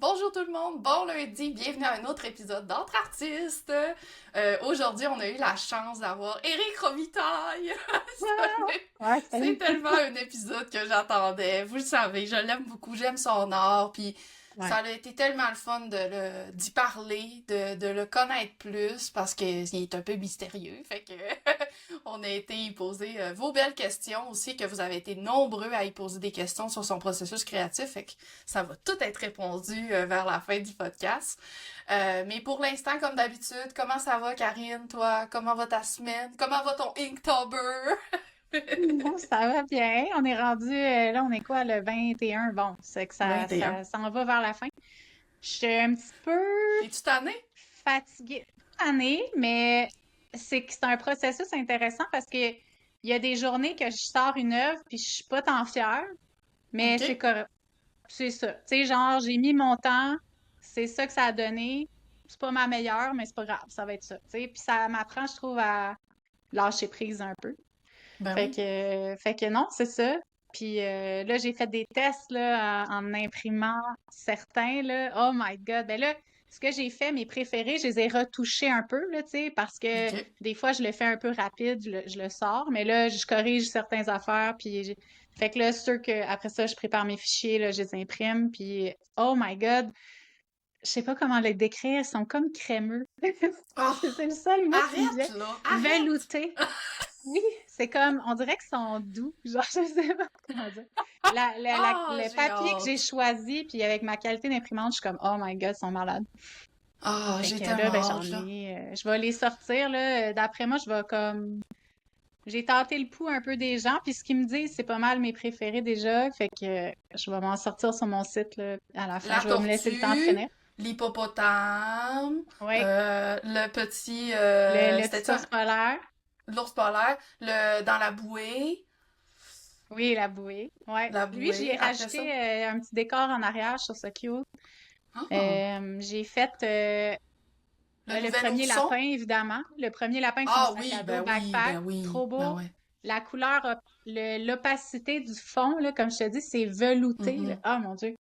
Bonjour tout le monde, bon lundi, bienvenue à un autre épisode d'Entre Artistes. Aujourd'hui, on a eu la chance d'avoir Éric Robitaille. Ouais, C'est salut. tellement un épisode que j'attendais. Vous le savez, je l'aime beaucoup, j'aime son art, puis ça Ouais. a été tellement le fun d'y parler, de le connaître plus, parce qu'il est un peu mystérieux. Fait que on a été y poser vos belles questions aussi, que vous avez été nombreux à y poser des questions sur son processus créatif. Fait que ça va tout être répondu vers la fin du podcast. Mais pour l'instant, comme d'habitude, comment ça va, Karine, toi? Comment va ta semaine? Comment va ton Inktober? Bon, ça va bien. On est rendu, là, on est quoi, le 21. Bon, c'est que Vingt et un. ça s'en va vers la fin. Je suis un petit peu T'es-tu tannée? fatiguée année, mais c'est un processus intéressant parce que il y a des journées que je sors une œuvre puis je suis pas tant fière, mais OK. c'est correct. C'est ça. Tu sais, genre, j'ai mis mon temps, c'est ça que ça a donné. C'est pas ma meilleure, mais c'est pas grave, ça va être ça. Tu sais, puis ça m'apprend, je trouve, à lâcher prise un peu. Ben oui. Fait que non, c'est ça. Puis là, j'ai fait des tests là, en imprimant certains, là. Oh my God! Ben là, ce que j'ai fait, mes préférés, je les ai retouchés un peu, là, tu sais, parce que OK. des fois, je le fais un peu rapide, je le sors, mais là, je corrige certaines affaires, fait que là, c'est sûr que après ça, je prépare mes fichiers, là, je les imprime, puis oh my God! Je sais pas comment les décrire, ils sont comme crémeux. Oh, C'est le seul mot qui me vient. arrête, là! Arrête! Velouté. Oui, c'est comme, on dirait qu'ils sont doux. Genre, je sais pas comment dire. Ah, Le j'ai papier que j'ai hâte. choisi, puis avec ma qualité d'imprimante, je suis comme, oh my God, ils sont malades. Ah, Fait j'ai que là, ben, tellement j'en hâte, là. ai, je vais les sortir, là. D'après moi, je vais comme, j'ai tenté le pouls un peu des gens, puis ce qu'ils me disent, c'est pas mal mes préférés déjà. Fait que je vais m'en sortir sur mon site, là, à la fin. La Je vais me laisser le temps de tortue, finir. l'hippopotame, Oui, le petit, le c'était petit ça, ours polaire. l'ours polaire, le dans la bouée, Oui, la bouée. Ouais. la Lui, j'y ai bouée. Après rajouté ça, un petit décor en arrière, je trouve ça cute. ah, J'ai fait le le nouvel premier ourson. lapin, évidemment. Le premier lapin avec son Ah sac oui, à dos, ben oui, backpack, ben oui, trop ben beau. ouais. La couleur, l'opacité du fond, là, comme je te dis, c'est velouté, là. Mhm. Ah, mon Dieu,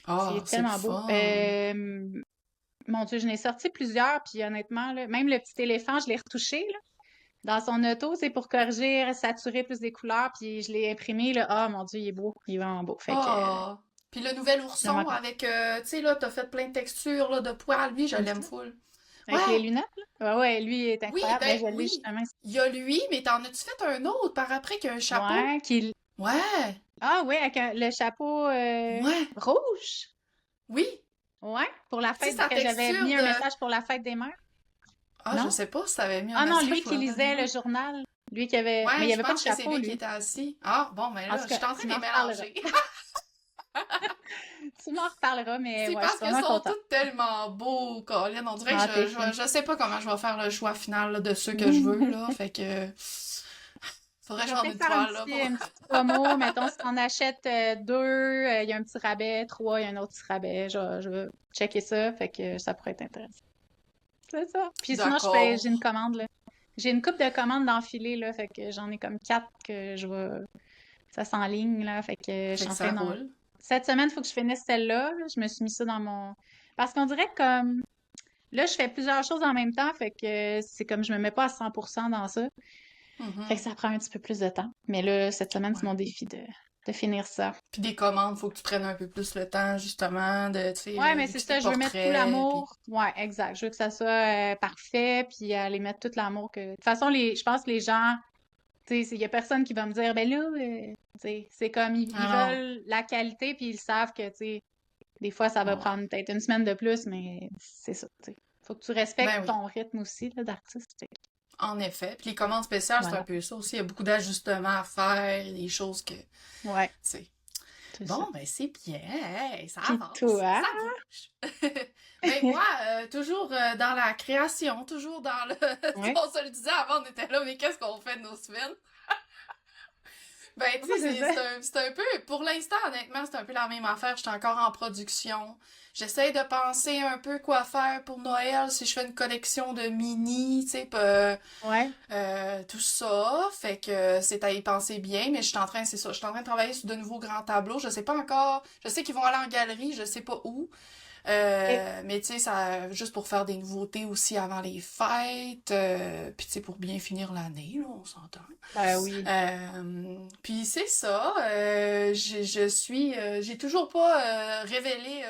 Ah, c'est c'est le tellement beau. fun. Mon Dieu, je n'ai sorti plusieurs, puis honnêtement, là, même le petit éléphant, je l'ai retouché, là, dans son auto, c'est pour corriger, saturer plus des couleurs, puis je l'ai imprimé, là. Ah, mon Dieu, il est beau, il est vraiment beau. Fait que, Ah. Puis le nouvel vraiment ourson contente. avec, tu sais là, t'as fait plein de textures là, de poils. Lui, je l'aime Aussi. full. Avec les Ouais, lunettes, là. Ouais, ouais, lui il est oui, incroyable. Ben, ben je l'ai oui. justement. Il y a lui, mais t'en as-tu fait un autre par après qui a un chapeau? Ouais, qu'il. Ouais, Ah, ouais, avec le chapeau ouais, rouge. oui. Ouais, pour la Tu sais, fête, sa que j'avais texture mis un de... message pour la fête des mères. Ah, je Non? sais pas si t'avais mis un Ah non, message lui pour qui la fête des lisait le mères. journal. Lui qui avait. Mais il Ouais, n'y je avait pas de pense que c'est chapeau, lui qui lui. était assis. Ah, bon, ben En là, tout je cas, suis en train tu de m'en les reparleras. mélanger. Tu m'en reparleras, mais C'est ouais, je parce suis qu'ils vraiment sont contente. tous tellement beaux, Colin. On dirait que Ah, t'es je, fine. je sais pas comment je vais faire le choix final là, de ceux que je veux, Je là. Fait que... Faudrait que vais j'en ai peut-être une faire toile, là, pour... une petite promo. Mettons, si t'en achètes deux, il y a un petit rabais. Trois, il y a un autre petit rabais. Je vais checker ça. Fait que ça pourrait être intéressant. C'est ça. Puis sinon, j'ai une D'accord. commande, là. J'ai une coupe de commandes d'enfiler, là. Fait que j'en ai comme quatre que je vais. Ça s'enligne, là. Fait que je Fait suis que en ça train d'en. roule. Cette semaine, il faut que je finisse celle-là, là. Je me suis mis ça dans mon. Parce qu'on dirait que comme. Là, je fais plusieurs choses en même temps. Fait que c'est comme je me mets pas à 100% dans ça. Fait que Mhm. ça prend un petit peu plus de temps. Mais là, cette semaine, c'est Ouais. mon défi de finir ça. Puis des commandes, faut que tu prennes un peu plus le temps, justement, de, tu sais, Ouais, mais vu c'est que c'est des ça, je veux mettre tout portraits, puis... l'amour. Ouais, exact. Je veux que ça soit parfait, puis aller mettre tout l'amour que. De toute façon, je pense que les gens, tu sais, il y a personne qui va me dire, ben là, tu sais, c'est comme ils Ah non. veulent la qualité, puis ils savent que, tu sais, des fois, ça va Ouais, ouais. prendre peut-être une semaine de plus, mais c'est ça, tu sais. Faut que tu respectes Ben oui, ton rythme aussi, là, d'artiste. Fait que en effet. Puis les commandes spéciales, c'est un voilà. peu ça aussi. Il y a beaucoup d'ajustements à faire, des choses que, tu Ouais, sais... c'est ça. Bon, ben c'est bien, hey, ça Puis avance, toi? ça bouge. Ben moi, toujours dans la création, toujours dans le... Ouais. On se le disait avant, on était là, mais qu'est-ce qu'on fait de nos semaines? Ben, tu Oui, sais, c'est ça. c'est un peu, pour l'instant, honnêtement, c'est un peu la même affaire. J'étais encore en production. J'essaie de penser un peu quoi faire pour Noël, si je fais une collection de mini, tu sais, Ouais. tout ça. Fait que c'est à y penser bien, mais je suis en train, c'est ça, je suis en train de travailler sur de nouveaux grands tableaux. Je sais pas encore, je sais qu'ils vont aller en galerie, je sais pas où. Et- Mais tu sais, ça, juste pour faire des nouveautés aussi avant les fêtes, puis tu sais, pour bien finir l'année, là, on s'entend. Ben oui. Puis c'est ça, j'ai toujours pas révélé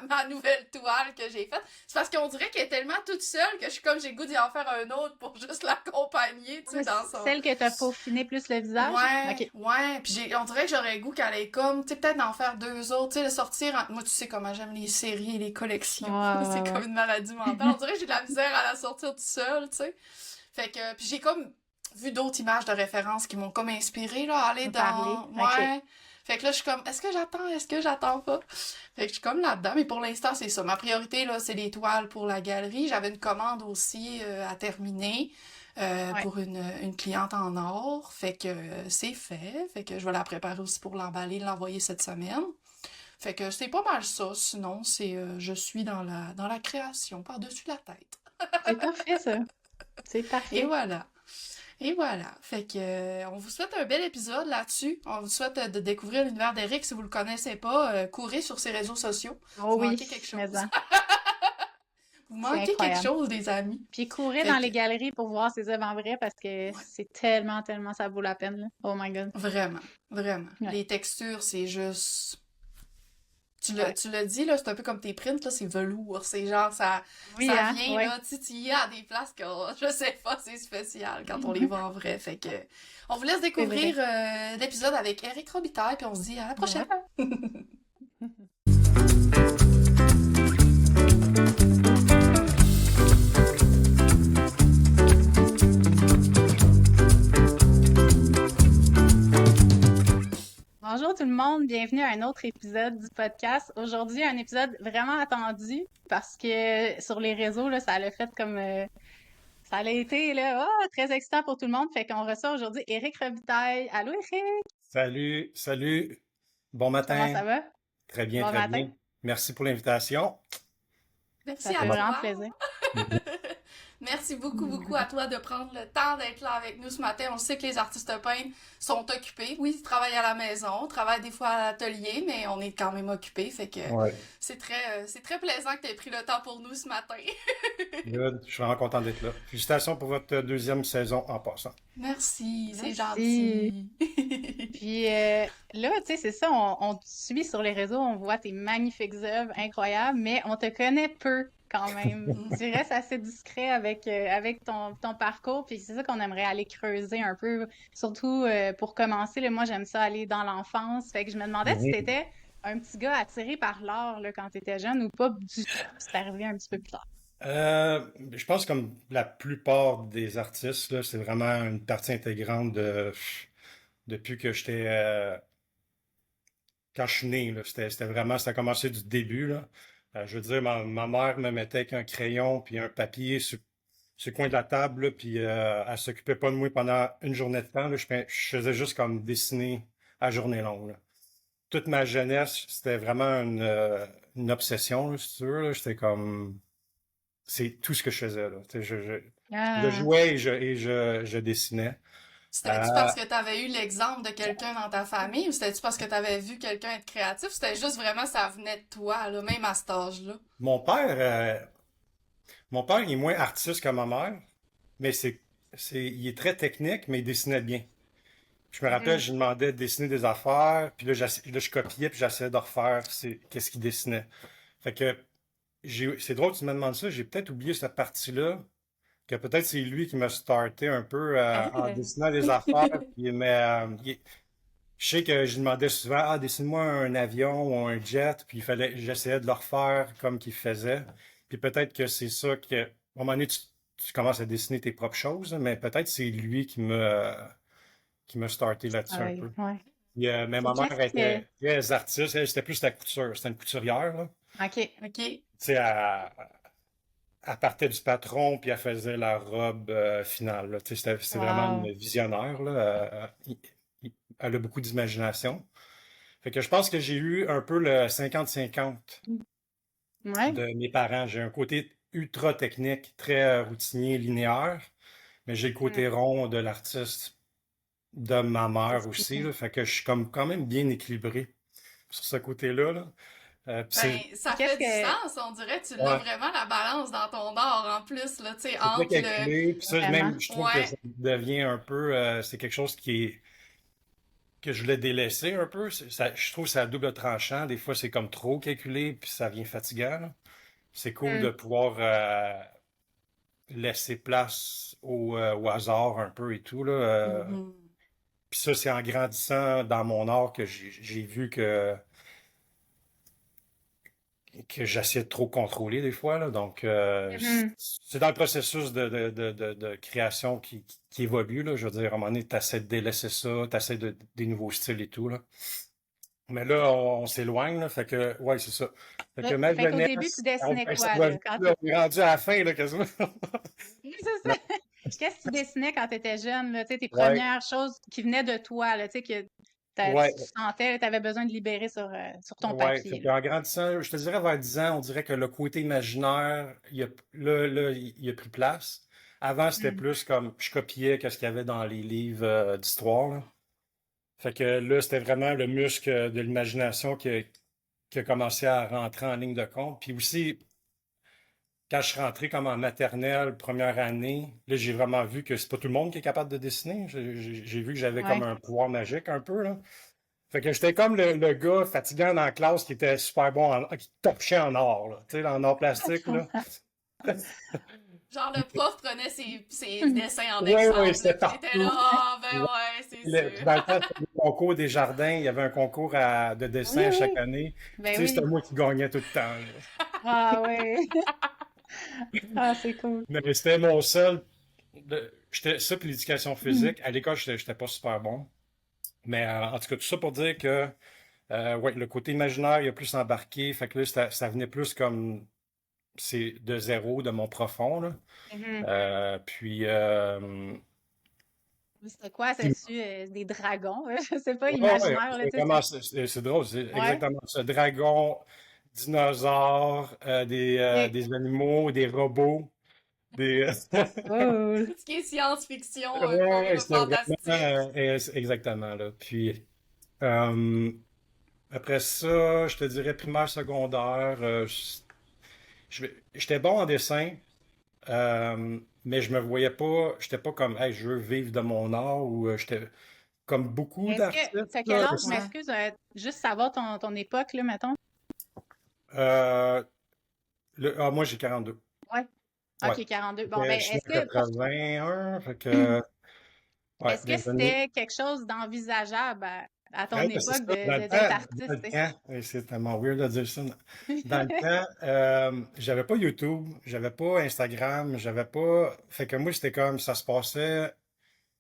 ma nouvelle toile que j'ai faite. C'est parce qu'on dirait qu'elle est tellement toute seule que je suis comme, j'ai le goût d'y en faire un autre pour juste l'accompagner, tu sais, dans son... Celle que t'as peaufiné plus le visage? Ouais, OK. ouais, puis on dirait que j'aurais le goût qu'elle ait comme, tu sais, peut-être d'en faire deux autres, tu sais, de sortir, moi, tu sais comment j'aime les séries et les Ouais, collections, c'est ouais, comme ouais. une maladie mentale, on dirait que j'ai de la misère à la sortir tout seul, tu sais. Fait que, puis j'ai comme vu d'autres images de référence qui m'ont comme inspiré là, à aller On parler. dans... OK. Ouais. Fait que là, je suis comme, est-ce que j'attends pas? Fait que je suis comme là-dedans, mais pour l'instant, c'est ça. Ma priorité, là, c'est les toiles pour la galerie. J'avais une commande aussi à terminer Ouais. pour une cliente en or. Fait que c'est fait. Fait que je vais la préparer aussi pour l'emballer, l'envoyer cette semaine. Fait que c'est pas mal ça. Sinon, c'est je suis dans la création, par-dessus la tête. C'est parfait, ça. C'est Et parfait. voilà. Et voilà. Fait que, on vous souhaite un bel épisode là-dessus. On vous souhaite de découvrir l'univers d'Eric. Si vous le connaissez pas, courez sur ses réseaux sociaux. Oh Vous oui, manquez quelque mais chose. ça, Vous c'est manquez quelque incroyable. chose, des amis. Puis courez Fait dans que, les galeries pour voir ces œuvres en vrai parce que ouais, c'est tellement, tellement, ça vaut la peine, là. Oh my God. vraiment, vraiment. Ouais. Les textures, c'est juste... Ouais. Tu l'as dit, là, c'est un peu comme tes prints, là, c'est velours. C'est genre, Oui, ça hein? vient, Ouais. là, tu y as des places que, je sais pas, c'est spécial quand on les voit en vrai. Fait que, on vous laisse C'est découvrir vrai. l'épisode avec Eric Robitaille, puis on se dit à la prochaine. Voilà. Bonjour tout le monde, bienvenue à un autre épisode du podcast. Aujourd'hui, un épisode vraiment attendu parce que sur les réseaux, là, ça l'a fait comme ça a été là, très excitant pour tout le monde. Fait qu'on reçoit aujourd'hui Éric Robitaille. Allô Éric, Salut, salut. Bon comment matin. ça va? Très bien, Bon très matin. bien. Merci pour l'invitation. Ça Merci à fait Comment- vraiment toi. plaisir. Mhm. Merci beaucoup, beaucoup à toi de prendre le temps d'être là avec nous ce matin. On sait que les artistes peintres sont occupés. Oui, ils travaillent à la maison, travaillent des fois à l'atelier, mais on est quand même occupés. Fait que Ouais, c'est très plaisant que tu aies pris le temps pour nous ce matin. good. Je suis vraiment content d'être là. Félicitations pour votre deuxième saison en passant. Merci, c'est Merci. gentil. Puis là, tu sais, c'est ça, on te suit sur les réseaux, on voit tes magnifiques œuvres, incroyables, mais on te connaît peu quand même. Tu restes assez discret avec ton parcours, puis c'est ça qu'on aimerait aller creuser un peu, surtout pour commencer, là, moi j'aime ça aller dans l'enfance, fait que je me demandais si Mhm. t'étais un petit gars attiré par l'art là, quand t'étais jeune ou pas du tout, c'est arrivé un petit peu plus tard. Je pense comme la plupart des artistes, là, c'est vraiment une partie intégrante depuis que j'étais quand je suis né, là, c'était vraiment, ça a commencé du début, là. Je veux dire, ma mère me mettait avec un crayon puis un papier sur le coin de la table, là, puis elle s'occupait pas de moi pendant une journée de temps, là. Je faisais juste comme dessiner à journée longue, là. Toute ma jeunesse, c'était vraiment une obsession, là, si tu veux, là. J'étais comme, c'est tout ce que je faisais, là. Tu sais, je Ah, jouais je dessinais. C'était-tu Euh, parce que tu avais eu l'exemple de quelqu'un dans ta famille ou c'était-tu parce que tu avais vu quelqu'un être créatif? C'était juste vraiment ça venait de toi, là, même à cet âge-là. mon père, euh, Mon père, il est moins artiste que ma mère, mais il est très technique, mais il dessinait bien. Je me rappelle, mhm. je lui demandais de dessiner des affaires, puis là, là, je copiais, puis j'essayais de refaire qu'est-ce qu'il dessinait. Fait que c'est drôle que tu me demandes ça, j'ai peut-être oublié cette partie-là, que peut-être c'est lui qui m'a starté un peu en Ah. dessinant des affaires. Je sais que je lui demandais souvent, ah, dessine-moi un avion ou un jet, puis j'essayais de le refaire comme qu'il faisait. Puis peut-être que c'est ça que, à un moment donné, tu commences à dessiner tes propres choses, mais peut-être c'est lui qui m'a starté là-dessus un Ouais, peu. ouais. Puis, mais C'est ma mère classique. était très artiste, elle, c'était plus la couture, c'était une couturière, là. OK. OK. Tu sais, elle partait du patron, puis elle faisait la robe finale, là. Tu sais, c'était vraiment Wow. une visionnaire, là. Elle a beaucoup d'imagination. Fait que je pense que j'ai eu un peu le 50-50 Ouais. de mes parents. J'ai un côté ultra technique, très routinier, linéaire, mais j'ai le Hmm. côté rond de l'artiste de ma C'est mère ce qui aussi, là. Fait que je suis comme quand même bien équilibré sur ce côté-là, là. Puis Ben, ça Qu'est-ce fait du que... sens, on dirait, tu l'as ouais, vraiment la balance dans ton art en plus, là, tu sais, c'est très entre le... calculé. Puis ça, Vraiment. même, je trouve que Ouais, ça devient un peu, c'est quelque chose que je voulais délaisser un peu. Je trouve que c'est à double tranchant. Des fois, c'est comme trop calculé, puis ça devient fatigant, là. C'est cool de Hmm. pouvoir laisser place au hasard un peu et tout, là. mhm. Puis ça, c'est en grandissant dans mon art que j'ai vu que j'essaie de trop contrôler des fois, là. Donc, Mhm. c'est dans le processus de création qui évolue, là. Je veux dire, à un moment donné, tu essaies de délaisser ça, tu essaies des nouveaux styles et tout, là. Mais là, on s'éloigne, là. Fait que, ouais, c'est ça. Fait que ma Fait qu'au début, tu jeunesse, dessinais ça quoi, va là, vite, quand là, on est rendu à la fin, là, quasiment. Oui, c'est ça. Qu'est-ce que tu dessinais quand tu étais jeune, là? Tu sais, tes Ouais, premières choses qui venaient de toi, là, tu sais, que ouais, tu sentais, tu avais besoin de libérer sur ton ouais. Fait papier, là. qu'en grandissant, je te dirais vers 10 ans, on dirait que le côté imaginaire, il a pris place. Avant, c'était Mm. plus comme je copiais ce qu'il y avait dans les livres d'histoire, là. Fait que là, c'était vraiment le muscle de l'imagination qui a commencé à rentrer en ligne de compte. Puis aussi, quand je suis rentré comme en maternelle, première année, là, j'ai vraiment vu que c'est pas tout le monde qui est capable de dessiner. J'ai vu que j'avais comme Ouais. un pouvoir magique un peu, là. Fait que j'étais comme le gars fatigant dans la classe qui était super bon, qui torchait en or, là. Tu sais, en or plastique, là. Genre, le prof prenait ses dessins en Oui, oui, exemple, là, c'était puis il était là, partout. ah, ben ouais, c'est Puis sûr. dans le temps, c'était le concours des jardins. Il y avait un concours de Oui, dessin chaque oui. année. Puis, tu Ben sais, c'était oui. moi qui gagnais tout le temps, là. Ah ouais. Ah, c'est cool. Mais c'était mon seul. Ça, puis l'éducation Mm. physique. À l'école, j'étais pas super bon. Mais en tout cas, tout ça pour dire que ouais, le côté imaginaire, il a plus embarqué. Fait que là, ça venait plus comme c'est de zéro, de mon profond, là. Mhm. Puis, C'était quoi? puis C'est-tu des dragons? Je sais pas, ouais, ouais, imaginaire, là, c'est tu sais. vraiment, c'est drôle, c'est Ouais. exactement ça. Dragons, dinosaures, Ok. des animaux, des robots, des. Cool. Tout ce qui est science-fiction, un peu, Ouais, là, c'était vraiment fantastique. exactement là. Puis euh, après ça, je te dirais primaire, secondaire, j'étais bon en dessin, mais je me voyais pas, j'étais pas comme, hey, je veux vivre de mon art ou j'étais comme beaucoup Est-ce que, d'artistes t'as quel là. âge? Je Ouais. m'excuse, juste savoir ton époque, là, mettons. Euh, moi j'ai 42. Ouais. Ouais. OK, 42. Bon, Je ben, suis né est-ce en que pour 81, fait que ouais, est-ce que des années. c'était quelque chose d'envisageable à ton Ouais, ben, c'est époque ça. d'être Dans artiste, le tu sais? temps, et c'est tellement weird de dire ça. Dans le temps, j'avais pas YouTube, j'avais pas Instagram, j'avais pas. Fait que moi, c'était comme ça se passait.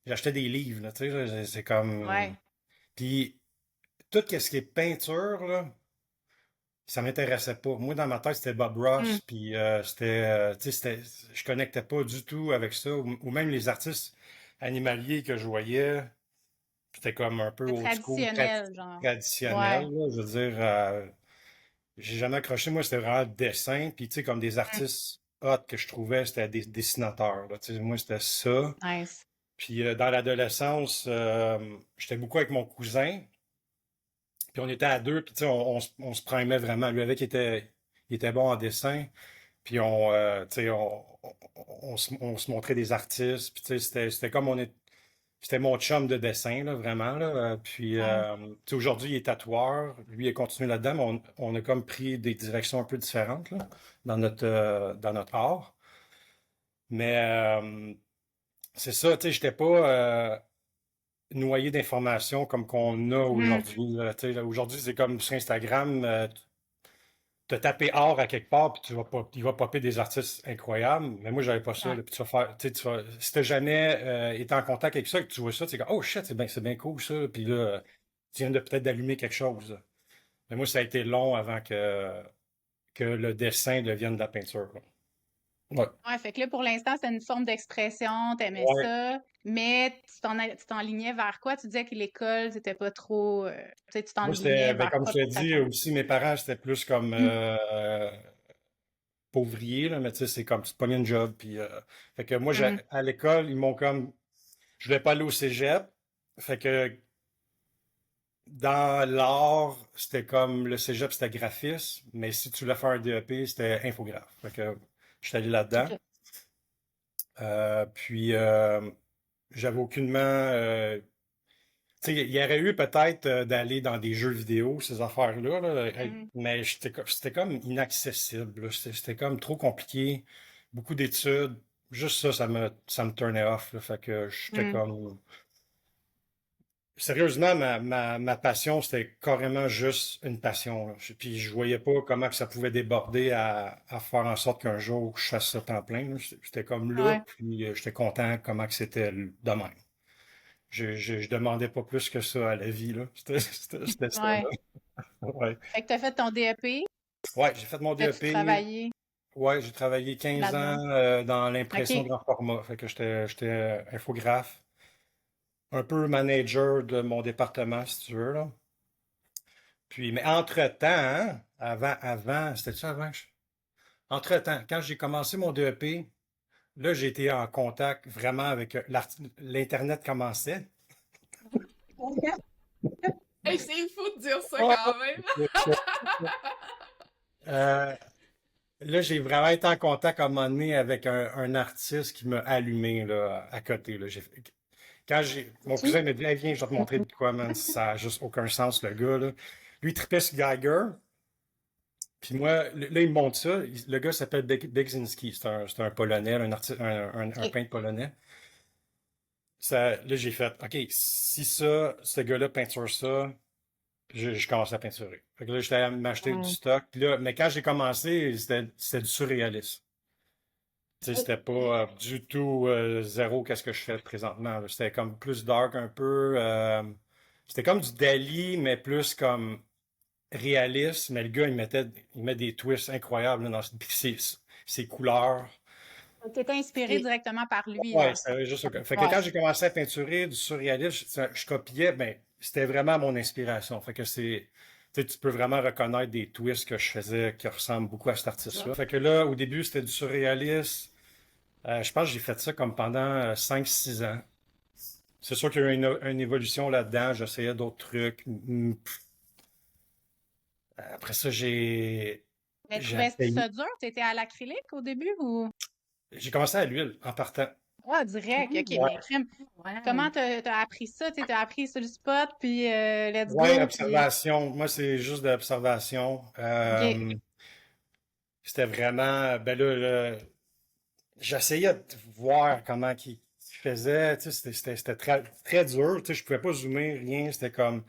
J'achetais des livres, là, tu sais, là, c'est comme. Ouais. Puis tout ce qui est peinture, là, ça m'intéressait pas. Moi, dans ma tête, c'était Bob Hmm. Ross, puis tu sais, je connectais pas du tout avec ça, ou même les artistes animaliers que je voyais. C'était comme un peu C'est old school, traditionnel, genre. traditionnel, Ouais. là. Je veux dire, j'ai jamais accroché. Moi, c'était vraiment le dessin. Puis, tu sais, comme des Hmm. artistes hot que je trouvais, c'était des dessinateurs, là. Tu sais, moi, c'était ça. Nice. Puis, dans l'adolescence, j'étais beaucoup avec mon cousin. Puis, on était à deux. Puis, tu sais, on se primait vraiment. Lui, avec, il était bon en dessin. Puis, tu sais, on se montrait des artistes. Puis, tu sais, c'était comme c'était mon chum de dessin, là, vraiment. Là. Puis, Ouais. tu sais, aujourd'hui, il est tatoueur. Lui, il a continué là-dedans, mais on a comme pris des directions un peu différentes là, dans notre art. Mais c'est ça, tu sais, j'étais pas noyé d'informations comme qu'on a Mhm. aujourd'hui. Là. Tu sais, là, aujourd'hui, c'est comme sur Instagram, te taper art à quelque part, puis il va popper des artistes incroyables. Mais moi, j'avais pas ça. Ouais. Là. Puis tu vas faire, tu sais, si t'as jamais été en contact avec ça, et que tu vois ça, tu sais, comme, oh shit, c'est bien cool ça. Puis là, tu viens de peut-être d'allumer quelque chose. Là. Mais moi, ça a été long avant que le dessin devienne de la peinture. Là. Ouais. Ouais, fait que là, pour l'instant, c'est une forme d'expression, t'aimais Ouais. ça, mais tu t'enlignais vers quoi? Tu disais que l'école, c'était pas trop, tu sais, tu Moi, c'était, t'enlignais ben, vers comme je quoi te pour ta dis, carrière? aussi, mes parents, c'était plus comme Hmm. pauvrier, là, mais tu sais, c'est comme, tu te pognes une job. Puis, fait que moi, Hmm. à l'école, ils m'ont comme, je voulais pas aller au cégep. Fait que dans l'art, c'était comme le cégep, c'était graphisme, mais si tu voulais faire un DEP, c'était infographe. Fait que je suis allé là-dedans. OK. Puis, j'avais aucunement. Tu sais, il y aurait eu peut-être d'aller dans des jeux vidéo, ces affaires-là, là, Mhm. mais c'était comme inaccessible, là. C'était comme trop compliqué, beaucoup d'études. Juste ça, ça me turnait off, là. Fait que j'étais Mhm. comme. Sérieusement, ma passion, c'était carrément juste une passion, là. Puis je voyais pas comment que ça pouvait déborder à faire en sorte qu'un jour je fasse ça temps plein, là. J'étais comme là, Ouais. puis j'étais content comment que c'était de même. Je demandais pas plus que ça à la vie, là. C'était ça, Ouais. là. Ouais. Fait que t'as fait ton DEP, Ouais, j'ai fait mon t'as-tu DEP. travaillé Ouais, j'ai travaillé 15 là-dedans? ans dans l'impression OK. grand format. Fait que j'étais infographe, un peu manager de mon département, si tu veux, là. Puis, mais entre-temps, hein, c'était ça avant? Entre-temps, quand j'ai commencé mon DEP, là, j'ai été en contact vraiment avec l'Internet commençait. Hey, c'est fou de dire ça Ouais, quand même. ouais. Euh, Là, j'ai vraiment été en contact à un moment donné avec un artiste qui m'a allumé là, à côté. Là. Mon cousin OK. m'a dit, hey, viens, je vais te montrer de quoi, man. Ça n'a juste aucun sens, le gars. Là. Lui, il tripait sur Geiger. Puis moi, là, il me montre ça. Le gars s'appelle Bekzinski. C'est un Polonais, un artiste, un OK. peintre polonais. Là, j'ai fait, OK, si ça, ce gars-là peinture ça, je commence à peinturer. Fait que là, j'étais à m'acheter du Mhm. stock. Puis là, mais quand j'ai commencé, c'était du surréalisme. Tu sais, c'était pas du tout zéro qu'est-ce que je fais présentement, là. C'était comme plus dark un peu. C'était comme du Dali, mais plus comme réaliste. Mais le gars, il met des twists incroyables là, puis ses couleurs. T'étais inspiré Ok. directement par lui, dans Ouais, le fond. c'était juste ça. Fait que Ouais. quand j'ai commencé à peinturer du surréalisme, je copiais, ben, c'était vraiment mon inspiration. Fait que tu sais, tu peux vraiment reconnaître des twists que je faisais qui ressemblent beaucoup à cet artiste-là. Fait que là, au début, c'était du surréalisme. Je pense que j'ai fait ça comme pendant 5-6 ans. C'est sûr qu'il y a eu une évolution là-dedans. J'essayais d'autres trucs. Après ça, Mais j'ai trouvais-tu essayé. ça dur? T'étais à l'acrylique au début ou? J'ai commencé à l'huile en partant. Ouais, direct. OK, Ouais. mais crème. Comment Ouais. t'as appris ça? T'as appris sur le spot, puis let's Ouais, go, puis... observation. Moi, c'est juste de l'observation. OK. C'était vraiment. Ben là, j'essayais de voir comment qu'il faisait. Tu sais, c'était très, très dur. Tu sais, je pouvais pas zoomer, rien. C'était comme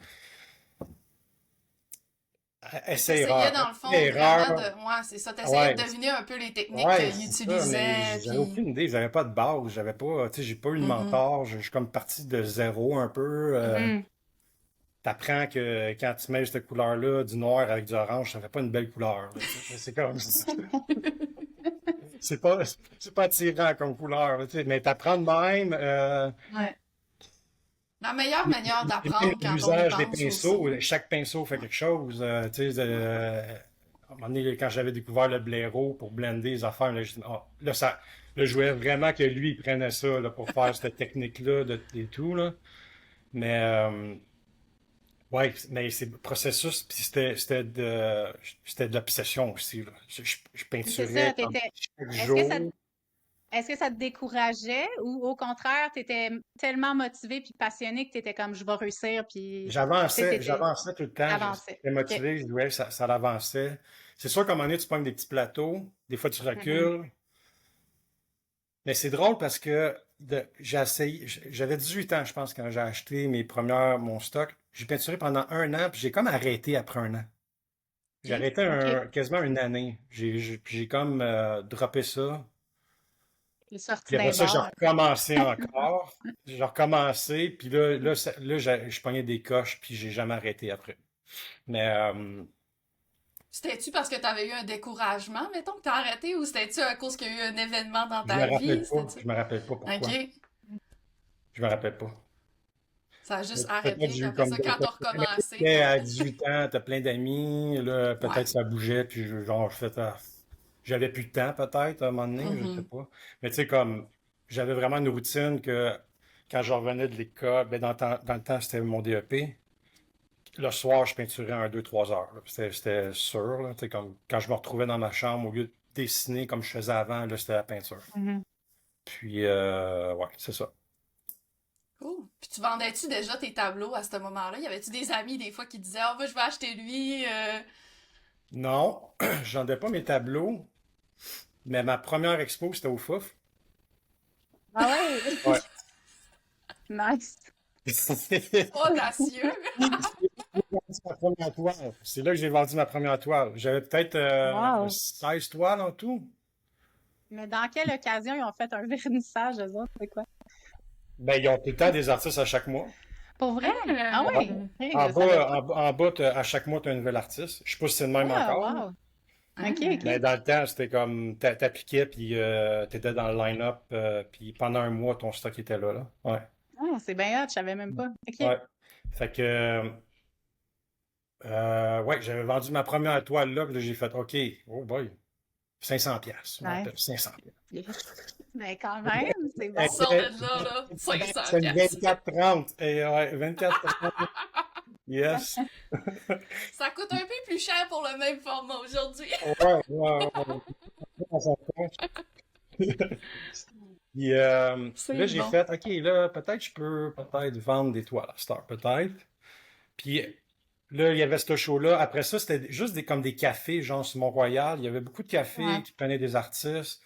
Fait que t'essayais essai-erreur. dans le fond vraiment de. Erreur. Ouais, c'est ça. T'essayais Ouais, de deviner un peu les techniques ouais, qu'il c'est ça, mais utilisait, j'avais puis. aucune idée, j'avais pas de base, j'avais pas, tu sais, j'ai pas eu de Mhm. mentor, je suis comme parti de zéro un peu. Mhm. T'apprends que quand tu mets cette couleur-là, du noir avec du orange, ça fait pas une belle couleur, là, tu sais. C'est comme, c'est pas, c'est pas attirant comme couleur, là, tu sais, mais t'apprends de même, Ouais. La meilleure manière même d'apprendre quand on y l'usage des pense pinceaux, aussi. chaque pinceau fait quelque chose, tu sais, à un moment donné, quand j'avais découvert le blaireau pour blender les affaires, là, là, je voyais vraiment que lui, il prenait ça là, pour faire cette technique-là et tout, là. Mais, ouais, mais c'est le processus, puis c'était de l'obsession aussi, là. Je C'est peinturais ça, comme t'étais... chaque Est-ce que ça, jour. est-ce que ça te décourageait ou au contraire, t'étais tellement motivé puis passionné que t'étais comme, je vais réussir, puis... Tu sais, t'étais... J'avançais tout le temps, T'avançais. j'étais OK. motivé, je disais, ça avançait. C'est sûr qu'à un moment donné, tu prends des petits plateaux, des fois tu Mhm. recules, mais c'est drôle parce que j'ai essayé, j'avais 18 ans, je pense, quand j'ai acheté mon stock. J'ai peinturé pendant un an, puis j'ai comme arrêté après un an. J'ai OK. arrêté OK. quasiment une année. Puis j'ai comme droppé ça. Il est sorti Puis après d'un ça, j'ai bar. recommencé encore. J'ai recommencé, puis là je pognais des coches, puis j'ai jamais arrêté après. Mais C'était-tu parce que t'avais eu un découragement, mettons, que t'as arrêté, ou c'était-tu à cause qu'il y a eu un événement dans je me ta vie? rappelle pas. C'était-tu? Je me rappelle pas pourquoi. OK. Je me rappelle pas. Ça a juste Peut-être que arrêté, j'ai puis eu après comme ça, quand d'autres. t'as recommencé, Mais t'as. à 18 ans, t'as plein d'amis. Là, Ouais. peut-être ça bougeait, puis genre, j'avais plus de temps peut-être à un moment donné, je sais Mhm. pas. Mais tu sais, comme j'avais vraiment une routine que quand je revenais de l'école, ben dans le temps, c'était mon DEP. le soir, je peinturais 2, 3 heures, là. C'était sûr, là. Tu sais, comme quand je me retrouvais dans ma chambre, au lieu de dessiner comme je faisais avant, là, c'était la peinture. Mhm. Puis, ouais, c'est ça. Cool. Puis tu vendais-tu déjà tes tableaux à ce moment-là? Y avait-tu des amis des fois qui disaient Ah, moi, je vais acheter lui? Non, j'en ai pas mes tableaux, mais ma première expo, c'était au Fouf. Ah ouais, Ouais. nice. Audacieux! Ma première toile. C'est là que j'ai vendu ma première toile. J'avais peut-être Wow. 16 toiles en tout. Mais dans quelle occasion ils ont fait un vernissage, eux autres? C'est quoi? Ben, ils ont tout le temps des artistes à chaque mois. Pour vrai? Ah Ah! oui? Ok, je savais pas. En bas, à chaque mois, tu as un nouvel artiste. Je sais pas si c'est le même Ah, encore, là. wow. Ok, Ah. Mais ok. dans le temps, c'était comme t'appliquais, puis t'étais dans le line-up, puis pendant un mois, ton stock était là, là. Ouais. Ah, c'est bien hot, je savais même pas. Ok. Ouais. Fait que, ouais, j'avais vendu ma première toile là, puis là, j'ai fait, OK, oh boy, 500 piastres. Ouais, Nice. 500 piastres. Yes. Mais quand même, c'est Elle bon. Sors de était- là, là, 500 C'est une piastres. 24-30. Et ouais, 24-30. Yes. Ça coûte un peu plus cher pour le même format aujourd'hui. Ouais, ouais, ouais. On s'entend. Puis là, C'est j'ai bon. fait, OK, là, peut-être je peux peut-être vendre des toiles à Star, peut-être. Puis là, il y avait ce show-là. Après ça, c'était juste comme des cafés, genre sur Mont-Royal. Il y avait beaucoup de cafés Ouais. qui prenaient des artistes.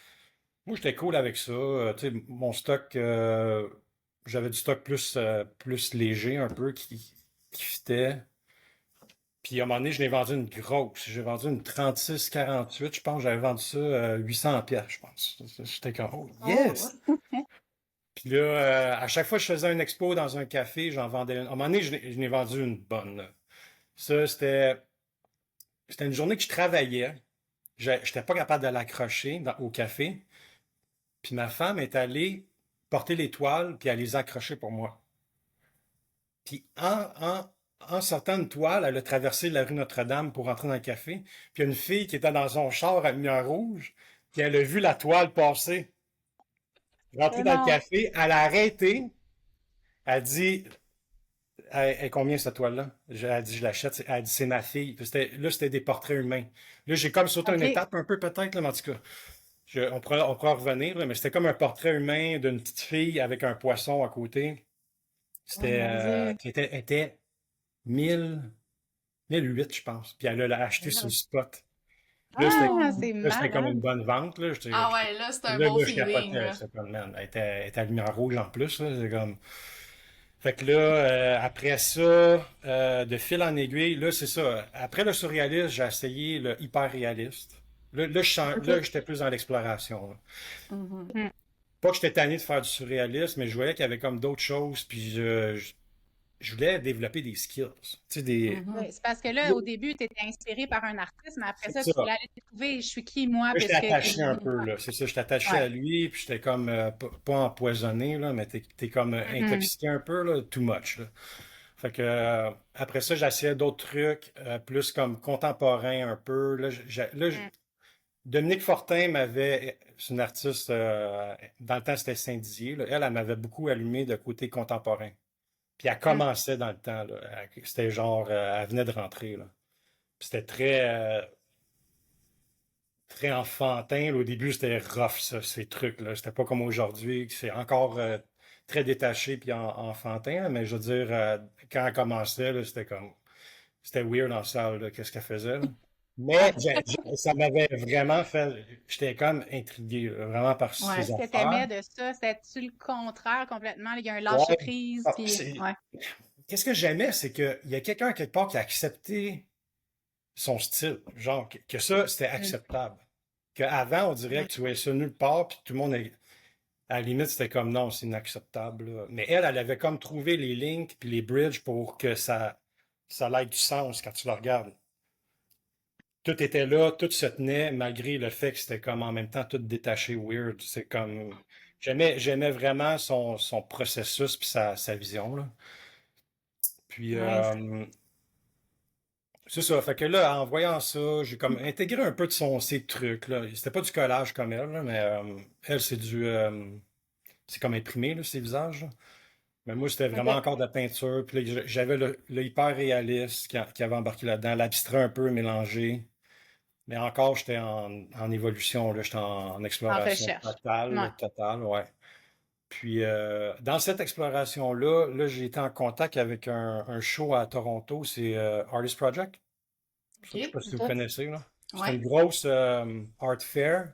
Moi, j'étais cool avec ça. Tu sais, mon stock, j'avais du stock plus léger un peu qui fitait. Puis à un moment donné, je l'ai vendu une grosse. J'ai vendu une 36-48, je pense. J'avais vendu ça 800 pièces, je pense. J'étais comme, oh Oh. yes! Puis là, à chaque fois que je faisais une expo dans un café, j'en vendais une. À un moment donné, je n'ai vendu une bonne, là. Ça, c'était une journée que je travaillais. Je n'étais pas capable de l'accrocher au café. Puis ma femme est allée porter les toiles puis elle les a accrochées pour moi. Puis en sortant une toile, elle a traversé la rue Notre-Dame pour rentrer dans le café. Puis il y a une fille qui était dans son char à lumière rouge, puis elle a vu la toile passer, rentrer Mais dans le non. café. Elle a arrêté. Elle dit, combien cette toile-là? Elle a dit, je l'achète. Elle a dit, c'est ma fille. Puis là, c'était des portraits humains. Là, j'ai comme sauté une OK. étape un peu peut-être, là, mais en tout cas. On pourra en revenir, là, mais c'était comme un portrait humain d'une petite fille avec un poisson à côté. Oh mon Dieu. Qui était 1000, 1008, je pense. Puis elle l'a acheté Mais sur là. le spot. Ah, c'est Là, c'était comme une malade. bonne vente. Là, Ah ouais, là, c'est un là, bon là, je feeling, capotais. là. C'est comme, man, elle était à lumière rouge en plus. Là, c'est comme... Fait que là, après ça, de fil en aiguille, là, c'est ça. Après le surréaliste, j'ai essayé le hyper réaliste. Là, OK. j'étais plus dans l'exploration, là. Mhm. Hmm. Pas que j'étais tanné de faire du surréalisme, mais je voyais qu'il y avait comme d'autres choses, puis je voulais développer des skills. Tu sais, Oui, Mhm. c'est parce que là, au début, tu étais inspiré par un artiste, mais après c'est ça, tu ça. voulais aller trouver je suis qui, moi, Là, j'étais puisque attaché un qui. peu, là. C'est ça, j'étais attaché Ouais. à lui, puis j'étais comme, pas empoisonné, là, mais t'es comme Mhm. intoxiqué un peu, là, too much, là. Fait que, après ça, j'essayais d'autres trucs, plus comme contemporains un peu. Mm. Dominique Fortin c'est une artiste, dans le temps, c'était Saint-Dizier, là. Elle m'avait beaucoup allumé de côté contemporain. Puis elle Mm. commençait dans le temps, là. C'était genre, elle venait de rentrer, là. Puis c'était très enfantin, là. Au début, c'était rough, ça, ces trucs-là. C'était pas comme aujourd'hui, que c'est encore très détaché puis enfantin, là. Mais je veux dire, quand elle commençait, là, c'était weird en salle, là, qu'est-ce qu'elle faisait, là. Mais ça m'avait vraiment fait. J'étais comme intrigué, là, vraiment par Ouais. ses Qu'est-ce que affaires. t'aimais de ça? C'était-tu le contraire complètement? Il y a un Ouais. lâcher-prise, Ah, puis. Ouais. Qu'est-ce que j'aimais, c'est qu'il y a quelqu'un quelque part qui a accepté son style. Genre, que ça, c'était Mm. acceptable. Qu'avant, on dirait Mm. que tu voyais ça nulle part, puis tout le monde, à la limite, c'était comme non, c'est inacceptable, là. Mais elle avait comme trouvé les links puis les bridges pour que ça ait du sens quand tu la regardes. Tout était là, tout se tenait, malgré le fait que c'était comme en même temps tout détaché, weird. C'est comme. J'aimais vraiment son processus puis sa vision, là. Puis, Nice. c'est ça. Fait que là, en voyant ça, j'ai comme intégré un peu de ses trucs, là. C'était pas du collage comme elle, là, mais elle, c'est comme imprimé, là, ses visages, là. Mais moi, c'était vraiment OK. encore de la peinture. Puis là, j'avais le hyper réaliste qui avait embarqué là-dedans, l'abstrait un peu mélangé. Mais encore, j'étais en évolution, là, j'étais en En exploration recherche. Ouais. totale, ouais. Puis dans cette exploration-là, j'ai été en contact avec un show à Toronto, c'est Artist Project. Je sais OK. pas si vous OK. connaissez, là. C'est une Ouais. grosse art fair.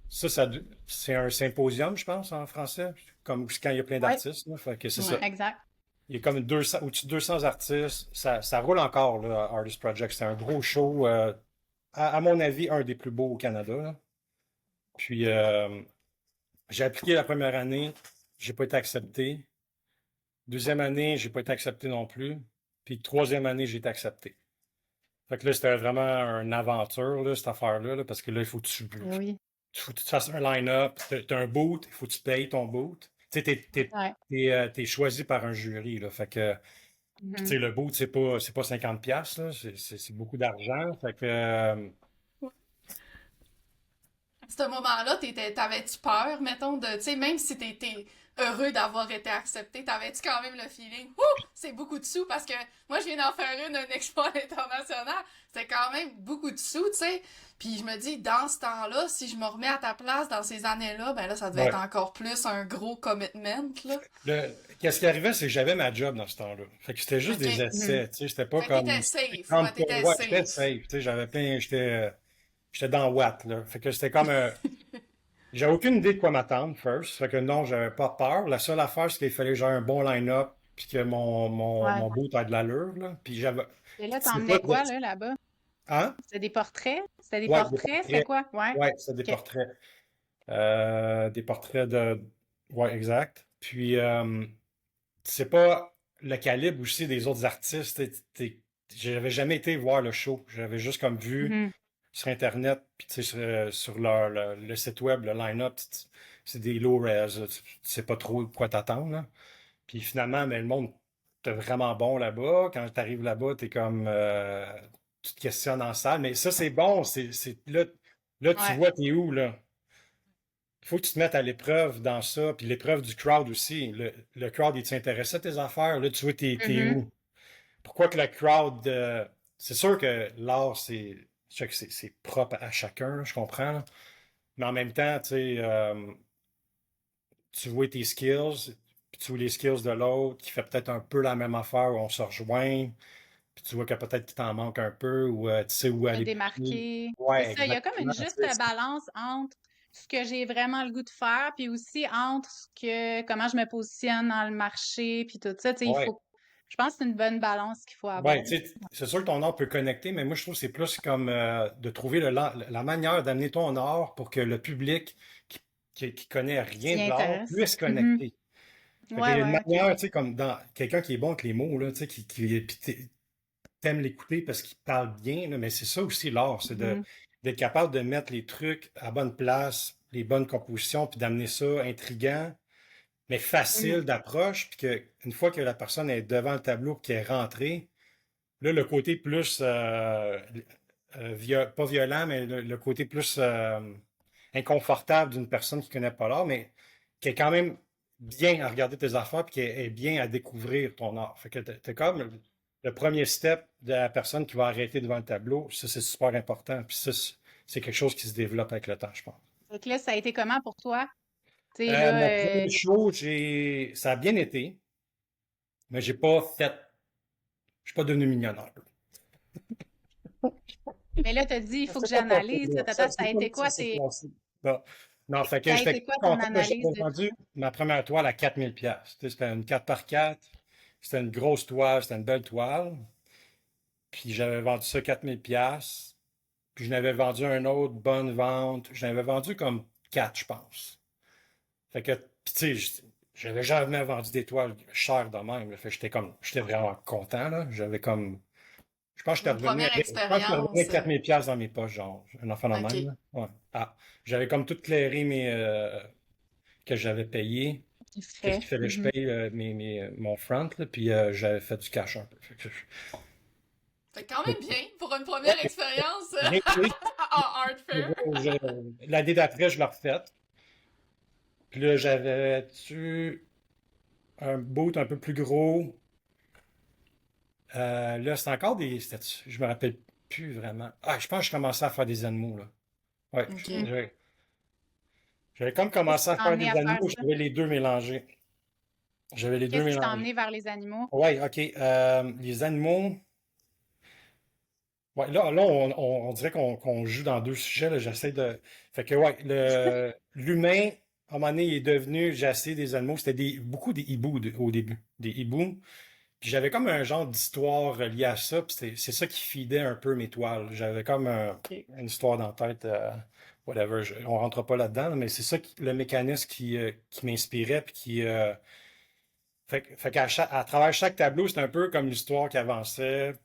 C'est un symposium, je pense, en français, comme quand il y a plein Ouais. d'artistes, là. Fait que c'est Ouais. ça. Exact. Il y a comme 200, au-dessus de 200 artistes. Ça roule encore, là, Artist Project. C'est un gros show, à mon avis, un des plus beaux au Canada, là. Puis, j'ai appliqué la première année, j'ai pas été accepté. Deuxième année, j'ai pas été accepté non plus. Puis, troisième année, j'ai été accepté. Fait que là, c'était vraiment une aventure, là, cette affaire-là, là, parce que là, il faut que Oui. tu fasses un line-up, t'as un boot, il faut que tu payes ton boot. Tu sais, Ouais. t'es choisi par un jury, là. Fait que, puis, tu sais, Mhm. le boot, c'est pas 50 piastres, là. C'est beaucoup d'argent. Fait que, À ce moment-là, t'avais-tu peur, mettons, tu sais, même si t'étais heureux d'avoir été accepté, t'avais-tu quand même le feeling, ouh, c'est beaucoup de sous, parce que moi, je viens d'en faire un exploit international, c'était quand même beaucoup de sous, tu sais. Puis je me dis, dans ce temps-là, si je me remets à ta place dans ces années-là, ben là, ça devait être ouais. encore plus un gros commitment, là. Qu'est-ce qui arrivait, c'est que j'avais ma job dans ce temps-là. Fait que c'était juste des OK. Mhm. essais, tu sais, c'était pas Fait que t'étais comme safe. Ouais, 30 t'étais ouais, j'étais safe. safe, tu sais, j'étais dans Watt, là. Fait que c'était comme, j'avais aucune idée de quoi m'attendre, first. Fait que non, j'avais pas peur. La seule affaire, c'est qu'il fallait que j'aie un bon line-up, puis que Ouais. mon boot ait de l'allure, là. Puis j'avais, Et là, c'est pas t'emmenais de, quoi, là, là-bas? hein? C'était des portraits? C'était des Ouais, des portraits? C'était portraits. quoi? Ouais. Ouais, c'est des OK. portraits. Des portraits de, ouais, exact. Puis, c'est pas le calibre aussi des autres artistes. J'avais jamais été voir le show. J'avais juste comme vu Mhm. sur Internet, puis tu sais, sur le site web, le line-up, c'est des low-res. Là. Tu sais pas trop quoi t'attendre, là. Puis finalement, mais le monde est vraiment bon là-bas. Quand tu arrives là-bas, t'es comme tu te questionnes en salle. Mais ça, c'est bon. Là, tu Ouais. vois, t'es où, là? Il faut que tu te mettes à l'épreuve dans ça, puis l'épreuve du crowd aussi. Le crowd, il s'intéresse à tes affaires. Là, tu vois, t'es Mhm. où? Pourquoi que le crowd. C'est sûr que l'art, je sais que c'est propre à chacun, je comprends. Là. Mais en même temps, tu sais, tu vois tes skills, puis tu vois les skills de l'autre qui fait peut-être un peu la même affaire où on se rejoint, puis tu vois que peut-être qu'il t'en manque un peu, ou tu sais où Me aller plus. démarquer. C'est Ouais, ça, il y a comme une exactement. juste balance entre ce que j'ai vraiment le goût de faire, puis aussi entre comment je me positionne dans le marché, puis tout ça. Tu sais, Ouais. je pense que c'est une bonne balance qu'il faut Ouais, avoir. tu sais, c'est sûr que ton art peut connecter, mais moi, je trouve que c'est plus comme de trouver la manière d'amener ton art pour que le public qui, qui connaît rien S'y de l'art intéresse. puisse Mhm. connecter. Fait qu'il Ouais, y a une ouais, OK. manière, tu sais, comme dans quelqu'un qui est bon avec les mots, là, tu sais, puis t'aimes l'écouter parce qu'il parle bien, là, mais c'est ça aussi l'art, c'est Mhm. d'être capable de mettre les trucs à bonne place, les bonnes compositions, puis d'amener ça intriguant, mais Mhm. facile d'approche, puis une fois que la personne est devant le tableau, puis qu'elle est rentrée, là, le côté plus, pas violent, mais le côté plus inconfortable d'une personne qui ne connaît pas l'art, mais qui est quand même bien à regarder tes affaires, puis qui est bien à découvrir ton art. Fait que t'es comme le premier step de la personne qui va arrêter devant le tableau. Ça, c'est super important. Puis ça, c'est quelque chose qui se développe avec le temps, je pense. Donc là, ça a été comment pour toi? Tu sais, là, Mon premier show, ça a bien été, mais je suis pas devenu millionnaire. mais là, tu as dit, il faut que C'est pas passé j'analyse. là. Ça a été Ça quoi s'est passé. Bon. Non, fait que ça a j'étais été quoi ton content. Là, analyse j'avais de tout vendu ça? ma première toile à 4000 pièces. C'était une 4 par 4. C'était une grosse toile, c'était une belle toile. Puis j'avais vendu ça 4000 pièces. Puis je n'avais vendu un autre bonne vente. Je n'avais vendu comme 4, je pense. Fait que, puis tu sais, j'avais jamais vendu des toiles chères de même. Là. Fait que j'étais vraiment content, là. J'avais comme, Une première je pense que j'étais revenu avec expérience. 4000 pièces dans mes poches, genre, un enfant de même, OK. là. Ouais. Ah, j'avais comme tout clairé que j'avais payé. Du Qu'est-ce frais. qu'il fallait que je Mhm. paye mon front, là, puis j'avais fait du cash un peu. Fait que Fait quand même bien pour une première expérience bien oui, en art fair. l'année d'après, je l'ai refaite. Puis là, j'avais tu un boot un peu plus gros. Là, c'est encore je me rappelle plus vraiment. Ah, je pense que je commençais à faire des animaux, là. Ouais, OK. j'avais comme Qu'est-ce qui commencé à t'a faire amené des à faire animaux, ça? j'avais les deux mélangés. J'avais les deux Qu'est-ce qui t'a mélangés. amené vers les animaux? Ouais, ok. Les animaux. Ouais, là on dirait qu'on joue dans deux sujets, là. J'essaie de. Fait que, ouais, l'humain, à un moment donné, il est devenu, j'ai essayé des animaux. C'était beaucoup des hiboux au début. Des hiboux. Puis j'avais comme un genre d'histoire liée à ça. Puis c'est ça qui fidait un peu mes toiles. J'avais comme une histoire dans la tête. Whatever. On rentre pas là-dedans, là, mais c'est ça le mécanisme qui m'inspirait. Puis fait qu'à travers chaque tableau, c'est un peu comme l'histoire qui avançait.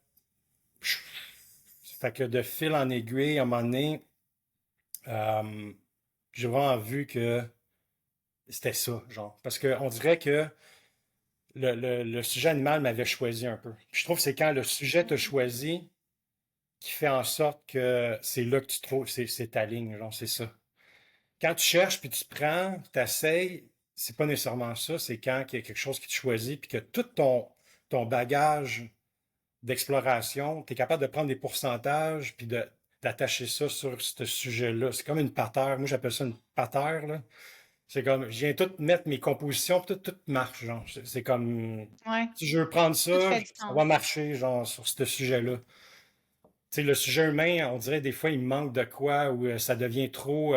Fait que de fil en aiguille, à un moment donné, euh, j'ai vraiment vu que c'était ça, genre. Parce qu'on dirait que le sujet animal m'avait choisi un peu. Puis je trouve que c'est quand le sujet t'a choisi qui fait en sorte que c'est là que tu trouves, c'est ta ligne, genre, c'est ça. Quand tu cherches, puis tu prends, tu essayes, c'est pas nécessairement ça, c'est quand il y a quelque chose qui te choisit, puis que tout ton bagage d'exploration, tu es capable de prendre des pourcentages, puis d'attacher ça sur ce sujet-là. C'est comme une patère. Moi, j'appelle ça une patère, là. C'est comme, je viens tout mettre mes compositions, puis tout marche, genre. C'est comme, Ouais, si je veux prendre tout ça, fait du ça sens. va marcher, genre, sur ce sujet-là. Tu sais, le sujet humain, on dirait des fois, il manque de quoi, ou ça devient trop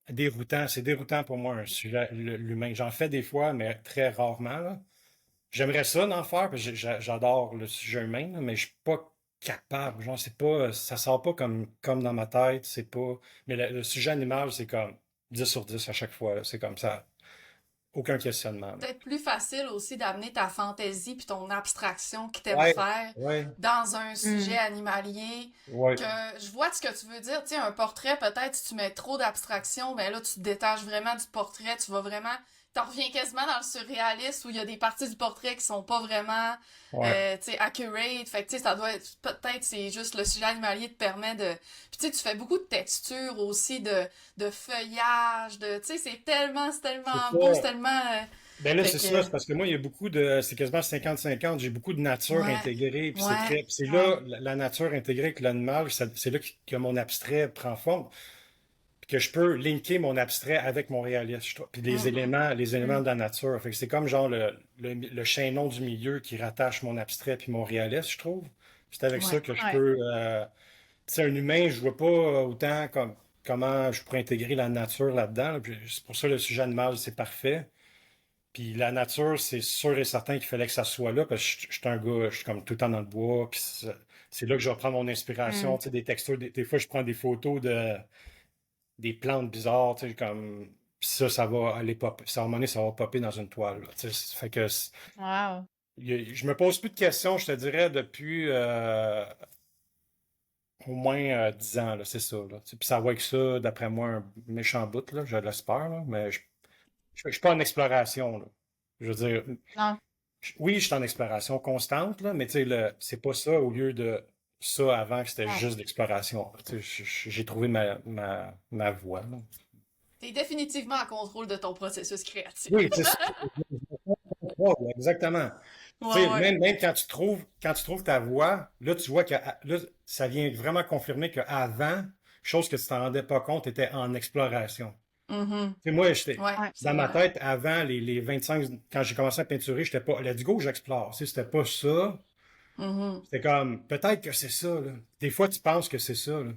déroutant. C'est déroutant pour moi, un sujet, l'humain. J'en fais des fois, mais très rarement, là. J'aimerais ça d'en faire, parce que j'adore le sujet humain, là, mais je suis pas capable. Genre, c'est pas, ça sort pas comme dans ma tête, c'est pas. Mais le sujet animal, c'est comme 10 sur 10 à chaque fois, là. C'est comme ça. Aucun questionnement, là. Peut-être plus facile aussi d'amener ta fantaisie puis ton abstraction qui t'aime Ouais, faire ouais, dans un sujet Hmm. animalier. ouais. Que je vois ce que tu veux dire. Tu sais, un portrait, peut-être, si tu mets trop d'abstraction, ben là, tu te détaches vraiment du portrait. Tu vas vraiment. T'en reviens quasiment dans le surréaliste où il y a des parties du portrait qui sont pas vraiment, Ouais. tu sais, accurate. Fait que, tu sais, ça doit être. Peut-être c'est juste le sujet animalier te permet de. Puis, tu sais, tu fais beaucoup de textures aussi, de feuillage, de. Tu sais, c'est C'est tellement beau, c'est ça. tellement. Ben là, Fait c'est que. ça, c'est parce que moi, il y a beaucoup de. C'est quasiment 50-50. J'ai beaucoup de nature Ouais, intégrée, puis c'est ouais, très. Puis c'est ouais. là, la nature intégrée avec l'animal, c'est là que mon abstrait prend forme. Puis que je peux linker mon abstrait avec mon réaliste, je trouve. Puis Mhm. les éléments Mm. de la nature. Fait que c'est comme genre le chaînon du milieu qui rattache mon abstrait puis mon réaliste, je trouve. C'est avec ça Ouais. que je Ouais. peux. Tu sais, un humain, je vois pas autant comment je pourrais intégrer la nature là-dedans, là. Puis c'est pour ça le sujet animal, c'est parfait. Puis la nature, c'est sûr et certain qu'il fallait que ça soit là, parce que je suis un gars, je suis comme tout le temps dans le bois, puis c'est là que je vais prendre mon inspiration, Hmm. tu sais, des textures, des fois je prends des photos des plantes bizarres, tu sais, comme, puis ça va aller pop, ça, à un moment donné, ça va popper dans une toile, là, tu sais, fait que Wow. je me pose plus de questions, je te dirais, depuis au moins 10 ans, là, c'est ça, là, tu sais, puis ça va avec ça, d'après moi, un méchant bout, là, je l'espère, là, mais je suis pas en exploration, là. Je veux dire, Non. oui, je suis en exploration constante, là, mais tu sais, c'est pas ça au lieu de ça avant que c'était Non. juste d'exploration. Tu sais, j'ai trouvé ma voie, là. T'es définitivement en contrôle de ton processus créatif. Oui, c'est ça. Ouais, exactement. Ouais, Tu sais, ouais. même quand tu trouves ta voie, là, tu vois que là, ça vient vraiment confirmer qu'avant, chose que tu t'en rendais pas compte, était en exploration. Mhm. Tu sais, moi, Ouais, Ouais. c'est dans ma vrai. tête, avant les 25, quand j'ai commencé à peinturer, j'étais pas, let's go, j'explore. Tu sais, c'était pas ça. Mhm. C'était comme, peut-être que c'est ça, là. Des fois, tu penses que c'est ça, là.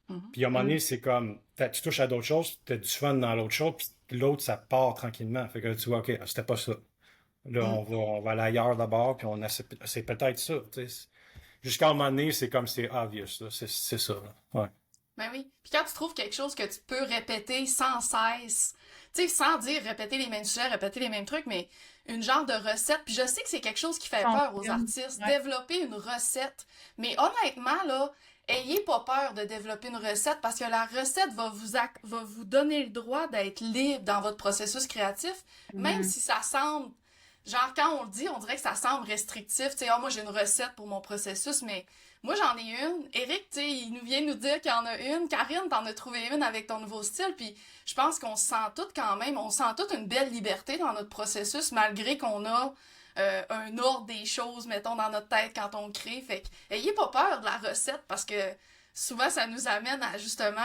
Mhm. Puis à un moment Hmm. donné, c'est comme, tu touches à d'autres choses, tu as du fun dans l'autre chose, puis l'autre, ça part tranquillement. Fait que tu vois, OK, c'était pas ça. Là, Mhm. on va aller ailleurs d'abord, puis c'est peut-être ça, tu sais. Jusqu'à un moment donné, c'est comme c'est obvious, là. C'est ça, là. Ouais. Ben oui. Puis quand tu trouves quelque chose que tu peux répéter sans cesse, tu sais, sans dire répéter les mêmes sujets, répéter les mêmes trucs, mais une genre de recette. Puis je sais que c'est quelque chose qui fait peur aux Fonctionne. artistes, Ouais. développer une recette. Mais honnêtement, là, ayez pas peur de développer une recette parce que la recette va vous donner le droit d'être libre dans votre processus créatif, même Hmm. si ça semble. Genre, quand on le dit, on dirait que ça semble restrictif. Tu sais, ah, moi, j'ai une recette pour mon processus, mais moi, j'en ai une. Eric, tu sais, il nous vient nous dire qu'il y en a une. Karine, t'en as trouvé une avec ton nouveau style. Puis je pense qu'on se sent toutes quand même, on sent toute une belle liberté dans notre processus, malgré qu'on a un ordre des choses, mettons, dans notre tête quand on crée. Fait que, ayez pas peur de la recette parce que souvent, ça nous amène à justement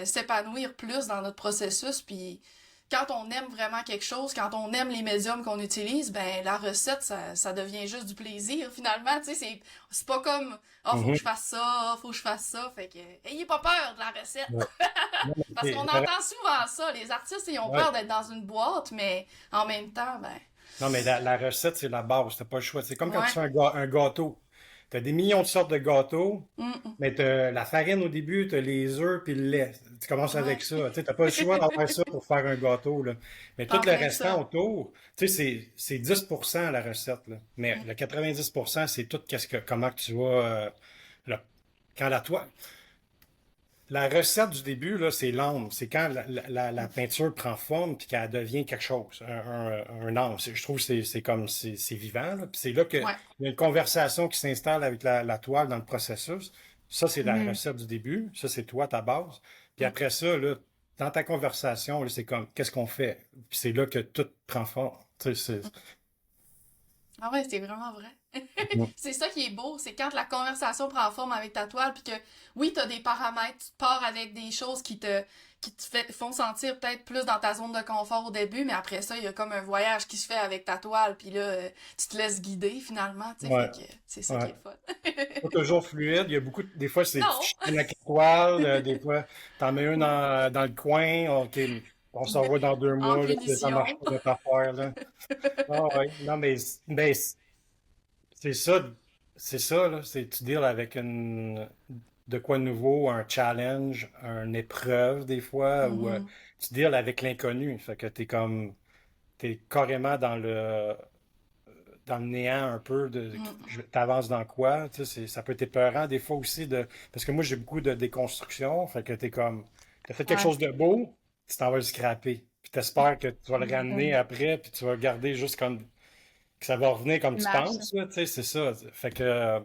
s'épanouir plus dans notre processus. Puis quand on aime vraiment quelque chose, quand on aime les médiums qu'on utilise, ben la recette, ça devient juste du plaisir finalement. Tu sais, c'est pas comme ah, faut que je Mhm. fasse ça, faut que je fasse ça. Fait que ayez pas peur de la recette. Ouais. Non, mais Parce qu'on entend souvent ça. Les artistes, ils ont ouais. peur d'être dans une boîte, mais en même temps, ben. Non, mais la recette, c'est la base. T'as pas le choix. C'est comme quand tu Ouais. fais un gâteau. T'as des millions de sortes de gâteaux, Mm, mais t'as la farine au début, t'as les œufs puis le lait. Tu commences avec ouais. ça. Tu sais, t'as pas le choix d'avoir ça pour faire un gâteau, là. Mais tout En le plein restant ça. autour, tu sais, c'est 10% la recette, là. Mais Mm. le 90%, c'est tout comment que tu vas, le- quand la toile. La recette du début, là, c'est l'âme. C'est quand la peinture prend forme puis qu'elle devient quelque chose, un âme. Je trouve que c'est comme, c'est vivant, là. Puis c'est là qu'il Ouais. y a une conversation qui s'installe avec la toile dans le processus. Ça, c'est la Mhm. recette du début. Ça, c'est toi, ta base. Puis Mm. après ça, là, dans ta conversation, là, c'est comme, qu'est-ce qu'on fait? Puis c'est là que tout prend forme. Tu sais, Ah ouais, c'est vraiment vrai. c'est... C'est ça qui est beau, c'est quand la conversation prend forme avec ta toile, puis que oui, t'as des paramètres, tu pars avec des choses qui te font sentir peut-être plus dans ta zone de confort au début, mais après ça, il y a comme un voyage qui se fait avec ta toile, puis là, tu te laisses guider finalement, tu sais, fait Ouais, que c'est ça qui ouais. est le fun. Pas toujours fluide. Il y a des fois, c'est tu Non! chicanes avec la toile, des fois, t'en mets une dans le coin, ok, on se revoit dans deux En mois, là, ça marche punition. pas notre affaire, là. Ah ouais, non, mais, c'est ça, là, c'est tu deals avec de quoi de nouveau, un challenge, une épreuve, des fois, ou Mhm. tu deals avec l'inconnu. Fait que t'es carrément dans le néant un peu Mm. t'avances dans quoi, tu sais, ça peut être épeurant des fois aussi parce que moi j'ai beaucoup de déconstruction, fait que t'as fait quelque Ouais. chose de beau, tu t'en vas le scraper, puis t'espères que tu vas le ramener Mhm. après, puis tu vas le garder juste comme, que ça va revenir comme Il tu marche. penses, là, tu sais, c'est ça, fait que,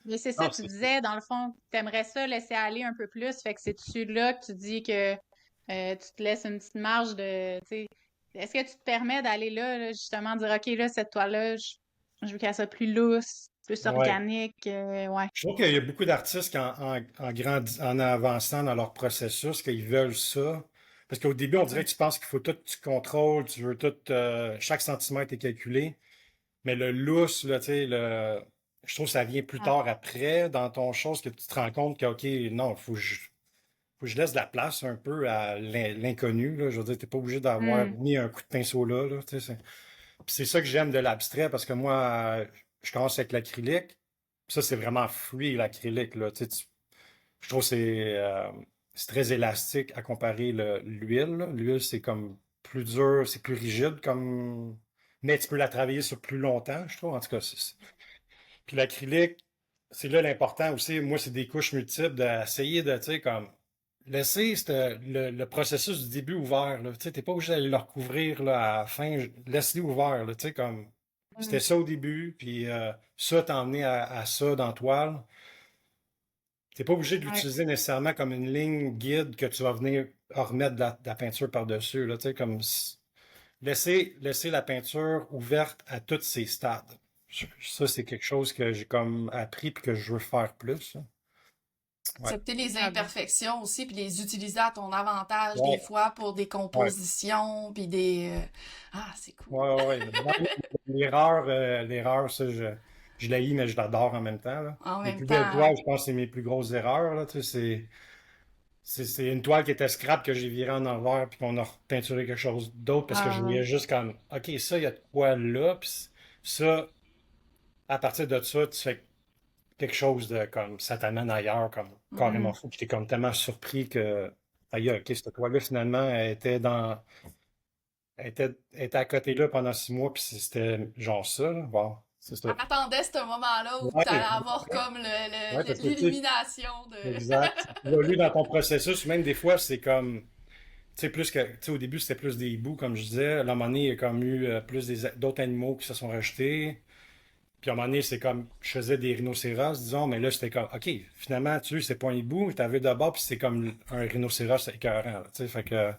Mais c'est ça, non, tu disais, dans le fond, t'aimerais ça laisser aller un peu plus. Fait que c'est-tu là que tu dis que tu te laisses une petite marge de, tu sais, est-ce que tu te permets d'aller là, justement, dire, OK, là, cette toile-là, je veux qu'elle soit plus lousse, plus ouais. organique, ouais. Je trouve qu'il y a beaucoup d'artistes qui, en avançant dans leur processus, qu'ils veulent ça. Parce qu'au début, on dirait Mhm. que tu penses qu'il faut tout, tu contrôles, tu veux tout, chaque centimètre est calculé. Mais le lousse, là, tu sais, je trouve que ça vient plus Ouais. tard après dans ton chose que tu te rends compte que, OK, non, faut que je laisse de la place un peu à l'inconnu, là. Je veux dire, t'es pas obligé d'avoir Hmm. mis un coup de pinceau là, tu sais. Puis c'est ça que j'aime de l'abstrait parce que moi, je commence avec l'acrylique. Ça, c'est vraiment free, l'acrylique, là. Tu sais, je trouve que c'est très élastique à comparer l'huile, là. L'huile, c'est comme plus dur, c'est plus rigide comme. Mais tu peux la travailler sur plus longtemps, je trouve. En tout cas, puis l'acrylique, c'est là l'important aussi. Moi, c'est des couches multiples d'essayer de, tu sais, comme laisser le processus du début ouvert, là. Tu sais, t'es pas obligé d'aller le recouvrir là, à la fin. Laisse-le ouvert, là. Tu sais, comme Hmm. c'était ça au début, puis ça t'a emmené à ça dans toile. T'es pas obligé de Ouais. l'utiliser nécessairement comme une ligne guide que tu vas venir remettre de la peinture par-dessus, là. Tu sais, comme laisser la peinture ouverte à tous ses stades. Ça, c'est quelque chose que j'ai comme appris et que je veux faire plus, là. Ouais. Accepter les Ah ben. imperfections aussi, puis les utiliser à ton avantage des Ouais. fois pour des Ouais. compositions, puis des... Ah, c'est cool. Ouais, ouais, ouais. L'erreur, ça, je l'haïs, mais je l'adore en même temps, là. En Les même plus temps, belles hein. toiles, je pense que c'est mes plus grosses erreurs, là. Tu sais, c'est une toile qui était scrap que j'ai virée en envers puis qu'on a repeinturé quelque chose d'autre parce que je Ah, voyais juste comme, OK, ça, il y a de quoi là, puis ça, à partir de ça, tu fais quelque chose de comme, ça t'amène ailleurs, comme carrément mhm. fou, puis t'es comme tellement surpris que, aïe, OK, cette toile-là, finalement, elle était à côté là pendant 6 mois, puis c'était genre ça, là. Bon, c'est ça. Elle attendait ce moment-là où tu allais Ouais, avoir comme ouais, parce que, tu sais, l'illumination de... exact. Tu évolues dans ton processus, même des fois, c'est comme, tu sais, plus que, tu sais, au début, c'était plus des hiboux, comme je disais. À un moment donné, il y a comme eu d'autres animaux qui se sont rajoutés. Puis à un moment donné, c'est comme, je faisais des rhinocéros, disons, mais là, c'était comme, OK, finalement, tu sais, c'est pas un hibou, t'avais de bord, puis c'est comme un rhinocéros écœurant, là, tu sais, fait que,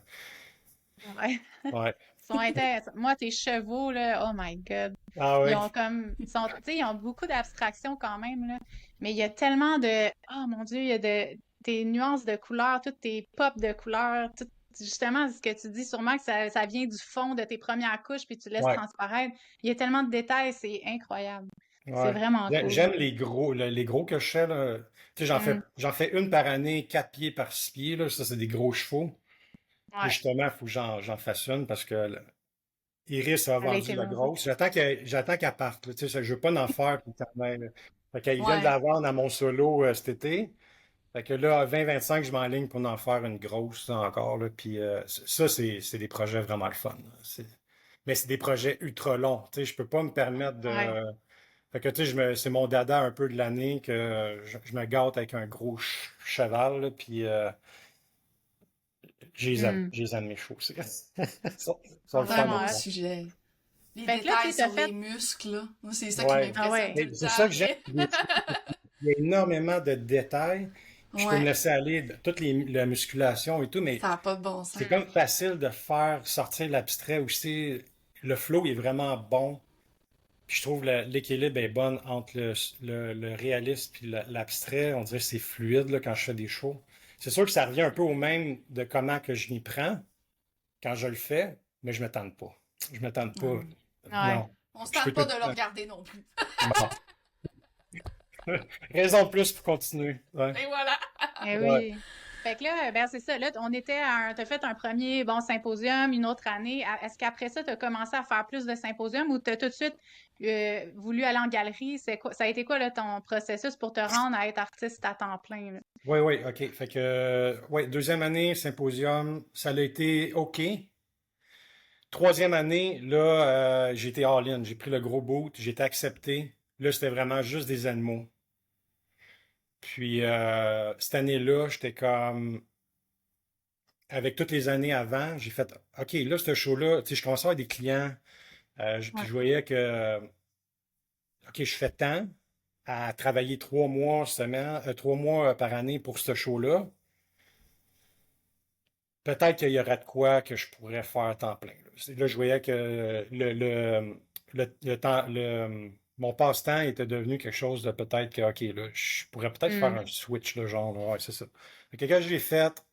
Ouais. ouais. Ils sont intéressants. Moi, tes chevaux, là, oh my God. Ah Ils oui, ont comme, tu sais, ils ont beaucoup d'abstraction quand même, là. Mais il y a tellement de, oh mon Dieu, il y a des nuances de couleurs, toutes tes pops de couleurs, tout, justement, ce que tu dis, sûrement que ça vient du fond de tes premières couches, puis tu laisses ouais, transparaître. Il y a tellement de détails, c'est incroyable. C'est ouais. vraiment cool. J'aime les gros que je fais, là. Tu sais, Mm, j'en fais une par année, 4 pieds par 6 pieds, là. Ça, c'est des gros chevaux. Puis ouais, justement, il faut que j'en fasse une parce que Iris a elle a vendu été la vendue. grosse. J'attends qu'elle parte, là. Tu sais, je veux pas en faire tout le temps même, là. Fait qu'ils viennent de Ouais. la vendre à mon solo cet été. Fait que là, à 2025, je m'enligne pour en faire une grosse là, encore. Là. Puis ça, c'est des projets vraiment le fun, là. Mais c'est des projets ultra longs. Tu sais, je peux pas me permettre Ouais. de. Fait que tu sais, c'est mon dada un peu de l'année que je me gâte avec un gros cheval. Là, puis Mm. je les aime mes chevaux aussi. Ils sont Sont le C'est un fun vraiment à beau hot. voir. sujet. Les Fait que là, tu détails sais, t'as sur les fait, muscles, là. Moi, c'est ça qui Ouais. ah m'impressionne ouais. tout le Mais c'est temps. ça que j'aime. Il y a énormément de détails. Puis je peux me Ouais. laisser aller de toute la musculation et tout, mais Ça n'a pas de bon c'est sens. comme facile de faire sortir l'abstrait aussi. Le flow est vraiment bon. Puis je trouve l'équilibre est bon entre le réalisme et l'abstrait. On dirait que c'est fluide là, quand je fais des shows. C'est sûr que ça revient un peu au même de comment que je m'y prends quand je le fais, mais je ne me tente pas. Je me tente pas. Ouais. Ouais. Non. On se Je peux tente tout pas le de le temps. regarder non plus. Bon. Raison de plus pour continuer. Ouais. Et voilà. Eh Ouais. oui. Fait que là, ben c'est ça. Là, on était t'as fait un premier bon symposium, une autre année. Est-ce qu'après ça, tu as commencé à faire plus de symposiums ou tu as tout de suite voulu aller en galerie? Ça a été quoi là, ton processus pour te rendre à être artiste à temps plein, là? Oui, oui, OK. Fait que, ouais, deuxième année, symposium, ça a été OK. Troisième année, là, j'ai été all-in. J'ai pris le gros boot, j'ai été accepté. Là, c'était vraiment juste des animaux. Puis, cette année-là, j'étais comme, avec toutes les années avant, j'ai fait, OK, là, ce show-là, tu sais, je commençais à avoir des clients, puis Ouais. je voyais que, OK, je fais tant à travailler 3 mois semaine, 3 mois par année pour ce show-là. Peut-être qu'il y aurait de quoi que je pourrais faire à temps plein. Là, là, je voyais que le temps, mon passe-temps était devenu quelque chose de peut-être que, OK, là, je pourrais peut-être faire Hmm. un switch, là, genre, là, ouais, c'est ça. Fait que quand je l'ai fait,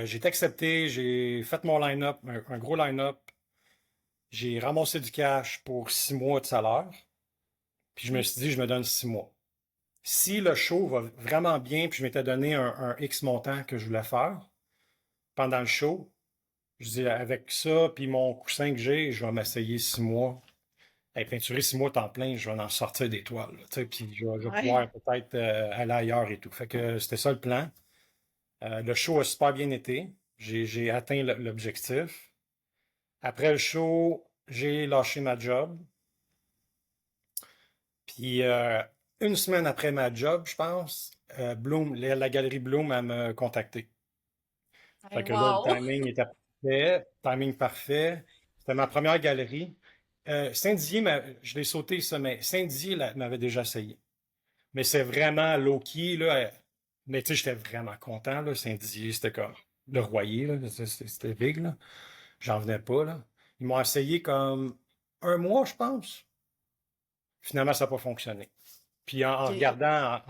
j'ai été accepté, j'ai fait mon line-up, un gros line-up, j'ai ramassé du cash pour 6 mois de salaire, puis je me suis dit, je me donne 6 mois. Si le show va vraiment bien, puis je m'étais donné un X montant que je voulais faire pendant le show, je dis, avec ça, puis mon coussin que j'ai, je vais m'essayer 6 mois. Hey, peinturer 6 mois temps plein, je vais en sortir des toiles, là, tu sais, puis je vais Ouais. pouvoir peut-être aller ailleurs et tout. Fait que c'était ça le plan. Le show a super bien été. J'ai atteint l'objectif. Après le show, j'ai lâché ma job. Puis une semaine après ma job, je pense, Bloom, la galerie Bloom, a me contacté. Fait que là, le Wow. timing était parfait, timing parfait. C'était ma première galerie. Saint-Dié, je l'ai sauté ça, mais Saint-Dié m'avait déjà essayé. Mais c'est vraiment low-key, là. Mais tu sais, j'étais vraiment content, là. Saint-Dié, c'était comme le Royer, là. C'était big, là. J'en venais pas, là. Ils m'ont essayé comme un mois, je pense. Finalement, ça n'a pas fonctionné. Puis en OK. regardant,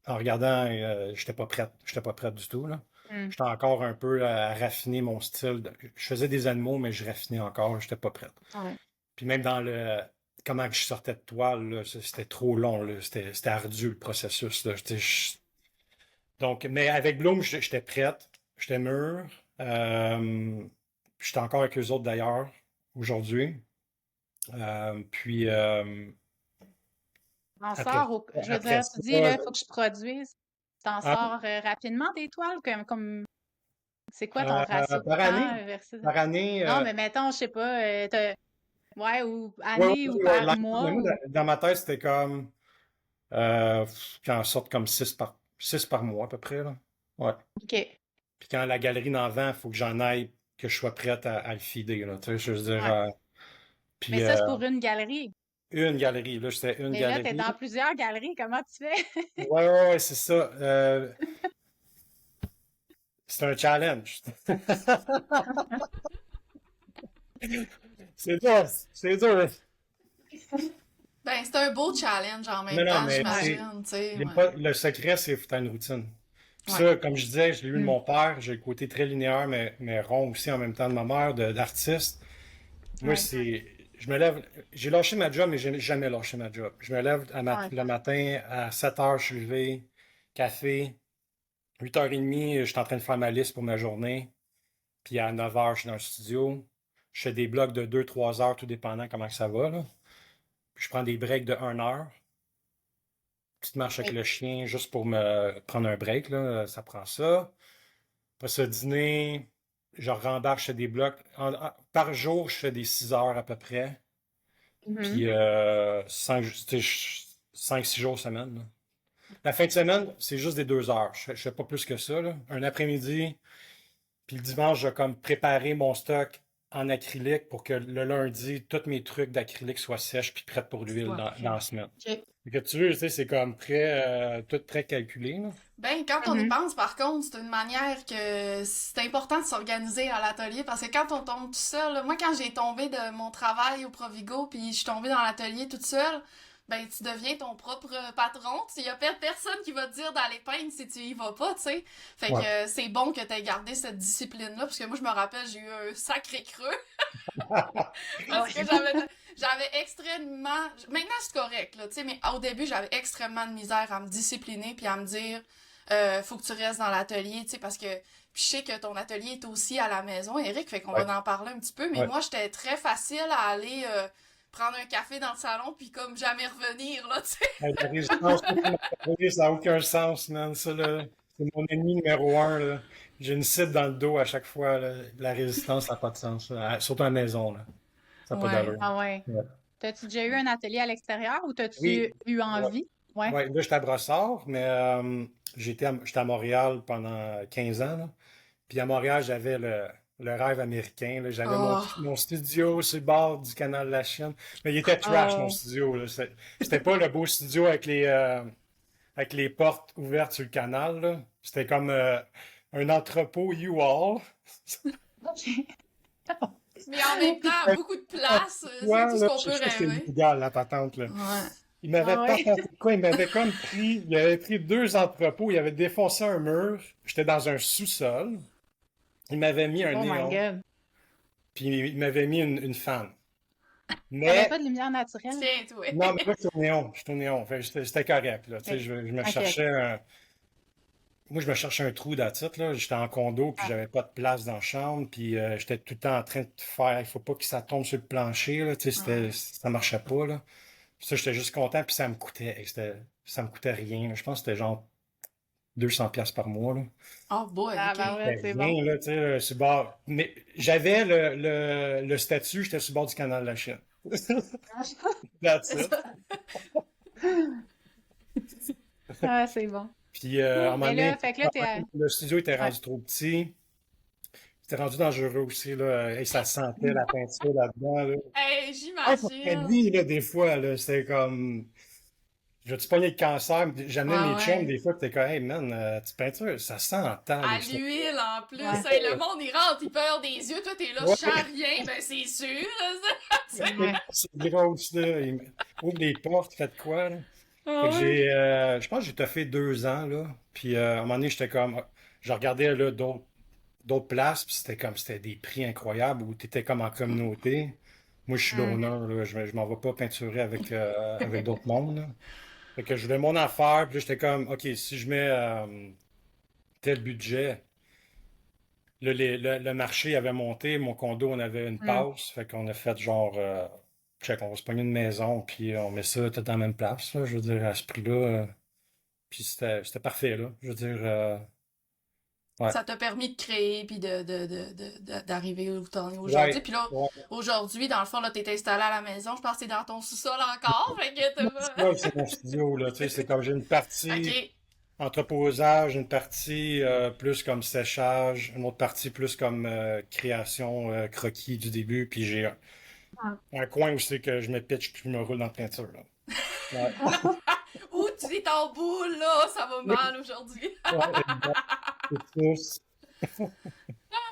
en regardant, j'étais pas prête. J'étais pas prête du tout, là. Hmm. J'étais encore un peu à raffiner mon style. Je faisais des animaux, mais je raffinais encore. J'étais pas prête. Ouais. Puis même dans comment que je sortais de toile, là, c'était trop long, là. C'était ardu le processus, là. Donc, mais avec Bloom, j'étais prête. J'étais mûr. J'étais encore avec eux autres d'ailleurs aujourd'hui. Puis T'en après, sors je veux après dire, ça, tu dis là, il faut que je produise. T'en hein, sors rapidement des toiles, comme c'est quoi ton ratio de par temps année, versus. par année, Non, mais mettons, je sais pas, ouais, ou ouais, ouais, année ou ouais, par mais mois moi, ou. dans ma tête, c'était comme qu'en sorte comme 6 par mois à peu près, là. Ouais. OK. Puis quand la galerie n'en vend, il faut que j'en aille, que je sois prête à le feeder, là. Tu sais, je veux dire, Ouais. Mais puis ça, c'est pour une galerie. une galerie. Là, c'était une Mais là, t'es galerie. dans plusieurs galeries, comment tu fais? Ouais, c'est ça. C'est un challenge. C'est dur, c'est dur. Ben, c'est un beau challenge en Non, même non, temps, mais c'est j'imagine, tu sais, ouais. le secret, c'est faut que t'aies une routine. Puis Ouais. ça, comme je disais, je l'ai eu de Hmm. mon père. J'ai le côté très linéaire, mais rond aussi en même temps de ma mère, d'artiste. Moi, Ouais, c'est. Je me lève. J'ai lâché ma job, mais j'ai jamais lâché ma job. Je me lève ouais. le matin à 7 heures, je suis levé, café. 8h30, je suis en train de faire ma liste pour ma journée. Puis à 9 heures, je suis dans le studio. Je fais des blocs de 2, 3 heures, tout dépendant comment que ça va, là. Puis je prends des breaks de 1 heure. Petite marche avec Oui. le chien juste pour me prendre un break, là. Ça prend ça. Après ce dîner, je rembarque, je fais des blocs. Par jour, je fais des 6 heures à peu près. Mhm. Puis 5, 6 jours semaine, là. La fin de semaine, c'est juste des 2 heures. Je fais pas plus que ça, là. Un après-midi, puis le dimanche, je vais comme préparer mon stock en acrylique pour que le lundi, tous mes trucs d'acrylique soient sèches puis prêts pour l'huile Soit dans prêt. la semaine. OK. Fait que tu veux, tu sais, c'est comme prêt, tout prêt calculé, là. Ben, quand on y Mhm. pense, par contre, c'est une manière que c'est important de s'organiser à l'atelier parce que quand on tombe tout seul, là, moi, quand j'ai tombé de mon travail au Provigo puis je suis tombée dans l'atelier toute seule, ben, tu deviens ton propre patron. Il y a personne qui va te dire dans l'épingle si tu y vas pas, tu sais. Fait que Ouais. c'est bon que tu aies gardé cette discipline-là parce que moi, je me rappelle, j'ai eu un sacré creux parce que Ouais. j'avais extrêmement. Maintenant, c'est correct, là, tu sais, mais au début, j'avais extrêmement de misère à me discipliner puis à me dire, faut que tu restes dans l'atelier, tu sais, parce que. Puis je sais que ton atelier est aussi à la maison, Eric, fait qu'on Ouais, va en parler un petit peu, mais ouais. moi, j'étais très facile à aller prendre un café dans le salon puis comme jamais revenir, là, tu sais. Hey, la résistance, ça n'a aucun sens, man. Ça, là, c'est mon ennemi numéro un, là. J'ai une cible dans le dos à chaque fois, là. La résistance, ça n'a pas de sens, là. Surtout à la maison, là. Ça n'a pas Ouais. d'allure. Ah ouais. Ouais. T'as-tu déjà eu un atelier à l'extérieur ou Oui, t'as-tu eu ouais. envie? Ouais. Ouais, là, j'étais à Brossard, mais j'étais à Montréal pendant 15 ans, là. Puis à Montréal, j'avais le rêve américain, là. J'avais Oh. mon studio sur le bord du canal de la Chine. Mais il était trash, mon Oh. studio, là. C'était pas le beau studio avec les portes ouvertes sur le canal, là. C'était comme un entrepôt U-Haul. OK. Mais en même temps, beaucoup de place, c'est Ouais, tout ce là, qu'on je peut sais que c'est rêver. illégal, la patente, là. Ouais. Il m'avait Ah pas ouais. fait quoi? Il avait pris 2 entrepôts, il avait défoncé un mur. J'étais dans un sous-sol. Il m'avait mis un Oh my néon, God. puis il m'avait mis une fan. T'avais Mais, pas de lumière naturelle? Tiens, toi. non, mais là, c'est au néon. J'étais au néon. Fait que c'était correct, là. Tu sais, OK. je me OK, OK. cherchais moi, je me cherchais un trou d'attitude, là. J'étais en condo, puis Ah. j'avais pas de place dans la chambre, puis j'étais tout le temps en train de faire, il faut pas que ça tombe sur le plancher, là. Tu sais, Ouais. ça marchait pas, là. Puis ça, j'étais juste content, puis ça me coûtait rien, là. Je pense que c'était genre 200$ par mois, là. Oh boy, Ah, ok. ben ouais, C'était c'est bon. rien, là, tu sais, sur le bord. Mais j'avais le statut, j'étais sur le bord du canal de la Chine. That's C'est it. ça. Ah, c'est bon. Puis, à un moment Mais là, donné, fait que là, t'es à... le studio était Ouais. rendu trop petit. C'était rendu dangereux aussi, là. Et ça sentait la peinture là-dedans, là. Hey, Ah, pour ma j'imagine. vie, là, des fois, là, c'était comme. Je pogné le cancer, j'amenais Ouais, mes chums, ouais. des fois, pis t'es comme, hey man, tu peintures, ça sent en À tabarnak. l'huile en plus. Ouais. Hey, le monde, il rentre, il peur des yeux. Toi, t'es là, je Ouais, sens rien. Ben, c'est sûr. Ça. Tu sais. Ouais. c'est grosse, là. Ouvre les portes, faites quoi, là? Fait Ah que ouais. je pense que j'ai taffé 2 ans, là. Puis à un moment donné, j'étais comme, je regardais là d'autres places, puis c'était des prix incroyables où t'étais comme en communauté. Moi, je suis Hmm. l'honneur, là. Je m'en vais pas peinturer avec d'autres mondes, là. Fait que je voulais mon affaire, puis là, j'étais comme, OK, si je mets tel budget, là, le marché avait monté, mon condo, on avait une Hmm. pause, fait qu'on a fait genre, check, on va se pogner une maison, puis on met ça tout dans la même place, là, je veux dire, à ce prix-là, puis c'était parfait, là, je veux dire, ouais, Ça t'a permis de créer puis d'arriver où t'en es aujourd'hui. ouais, Puis là, ouais. aujourd'hui, dans le fond, là, t'es installé à la maison. Je pense que t'es dans ton sous-sol encore. Fait que t'as Mon pas. studio, c'est mon studio, là, tu sais, c'est comme j'ai une partie Ok. entreposage, une partie plus comme séchage, une autre partie plus comme création, croquis du début, puis un coin où c'est que je me pitch puis je me roule dans la peinture, là. Ouais. Ouh, tu es en boule, là! Ça va mal aujourd'hui. Ouais, exact. C'est ça.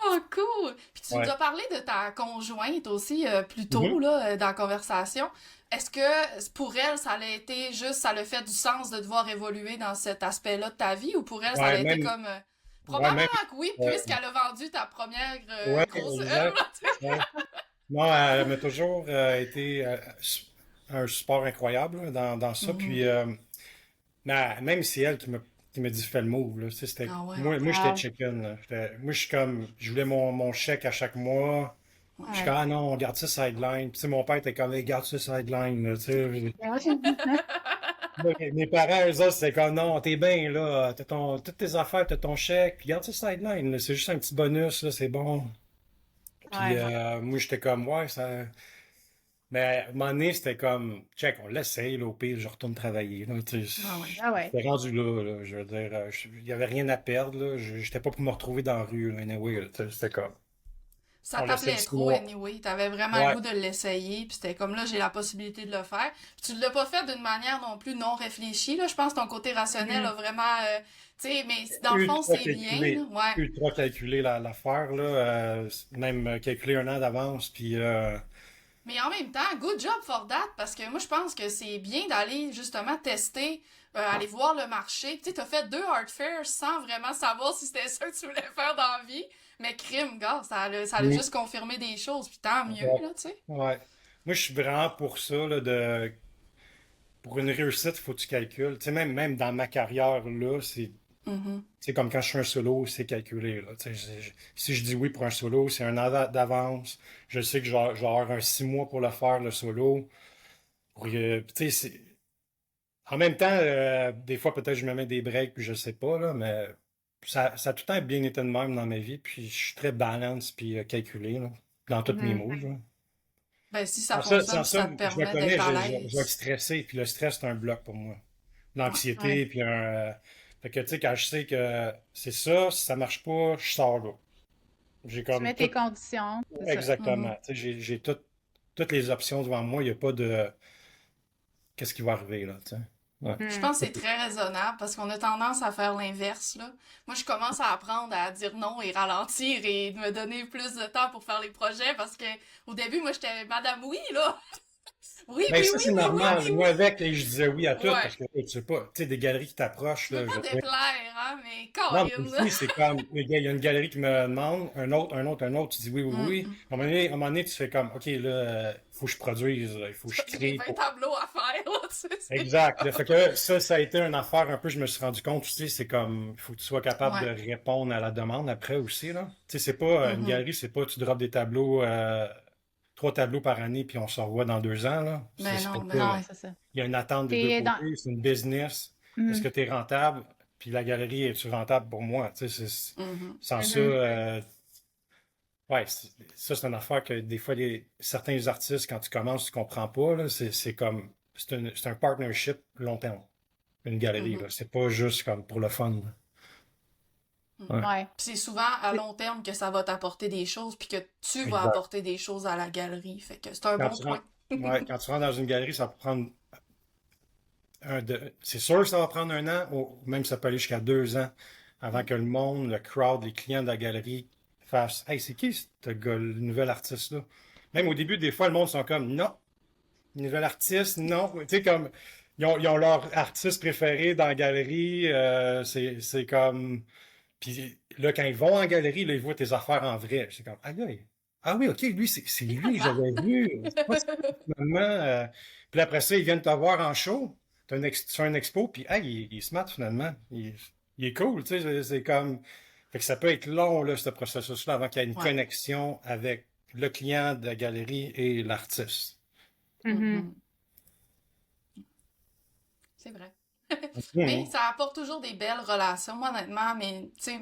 Oh, cool! Puis tu nous Ouais. as parlé de ta conjointe aussi plus tôt, Mhm. là, dans la conversation. Est-ce que pour elle, ça a été juste, ça a fait du sens de devoir évoluer dans cet aspect-là de ta vie, ou pour elle, ça a Ouais, été même, comme... ouais, probablement même, que oui, euh, puisqu'elle a vendu ta première ouais, grosse œuvre, exact. là, tu sais. Ouais. Non, elle m'a toujours été un support incroyable là, dans ça. Mhm. Puis, mais même si elle qui me dit fais le move, là, tu sais, Ah ouais, moi j'étais Wow. chicken. Là. Moi, je suis comme, je voulais mon chèque à chaque mois. Je suis ouais. comme, ah non, on garde ça sideline. Puis, tu sais, mon père était comme, hey, garde ça sideline. Là, tu sais. Là, mes parents, eux autres, c'était comme, non, t'es bien, là. Toutes tes affaires, t'as ton chèque. Puis, garde ça sideline. Là. C'est juste un petit bonus, là, c'est bon. Puis, Ouais. moi, j'étais comme, ouais, ça. Mais à un moment donné, c'était comme, check, on l'essaye, là, au pire, je retourne travailler. Là, tu sais, Ah ouais. Ah ouais. j'étais rendu là, là, je veux dire, il n'y avait rien à perdre, là, j'étais pas pour me retrouver dans la rue, là, anyway, là, tu sais, c'était comme, Ça on l'essaye t'appelait 6 trop, mois. anyway. T'avais vraiment le Ouais. goût de l'essayer, puis c'était comme là, j'ai la possibilité de le faire. Puis tu l'as pas fait d'une manière non plus non réfléchie, là. Je pense que ton côté rationnel a Mhm. vraiment... tu sais, mais dans le fond, Ultra c'est bien, là. calculé, Ouais. ultra calculé l'affaire, là, même calculé un an d'avance, puis, Mais en même temps, good job for that, parce que moi, je pense que c'est bien d'aller justement tester, aller voir le marché. Tu sais, t'as fait 2 art fairs sans vraiment savoir si c'était ça que tu voulais faire dans la vie. Mais crime, gars, ça a mm, juste confirmé des choses, puis tant mieux, ouais. là, tu sais. Ouais. Moi, je suis vraiment pour ça, là, pour une réussite, il faut que tu calcules. Tu sais, même dans ma carrière, là, Mhm. c'est comme quand je suis un solo, c'est calculé, là. Tu sais, si je dis oui pour un solo, c'est un an d'avance. Je sais que je vais avoir un 6 mois pour le faire, le solo. Tu sais, en même temps, des fois, peut-être je me mets des breaks, puis je sais pas, là, mais ça a tout le temps bien été de même dans ma vie. Puis je suis très balance, puis calculé, là, dans tous mes Mhm. moves, là. Ben, si ça Sans fonctionne, puis ça, ça te je me permet connais, d'être à je vais être l'aise. stressé, puis le stress, c'est un bloc pour moi. Ouais. Ouais. L'anxiété, puis fait que, tu sais, quand je sais que c'est ça, si ça marche pas, je sors là. J'ai Tu comme mets tout, tes conditions, c'est ça. exactement. Mhm. Tu sais, j'ai toutes les options devant moi. Il n'y a pas de qu'est-ce qui va arriver, là, tu sais. Ouais. Je Hmm. pense que c'est très raisonnable parce qu'on a tendance à faire l'inverse, là. Moi, je commence à apprendre à dire non et ralentir et me donner plus de temps pour faire les projets parce que au début, moi, j'étais Madame Oui, là. Oui, Ben, oui, ça, oui, c'est oui, oui, normal. oui, Moi, oui. avec, je disais oui à tout, Ouais. parce que tu sais pas, tu sais, des galeries qui t'approchent, Je veux là, je pas veux dire. déplaire, hein, mais Non, mais Colin, là. aussi, c'est comme, il y a une galerie qui me demande, un autre, tu dis oui, oui, oui. Mm. À un moment donné, tu fais comme, OK, là, il faut que je produise, là, il faut que je J'ai crée 20 pour. tableaux à faire, là, tu sais. Exact. Là, fait que ça a été une affaire un peu, je me suis rendu compte aussi, c'est comme, il faut que tu sois capable de Ouais. répondre à la demande après aussi, là. Tu sais, c'est pas, une Mhm. galerie, c'est pas, tu drops des tableaux, 3 tableaux par année, puis on se revoit dans 2 ans, là. Mais C'est non, pas mais ça. non. Non, c'est ça. Il y a une attente des deux T'es dans. côtés, c'est une business. Est-ce Mhm. que tu es rentable? Puis la galerie, est-tu rentable pour moi? Tu sais, Mhm. sans ça, Mhm. ouais, ça, c'est une affaire que des fois, certains artistes, quand tu commences, tu comprends pas, là. C'est comme, c'est un partnership long terme, une galerie, là. Mhm. C'est pas juste comme pour le fun, là. Ouais, Mhm. Ouais. Puis c'est souvent à long terme que ça va t'apporter des choses, puis que tu vas exact. apporter des choses à la galerie. Fait que c'est un Quand bon tu point. rentres, ouais, quand tu rentres dans une galerie, ça peut prendre c'est sûr que ça va prendre un an, ou même ça peut aller jusqu'à 2 ans avant que le monde, le crowd, les clients de la galerie fassent hey, c'est qui ce gars, le nouvel artiste-là? Même au début, des fois, le monde sont comme non, nouvel artiste, non. Tu sais, comme ils ont leur artiste préféré dans la galerie, c'est comme. Puis là, quand ils vont en galerie, là, ils voient tes affaires en vrai. C'est comme aïe, aïe. Ah oui, ok, lui, c'est lui, Voilà. j'avais vu. C'est pas ça, finalement. Puis après ça, ils viennent te voir en show. Tu fais un expo, puis hey, il est smart finalement. Il est cool, tu sais. C'est comme. Fait que ça peut être long, là, ce processus-là, avant qu'il y ait une Ouais. connexion avec le client de la galerie et l'artiste. Mhm. Mhm. C'est vrai. Mais Mhm. ça apporte toujours des belles relations, moi, honnêtement, mais tu sais.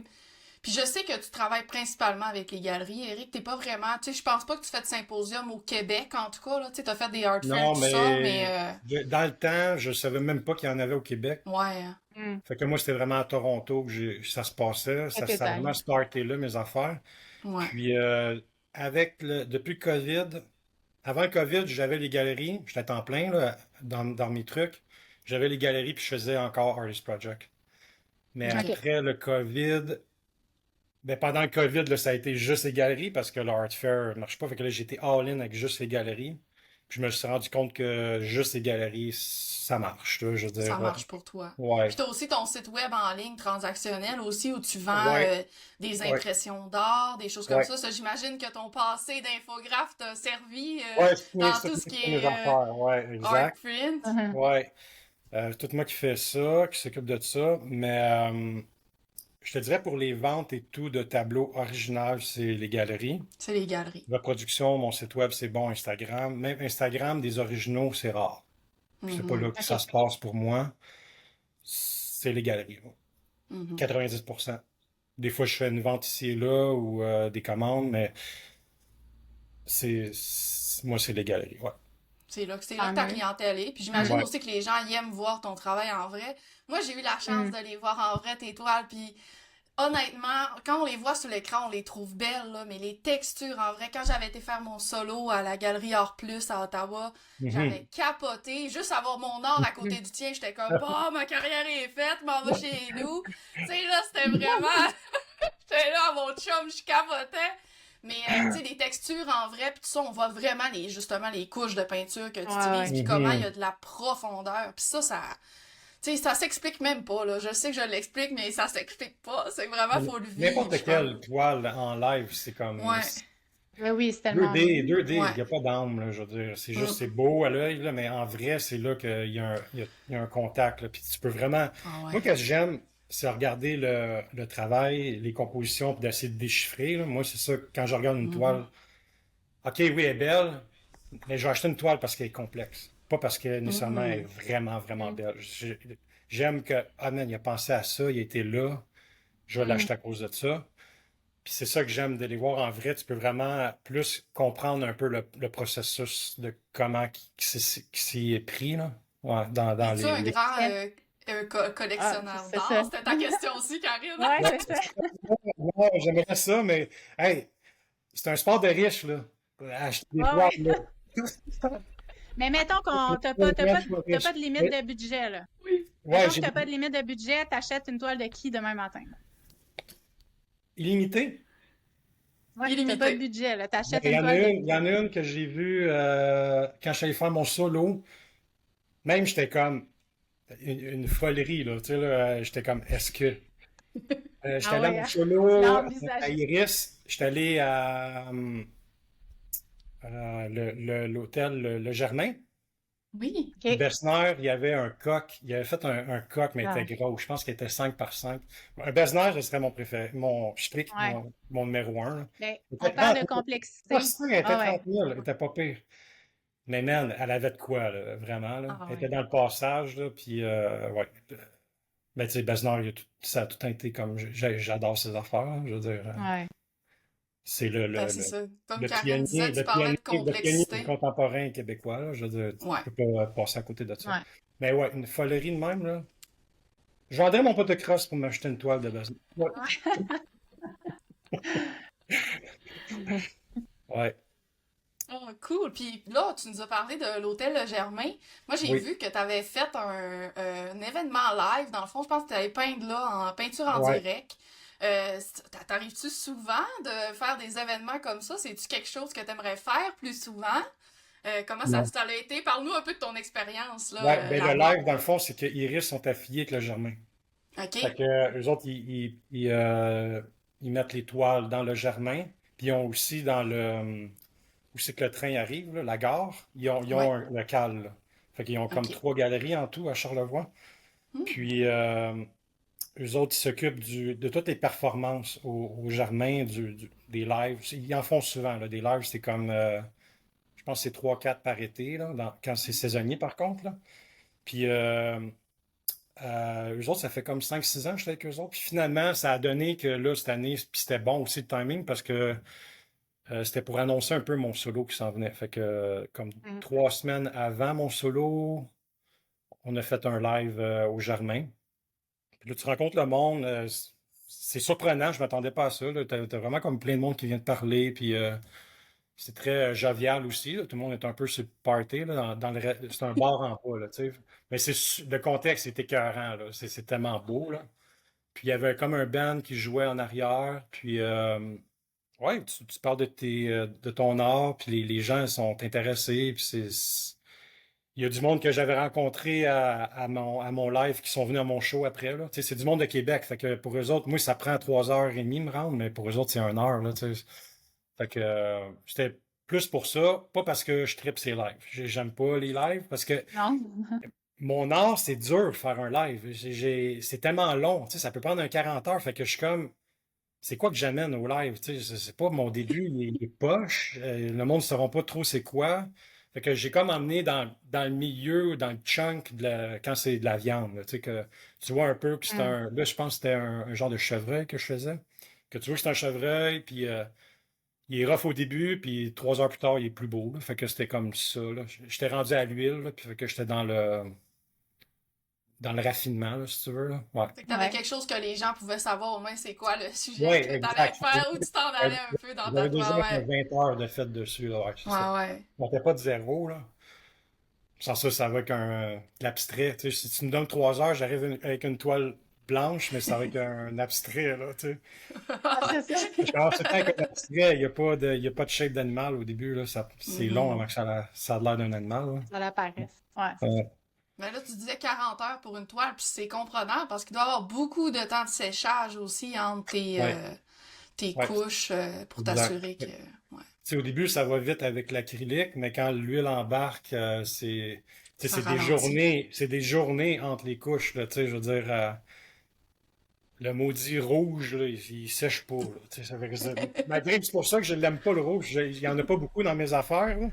Puis je sais que tu travailles principalement avec les galeries. Eric, t'es pas vraiment. Tu sais, je pense pas que tu fais de symposium au Québec, en tout cas, là. Tu sais, t'as fait des art fairs, Non, tout ça, mais mais dans le temps, je savais même pas qu'il y en avait au Québec. ouais. Hein. Mhm. Fait que moi, c'était vraiment à Toronto que ça se passait. Que Ça t'es a vraiment allé. starté là, mes affaires. Ouais. Puis, depuis le COVID, avant le COVID, j'avais les galeries. J'étais à temps plein là, dans mes trucs. J'avais les galeries, puis je faisais encore Artist Project. Mais OK. OK. après le COVID, ben pendant le COVID, là, ça a été juste les galeries parce que le Art Fair ne marche pas. Fait que là, j'étais all-in avec juste les galeries. Puis je me suis rendu compte que juste les galeries, ça marche, là. Je veux Ça dire, marche pour toi. Puis ouais, t'as aussi ton site web en ligne transactionnel aussi où tu vends ouais, des ouais, impressions d'art, des choses comme ouais. ça. Ça, j'imagine que ton passé d'infographe t'a servi Ouais, c'est dans ça, tout ce c'est qui mes est affaires. Ouais, art exact. print. Mhm. Ouais. Tout moi qui fais ça, qui s'occupe de ça. Mais je te dirais pour les ventes et tout de tableaux originaux, c'est les galeries. C'est les galeries. La production, mon site web, c'est bon, Instagram. Même Instagram, des originaux, c'est rare. C'est pas Mhm, là que ça OK. se passe pour moi. C'est les galeries. mhm. 90%. Des fois, je fais une vente ici et là ou des commandes, mais moi, c'est les galeries. Ouais. C'est là Tant que ta mieux. clientèle est. Puis j'imagine Mm. Ouais. aussi que les gens y aiment voir ton travail en vrai. Moi, j'ai eu la chance Mm. de les voir en vrai, tes toiles, puis honnêtement, quand on les voit sur l'écran, on les trouve belles, là, mais les textures, en vrai, quand j'avais été faire mon solo à la Galerie Art Plus à Ottawa, j'avais Mhm. capoté. Juste avoir mon art à côté du tien, j'étais comme, bah, ma carrière est faite, m'en va chez nous. Tu sais, là, c'était vraiment... J'étais là, à mon chum, je capotais. Mais, tu sais, les textures en vrai, puis tout ça, on voit vraiment justement, les couches de peinture que tu Ouais, utilises, ouais. puis comment il y a Mhm. de la profondeur. Puis ça, tu sais, ça s'explique même pas, là. Je sais que je l'explique, mais ça s'explique pas. C'est vraiment, faut le vivre, je N'importe pense. quelle toile en live, c'est comme Ouais, Oui, oui, c'est tellement beau. 2D, il ouais. n'y a pas d'âme, là, je veux dire. C'est juste, c'est Mm. beau à l'œil, là, mais en vrai, c'est là qu'il y a il y a un contact, là. Puis tu peux vraiment. Ah Moi, ouais. ce que j'aime, c'est regarder le travail, les compositions, puis d'essayer de déchiffrer, là. Moi, c'est ça, quand je regarde une Mhm. toile, OK, oui, elle est belle, mais je vais acheter une toile parce qu'elle est complexe. Pas parce que nécessairement elle est Mhm. vraiment, vraiment Mm. belle. J'aime que, ah man, il a pensé à ça, il était là, je vais Mm. l'acheter à cause de ça. Puis c'est ça que j'aime de les voir en vrai. Tu peux vraiment plus comprendre un peu le processus de comment qui s'y est pris, là. Ouais, dans Es-tu un grand Mais- Ah, collectionneur c'est d'art? ça. C'était ta question aussi, Karine. Ouais, Ouais, c'est ça. ouais, j'aimerais ça, mais hey, c'est un sport de riche, là. Acheter des Ouais, toiles, ouais. là. Mais mettons qu'on t'as pas de limite de budget, là. Ouais, Mettons que j'ai t'as pas de limite de budget, t'achètes une toile de qui demain matin? illimité. Ouais, t'as pas de Illimité. budget, là. Ben, T'achètes une toile de il y en qui? a une que j'ai vue quand je suis allé faire mon solo. Même, j'étais comme une folerie, là. Tu sais, là, j'étais comme, est-ce que. J'étais Ah allé à ouais, mon hein? Tu solo l'as à envisagé. Iris. J'étais allé à l'hôtel Le Germain. Oui. Puis OK. Bessner, il y avait un coq. Il avait fait un coq, mais il était Ah, gros. Je pense qu'il était 5 par 5. Un Bessner, ce serait mon préféré. ouais. Mon numéro un, là. Ben, Il on était parle 30 de 000. Pas complexité. ça, il était Ah 30 ouais. 000. Il était pas pire. Mais man, elle avait de quoi, là, vraiment, là. Ah Elle était ouais. dans le passage, là, puis ouais. Mais tu sais, Besnard, ça a tout été comme... J'adore ses affaires, hein, je veux dire. Ouais. C'est Ben, c'est ça. Comme Karine disait, tu parlais de le pionnier du complexité. contemporain québécois, là, je veux dire, Ouais. tu peux pas passer à côté de ça. Ouais. Mais ouais, une folerie de même, là. Je vendrais mon motocross pour m'acheter une toile de Besnard. Ouais, ouais, Oh, cool. Puis là, tu nous as parlé de l'hôtel Le Germain. Moi, j'ai oui, vu que tu avais fait un événement live. Dans le fond, je pense que tu avais peindre là en peinture en ouais. direct. T'arrives-tu souvent de faire des événements comme ça? C'est-tu quelque chose que tu aimerais faire plus souvent? Comment ça Non. t'a été? Parle-nous un peu de ton expérience là, Ouais, ben le là-bas. live, dans le fond, c'est que Iris sont affiliés avec le Germain. Fait OK? que eux autres, ils mettent les toiles dans le Germain, puis ils ont aussi dans où c'est que le train arrive, là, la gare, ils ont Ouais. un local, là. Fait qu'ils ont comme OK. 3 galeries en tout à Charlevoix. Hmm. Puis eux autres, ils s'occupent de toutes les performances au Germain, des lives. Ils en font souvent, là, des lives, c'est comme, je pense que c'est 3-4 par été, là, quand c'est saisonnier par contre, là. Puis eux autres, ça fait comme 5-6 ans que je suis avec eux autres. Puis finalement, ça a donné que là, cette année, puis c'était bon aussi le timing parce que c'était pour annoncer un peu mon solo qui s'en venait. Fait que comme Mm. 3 semaines avant mon solo, on a fait un live au Germain. Puis là, tu rencontres le monde. C'est surprenant, je m'attendais pas à ça. Là. T'as vraiment comme plein de monde qui vient te parler. Puis c'est très jovial aussi, là. Tout le monde est un peu sur le party, là, c'est un bar en bois, là, tu sais. Mais le contexte est écœurant, là. C'est tellement beau, là. Puis il y avait comme un band qui jouait en arrière. Puis, ouais, tu parles de ton art, puis les gens sont intéressés. Puis il y a du monde que j'avais rencontré à mon live qui sont venus à mon show après, là. Tu sais, c'est du monde de Québec. Fait que pour eux autres, moi, ça prend 3h30 me rendre, mais pour eux autres, c'est 1 heure, là, tu sais. Fait que c'était plus pour ça, pas parce que je tripe ces lives. J'aime pas les lives parce que Non? mon art, c'est dur de faire un live. C'est tellement long, tu sais, ça peut prendre un 40 heures. Fait que je suis comme, c'est quoi que j'amène au live? Tu sais, c'est pas mon début, il est poche. Le monde ne saura pas trop c'est quoi. Fait que j'ai comme emmené dans le milieu, dans le chunk quand c'est de la viande, là, tu sais, que tu vois un peu que c'est Mm. là, je pense que c'était un genre de chevreuil que je faisais. Que tu vois que c'est un chevreuil, puis il est rough au début, puis 3 heures plus tard, il est plus beau, là. Fait que c'était comme ça, là. J'étais rendu à l'huile, là, puis fait que j'étais dans le raffinement, là, si tu veux, là. Ouais. Fait que t'avais Ouais. quelque chose que les gens pouvaient savoir au moins c'est quoi le sujet Ouais, que t'allais exact. faire ou tu t'en allais un peu dans ta J'avais déjà toi, ouais. 20 heures de fête dessus, là, ouais, c'est ça. Ouais, ouais. On n'était pas de zéro, là. Sans ça, ça va avec l'abstrait. Tu sais, si tu me donnes 3 heures, j'arrive avec une toile blanche, mais ça va avec un abstrait, là, tu sais. Ah, c'est ça. Je commence tout le temps avec un abstrait, il y a pas de shape d'animal au début, là. C'est long avant Mhm. que ça a l'air d'un animal, là. Ça l'apparaisse. Ouais, c'est ça. Euh, Mais là, tu disais 40 heures pour une toile, puis c'est comprenant parce qu'il doit y avoir beaucoup de temps de séchage aussi entre ouais, tes ouais, couches pour exact. t'assurer que. Tu Ouais, sais, au début, ça va vite avec l'acrylique, mais quand l'huile embarque, tu sais, ça ralentit. c'est des journées entre les couches, là, tu sais, je veux dire, le maudit rouge, là, il sèche pas, là, tu sais, malgré que c'est pour ça que je l'aime pas, le rouge, il y en a pas beaucoup dans mes affaires, là.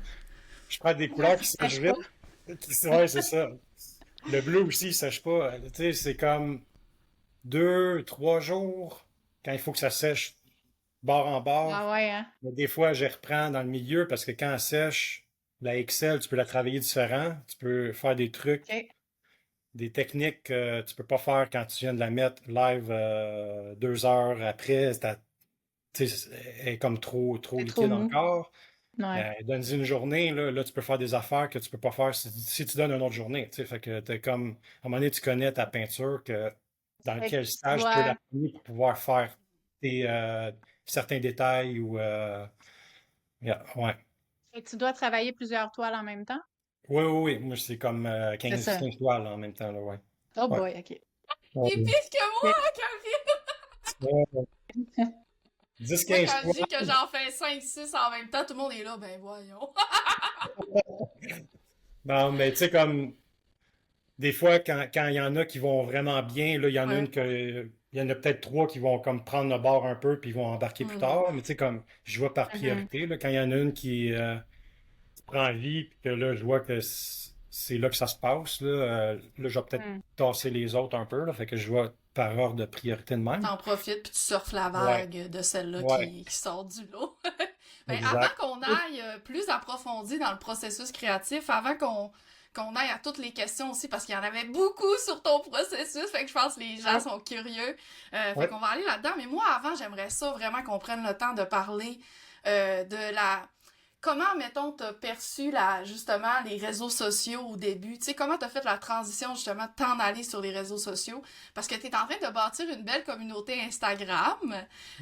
Je prends des couleurs qui sèchent Sache pas. vite. Ouais, c'est ça. Le bleu aussi, il sèche pas. Tu sais, c'est comme 2, 3 jours quand il faut que ça sèche bord en bord. Ah ouais, hein? Mais des fois, je reprends dans le milieu parce que quand elle sèche, la Excel, tu peux la travailler différent. Tu peux faire des trucs, OK. des techniques que tu peux pas faire quand tu viens de la mettre live 2 heures après. Tu sais, elle est comme trop, trop C'est trop liquide mou. encore. Ouais. Donne une journée, là, tu peux faire des affaires que tu peux pas faire si tu donnes une autre journée. Tu sais, fait que t'es comme, à un moment donné, tu connais ta peinture, que dans Fait que quel tu stage tu peux dois, l'appliquer pour pouvoir faire certains détails ou yeah, ouais. fait que tu dois travailler plusieurs toiles en même temps? Oui, oui, oui. Moi, c'est comme C'est 15, ça. 15 toiles là, en même temps, là, ouais. Oh Ouais. boy, OK. Ouais, Il est pire que moi, OK. Karine! ouais. 10, Moi, 15 quand je dis toiles. que j'en fais 5, 6 en même temps, tout le monde est là, ben voyons. Non, mais tu sais, comme des fois, quand il y en a qui vont vraiment bien, là, Ouais. il y en a peut-être trois qui vont comme prendre le bord un peu puis ils vont embarquer plus Mhm. tard. Mais tu sais, comme je vois par Mhm. priorité, là, quand il y en a une qui prend vie puis que là, je vois que c'est là que ça se passe, là, je vais peut-être Hmm. tasser les autres un peu, là, fait que je vois par ordre de priorité de même. T'en profites puis tu surfes la Ouais, vague de celle-là ouais, qui sort du lot. Ben, avant exact. qu'on aille plus approfondi dans le processus créatif, avant qu'on aille à toutes les questions aussi, parce qu'il y en avait beaucoup sur ton processus, fait que je pense que les gens Ouais. sont curieux. Fait Ouais, qu'on va aller là-dedans. Mais moi, avant, j'aimerais ça vraiment qu'on prenne le temps de parler de la... Comment, mettons, t'as perçu justement les réseaux sociaux au début? Tu sais, comment t'as fait la transition justement de t'en aller sur les réseaux sociaux? Parce que t'es en train de bâtir une belle communauté Instagram.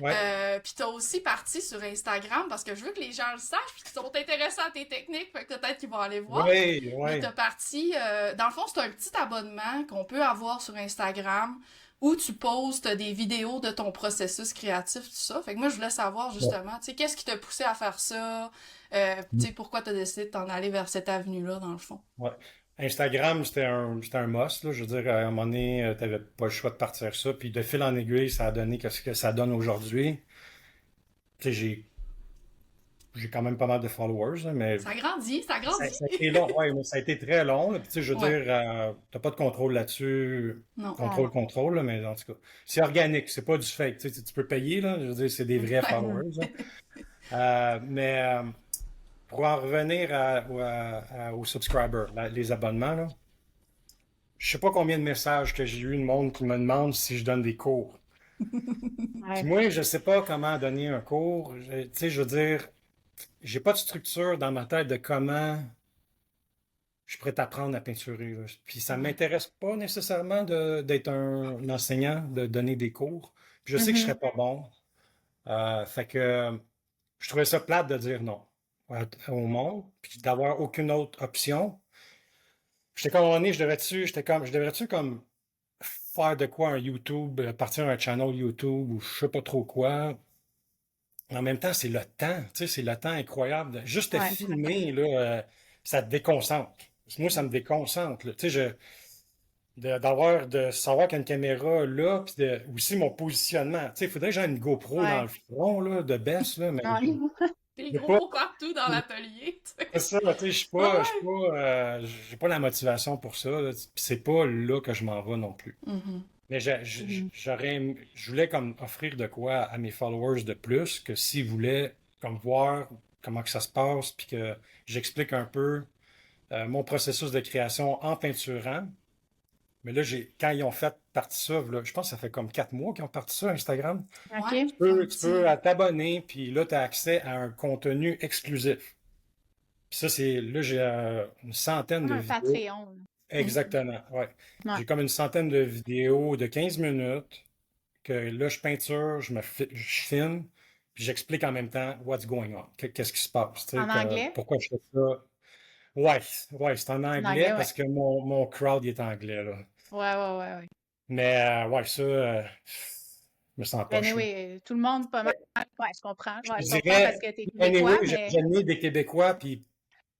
ouais, Puis t'as aussi parti sur Instagram parce que je veux que les gens le sachent puis qu'ils sont intéressés à tes techniques, fait que peut-être qu'ils vont aller voir. ouais, Mais ouais. t'as parti, dans le fond, c'est un petit abonnement qu'on peut avoir sur Instagram où tu postes des vidéos de ton processus créatif, tout ça. Fait que moi, je voulais savoir justement, tu sais, qu'est-ce qui t'a poussé à faire ça? Tu sais, pourquoi t'as décidé de t'en aller vers cette avenue-là, dans le fond? Ouais. Instagram, c'était un must, là. Je veux dire, à un moment donné, t'avais pas le choix de partir ça. Puis de fil en aiguille, ça a donné ce que ça donne aujourd'hui. Tu sais, j'ai quand même pas mal de followers, là, mais Ça grandit, ça ça, grandit! ça a été long. Ouais, mais ça a été très long, là. Puis, tu sais, je veux Ouais, dire, t'as pas de contrôle là-dessus. non. Non. Contrôle, là, mais en tout cas, c'est organique, c'est pas du fake. Tu peux payer, là. Je veux dire, c'est des vrais Ouais. Mhm. followers, là. Mais pour en revenir aux subscribers, les abonnements, là. Je sais pas combien de messages que j'ai eu de monde qui me demande si je donne des cours. Puis Ouais. moi, je sais pas comment donner un cours. Tu sais, je veux dire, j'ai pas de structure dans ma tête de comment je pourrais t'apprendre à peinturer, là. Puis ça Ouais. m'intéresse pas nécessairement d'être un enseignant, de donner des cours. Puis je sais que je Mhm. serais pas bon. Fait que je trouvais ça plate de dire non au monde, puis d'avoir aucune autre option. J'étais comme, à un moment donné, je devrais-tu comme faire de quoi un YouTube, partir un channel YouTube ou je sais pas trop quoi. En même temps, c'est le temps, tu sais, c'est le temps incroyable. Juste te Ouais. filmer, là, ça te déconcentre. Moi, ça me déconcentre, là. Tu sais, de savoir qu'il y a une caméra là, puis aussi mon positionnement. Tu sais, il faudrait que j'aie une GoPro dans le Ouais. front, là, de baisse, là, mais Ouais. Des j'ai pas, gros partout dans l'atelier, tu c'est sais. ça, tu sais, Ouais. j'ai pas la motivation pour ça, là, puis c'est pas là que je m'en vais non plus. Mhm. Mais Mhm. je voulais comme offrir de quoi à mes followers de plus que s'ils voulaient comme voir comment que ça se passe, puis que j'explique un peu mon processus de création en peinturant. Mais là, quand ils ont fait partie ça, là, je pense que ça fait comme 4 mois qu'ils ont parti ça, Instagram. Ouais, OK. fait un Tu peux petit. t'abonner, puis là, tu as accès à un contenu exclusif. Puis ça, là, j'ai une centaine Comme de un vidéos. Patreon. Là. Exactement, ouais. Ouais. J'ai comme une centaine de vidéos de 15 minutes que là, je peinture, je filme, puis j'explique en même temps what's going on, qu'est-ce qui se passe, tu sais, En anglais? pourquoi je fais ça. Ouais, ouais, c'est en En anglais anglais, ouais. parce que mon crowd il est anglais, là. Ouais, ouais, ouais, ouais. Mais ouais, ça, je me sens Ben, poche, là. anyway, tout le monde, pas mal. Ouais, je comprends. Je Ouais, te je comprends dirais, parce que t'es anyway, québécois, mais j'aime mieux des Québécois, puis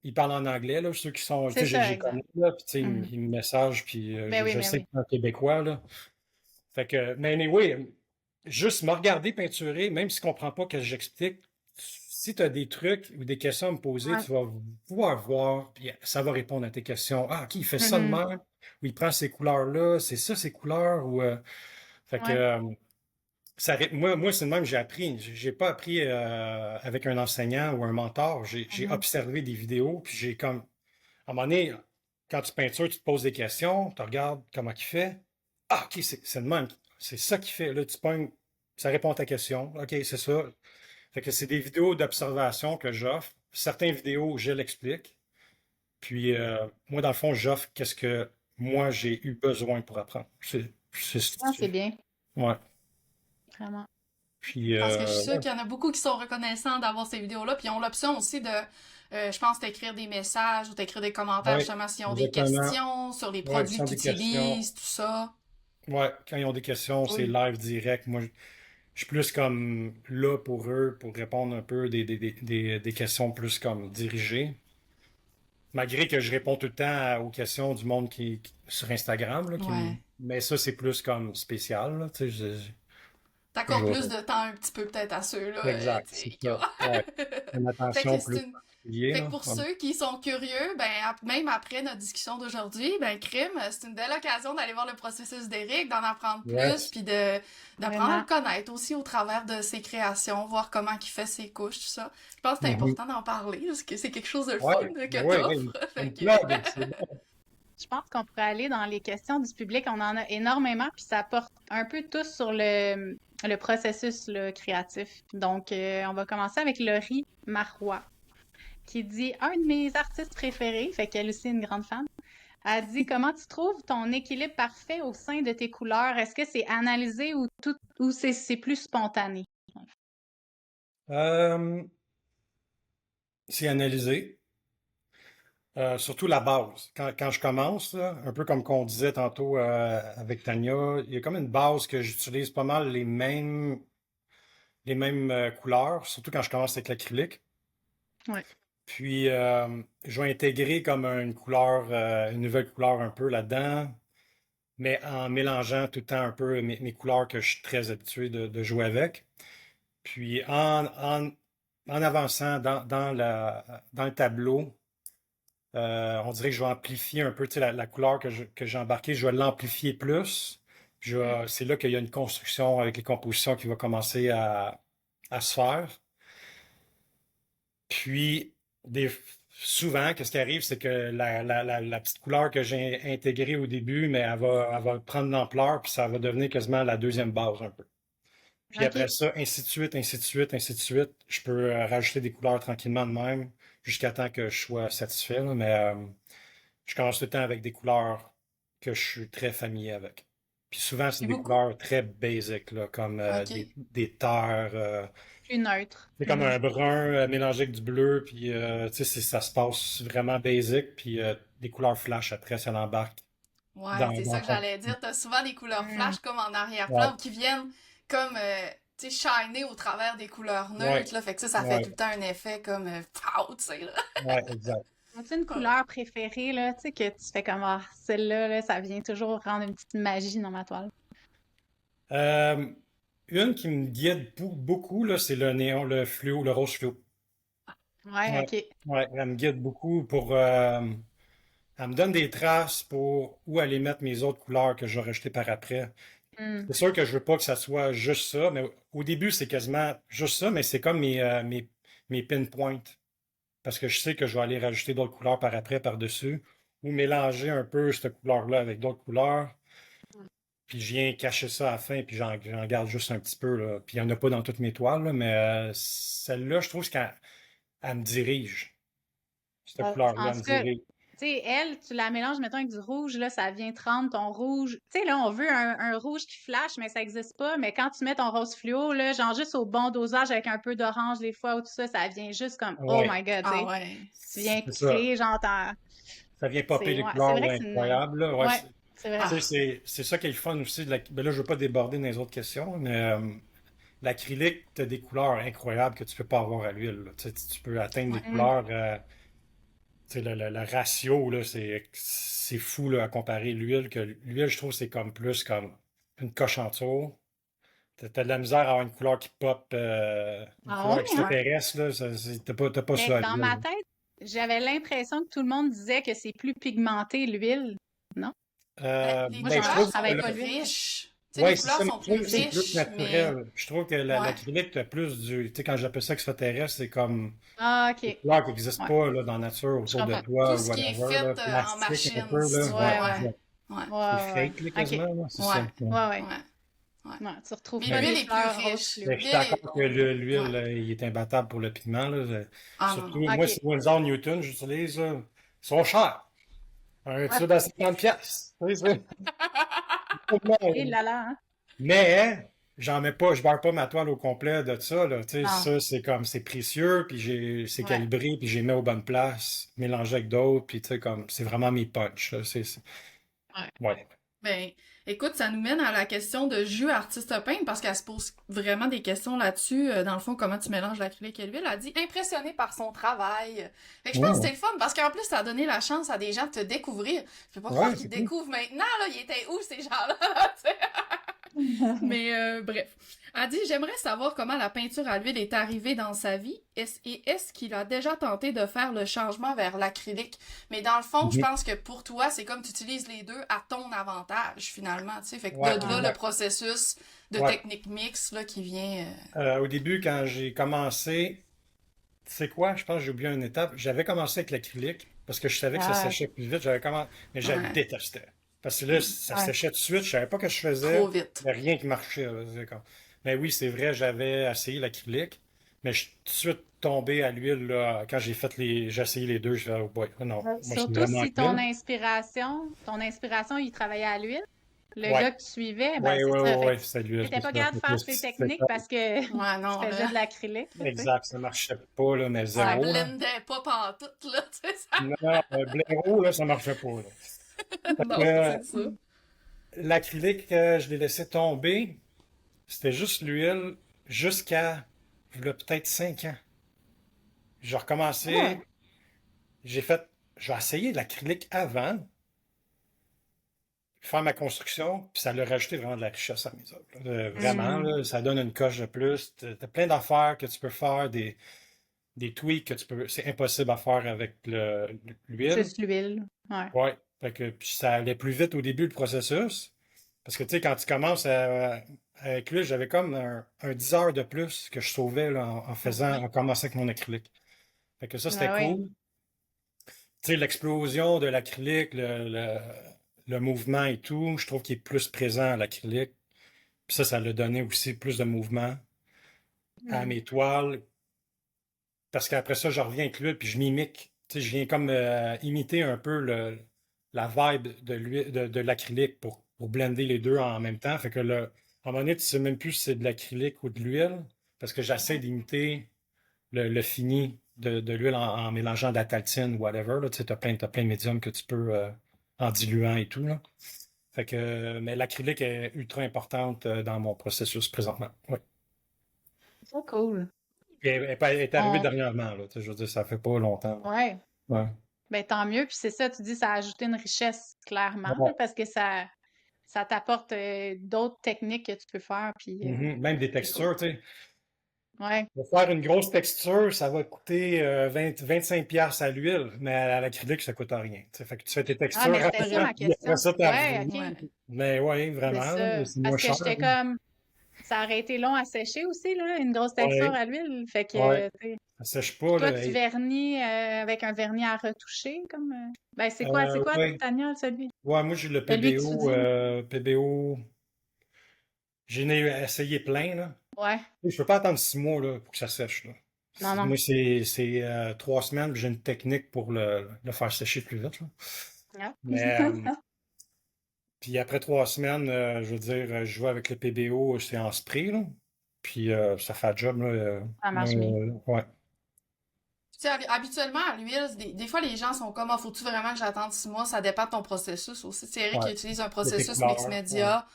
ils parlent en anglais, là, ceux qui sont, tu c'est sais, ça, j'y exact. connais, là, puis tu sais, Mhm. ils me messagent, puis Ben oui, je ben sais oui. que c'est un Québécois, là. Fait que, mais anyway, juste me regarder peinturer, même si tu comprends pas que j'explique, si tu as des trucs ou des questions à me poser, Ouais. tu vas pouvoir voir, puis ça va répondre à tes questions. Ah, OK, il fait ça de Mhm. même, ou il prend ces couleurs-là, c'est ça ces couleurs, ou fait que Ouais. moi, c'est de même que j'ai appris. J'ai pas appris avec un enseignant ou un mentor. J'ai Mhm. observé des vidéos, puis j'ai comme à un moment donné, quand tu peintures, tu te poses des questions, tu regardes comment il fait. Ah, OK, c'est de même. C'est ça qu'il fait. Là, tu pognes, ça répond à ta question. OK, c'est ça. Fait que c'est des vidéos d'observation que j'offre. Certaines vidéos, je l'explique. Puis, moi, dans le fond, j'offre qu'est-ce que moi, j'ai eu besoin pour apprendre. Ah, c'est bien. Ouais. Vraiment. Puis, Parce que je suis sûre ouais, qu'il y en a beaucoup qui sont reconnaissants d'avoir ces vidéos-là, puis ils ont l'option aussi de, je pense, d'écrire des messages ou d'écrire des commentaires, ouais, justement, s'ils ont des exactement. questions sur les Ouais, produits sans qu'ils des questions. utilisent, tout ça. Ouais, quand ils ont des questions, c'est Oui. live direct. Moi, je suis plus comme là pour eux, pour répondre un peu des questions plus comme dirigées. Malgré que je réponds tout le temps aux questions du monde sur Instagram, là, Ouais. mais ça, c'est plus comme spécial, là, tu sais, T'accordes plus je- de temps un petit peu peut-être à ceux-là, Exact, tu c'est sais, ça. Ouais. Une Fait que attention c'est plus une. particulière, Fait que là. pour Ouais. ceux qui sont curieux, ben même après notre discussion d'aujourd'hui, ben crime, c'est une belle occasion d'aller voir le processus d'Éric, d'en apprendre plus, Yes. puis d'apprendre à le Vraiment. connaître aussi au travers de ses créations, voir comment il fait ses couches, tout ça. Je pense que c'est Mhm. important d'en parler, parce que c'est quelque chose de le Ouais, fun ben que ouais, t'offres. Fait une que. plug, c'est bon. Je pense qu'on pourrait aller dans les questions du public. On en a énormément, puis ça porte un peu tous sur le processus là, créatif. Donc, on va commencer avec Laurie Marois, qui dit un de mes artistes préférés, fait qu'elle aussi est une grande fan. Elle dit comment tu trouves ton équilibre parfait au sein de tes couleurs? Est-ce que c'est analysé ou tout ou c'est plus spontané? Euh, c'est analysé. Surtout la base. Quand je commence, là, un peu comme qu'on disait tantôt avec Tania, il y a comme une base que j'utilise pas mal les mêmes couleurs, surtout quand je commence avec l'acrylique. Ouais. Puis, je vais intégrer comme une couleur, une nouvelle couleur un peu là-dedans, mais en mélangeant tout le temps un peu mes couleurs que je suis très habitué de jouer avec. Puis, en avançant dans le tableau, on dirait que je vais amplifier un peu, tu sais, la couleur que j'ai embarquée, je vais l'amplifier plus. C'est là qu'il y a une construction avec les compositions qui va commencer à se faire. Puis, souvent, qu'est-ce qui arrive, c'est que la petite couleur que j'ai intégrée au début, mais elle va prendre l'ampleur, puis ça va devenir quasiment la deuxième base un peu. Puis OK. après ça, ainsi de suite, ainsi de suite, ainsi de suite. Je peux rajouter des couleurs tranquillement de même jusqu'à temps que je sois satisfait, là. Mais je commence tout le temps avec des couleurs que je suis très familier avec. Puis souvent, c'est Et des beaucoup. couleurs très basiques, là, comme OK. des terres. Plus neutre. C'est comme un brun mélangé avec du bleu, puis tu sais, ça se passe vraiment basique, puis des couleurs flash après, ça l'embarque Ouais, c'est dans ça le que fond. j'allais dire. T'as souvent des couleurs Hmm. flash comme en arrière-plan Ouais, ou qui viennent comme, tu sais, shiner au travers des couleurs ouais, neutres, là. Fait que ça fait ouais, tout le temps un effet comme, pow, tu sais, là. ouais, exact. As-tu une Ouais. couleur préférée, là, tu sais, que tu fais comme, ah, celle-là, là, ça vient toujours rendre une petite magie dans ma toile? Euh, une qui me guide beaucoup, là, c'est le néon, le fluo, le rose fluo. Ouais, Ouais, OK. ouais, elle me guide beaucoup pour. Elle me donne des traces pour où aller mettre mes autres couleurs que je vais rejeter par après. Hmm. C'est sûr que je veux pas que ça soit juste ça, mais au début, c'est quasiment juste ça, mais c'est comme mes pinpoints. Parce que je sais que je vais aller rajouter d'autres couleurs par après, par-dessus, ou mélanger un peu cette couleur-là avec d'autres couleurs. Puis je viens cacher ça à la fin, puis j'en garde juste un petit peu, là. Puis il n'y en a pas dans toutes mes toiles, là, mais celle-là, je trouve qu'elle elle me dirige. Cette couleur-là, En elle me tout cas, tu dirige. sais, elle, tu la mélanges, mettons, avec du rouge, là, ça vient te rendre ton rouge. Tu sais, là, on veut un rouge qui flash, mais ça n'existe pas. Mais quand tu mets ton rose fluo, là, genre juste au bon dosage avec un peu d'orange, des fois, ou tout ça, ça vient juste comme, oh Ouais, my God, tu Ah sais. ouais. Tu viens c'est ça. créer, genre, Ça vient popper les c'est couleurs vrai là, que c'est une. incroyables, là. Ouais, Ouais, c'est tu vrai. sais, Ah, c'est ça qui est le fun aussi. Ben là, je veux pas déborder dans les autres questions, mais l'acrylique, tu as des couleurs incroyables que tu peux pas avoir à l'huile, là. Tu sais, tu peux atteindre des ouais. Mm. couleurs. Tu sais, le ratio, là, c'est fou là, à comparer l'huile, que l'huile, je trouve, c'est comme plus comme une coche en dessous. T'as de la misère à avoir une couleur qui pop, une Ah couleur ouais, hein? Ouais. extraterrestre, là. T'as pas Mais ça à dans ma l'huile. tête, j'avais l'impression que tout le monde disait que c'est plus pigmenté, l'huile. Non? Ben, les Moi, Ben, je couleurs trouve je sont que travaille plus pas l'huile. riches. Tu sais, ouais, les c'est couleurs ça, mais sont je plus trouve que c'est plus riches, mais naturel. Je trouve que ouais. l'acrylique, t'as plus du. Tu sais, quand j'appelle ça extraterrestre, c'est comme Ah, des OK. couleurs qui n'existent Ouais, pas là, dans la nature je autour de comprends. toi Tout ou ce qui est whatever, fait là, en plastique un machine, peu, là. disons. Ouais, Ouais, Ouais. exact. Ouais. ouais, C'est ouais, fake, là, ouais. OK. quasiment, là, c'est ça. Ouais. Ouais. Ouais, ouais. Ouais. Ouais. Ouais, tu retrouves Mais pas Mais l'huile des est plus fleurs roses riche. fluo. mais je suis L'huile est. d'accord que Ouais. l'huile, il est imbattable pour le pigment, là. Ah non, Surtout, non. moi, OK. c'est Winsor Newton, j'utilise, là. Ils sont chers. Un Ouais. tube à 50 piastres. Oui, c'est Et là là, hein? mais j'en mets pas, je barre pas ma toile au complet de ça, là. Tu sais, Non. ça, c'est comme, c'est précieux, puis c'est Ouais. calibré, puis j'ai mis aux bonnes places, mélangé avec d'autres, puis tu sais, comme, c'est vraiment mes punchs, là. Ouais. Ouais. Ben, écoute, ça nous mène à la question de jus artiste peintre parce qu'elle se pose vraiment des questions là-dessus. Dans le fond, comment tu mélanges l'acrylique et l'huile. Elle dit impressionnée par son travail. Fait que je pense que Oh, c'était le fun parce qu'en plus, ça a donné la chance à des gens de te découvrir. Je peux pas croire ouais, qu'ils c'est te cool. découvrent maintenant, là. Ils étaient où, ces gens-là? Tu sais? Mais bref. Elle dit, j'aimerais savoir comment la peinture à l'huile est arrivée dans sa vie et est-ce qu'il a déjà tenté de faire le changement vers l'acrylique. Mais dans le fond, je Mhm. pense que pour toi, c'est comme tu utilises les deux à ton avantage, finalement, tu sais. Fait que Ouais, de là, le exact. processus de Ouais. technique mix, là, qui vient... Au début, quand j'ai commencé, tu sais quoi, je pense que j'ai oublié une étape. J'avais commencé avec l'acrylique, parce que je savais que ça Ah, séchait plus vite, mais je le Ouais, détestais. Parce que là, ça ouais. séchait tout de suite, je savais pas ce que je trop faisais, vite. il n'y avait rien qui marchait, là. Mais oui, c'est vrai, j'avais essayé l'acrylique, mais je suis tout de suite tombé à l'huile, là, quand j'ai essayé les deux, je fais, oh boy, non, moi c'est Surtout vraiment si l'huile. ton inspiration, il travaillait à l'huile. Le Ouais, gars que tu suivais, ben ouais, c'est ouais, ça. ouais, Fait que ouais, c'est l'huile, t'étais c'est pas ça. capable de faire tes techniques parce que Ouais, tu non, faisais là, de l'acrylique, là, tu sais. Exact, ça marchait pas, là, mais ça Ouais. zéro, là. blendait pas pantoute, là, tu sais, ça... Non, blaireau, là, ça marchait pas, là. Fait que, Non, c'est ça. l'acrylique, je l'ai laissé tomber. C'était juste l'huile jusqu'à il y a peut-être 5 ans. J'ai Ah, recommencé, j'ai fait, j'ai essayé l'acrylique avant, faire ma construction, puis ça l'a rajouté vraiment de la richesse à mes œuvres, là. Vraiment, hmm. là, ça donne une coche de plus. T'as plein d'affaires que tu peux faire, des tweaks que tu peux. C'est impossible à faire avec l'huile. Juste l'huile. Ouais. Ouais. Fait que puis ça allait plus vite au début, le processus. Parce que tu sais, quand tu commences avec l'huile, j'avais comme un 10 heures de plus que je sauvais là, Oui. en commençant avec mon acrylique. Fait que ça, c'était Ben oui. cool. Tu sais, l'explosion de l'acrylique, le mouvement et tout, je trouve qu'il est plus présent à l'acrylique. Puis ça l'a donné aussi plus de mouvement à Hmm. mes toiles. Parce qu'après ça, je reviens avec l'huile, puis je m'imite. Tu sais, je viens comme imiter un peu la vibe de l'huile, de l'acrylique pour blender les deux en même temps. Fait que là, à un moment donné, tu sais même plus si c'est de l'acrylique ou de l'huile, parce que j'essaie d'imiter le fini de l'huile en mélangeant de la taltine ou whatever. Là. Tu sais, t'as plein de médiums que tu peux en diluant et tout. Là. Fait que, mais l'acrylique est ultra importante dans mon processus présentement. Ouais. C'est cool. Puis elle est arrivée On... dernièrement, là. Tu sais, je veux dire, ça fait pas longtemps. Ouais. Ouais. Ben, tant mieux. Puis c'est ça, tu dis, ça a ajouté une richesse, clairement, Ouais. là, parce que ça t'apporte d'autres techniques que tu peux faire. Puis Mhm. Même des c'est cool. textures, tu sais. Ouais. Pour faire une grosse texture, ça va coûter 25$ à l'huile, mais à l'acrylique, ça coûte rien. Tu sais. Fait que tu fais tes Ah, textures mais c'était ça rapidement, ma puis après question. ça, tu Ouais, reviens. OK. Ouais. Mais oui, C'est vraiment, là, ça. c'est moins Parce que cher. j'étais comme, ça aurait été long à sécher aussi, là, une grosse texture Oui, à l'huile. Fait oui. que, tu sais. Ça sèche Puis pas, toi, là. tu vernis avec un vernis à retoucher, comme. Ben, c'est quoi, Oui. Tania, celui? Ouais, moi, j'ai le Celui que tu PBO. dis? PBO, j'en ai essayé plein, là. Ouais. Je peux pas attendre 6 mois, là, pour que ça sèche, là. Non, non. Moi, c'est 3 semaines, puis j'ai une technique pour le faire sécher plus vite, là. Ah. Mais, puis après 3 semaines, je veux dire, je vais avec le PBO, c'est en spray, là. Puis ça fait le job, là. Ça marche bien. Ouais. Tu sais, habituellement, à l'huile, des fois, les gens sont comme, ah, faut-tu vraiment que j'attende 6 mois? Ça dépend de ton processus aussi. C'est Eric Ouais. qui utilise un Il y a tes processus mix couleurs. Ouais. média.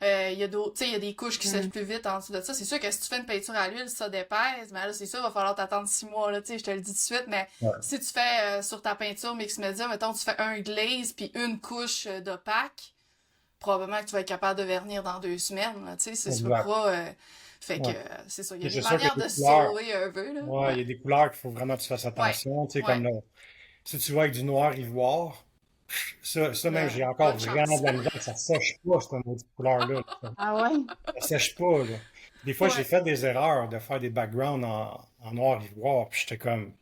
Il y a d'autres, tu sais, il y a des couches qui sèchent Mm. plus vite en dessous de ça. C'est sûr que si tu fais une peinture à l'huile, ça dépasse, mais là, c'est sûr, il va falloir t'attendre 6 mois, là, tu sais, je te le dis tout de suite, mais Ouais. si tu fais sur ta peinture mix média, mettons, tu fais un glaze puis une couche d'opaque, probablement que tu vas être capable de vernir dans 2 semaines, là, tu sais, tu peux Exact. pas, fait que, Ouais. c'est ça, il y a Et des c'est sûr que manières tes de se couleurs, sauver un peu, là, ouais, il ouais, y a des couleurs qu'il faut vraiment que tu fasses ouais, attention. Tu sais, ouais, comme là, si tu vas avec du noir ivoire, ça même, là, j'ai encore bonne vraiment chance. de la misère. Ça sèche pas, cette maudite couleur-là. Ah ouais? Ça sèche pas, là. Des fois, j'ai Ouais. fait des erreurs de faire des backgrounds en noir ivoire, puis j'étais comme,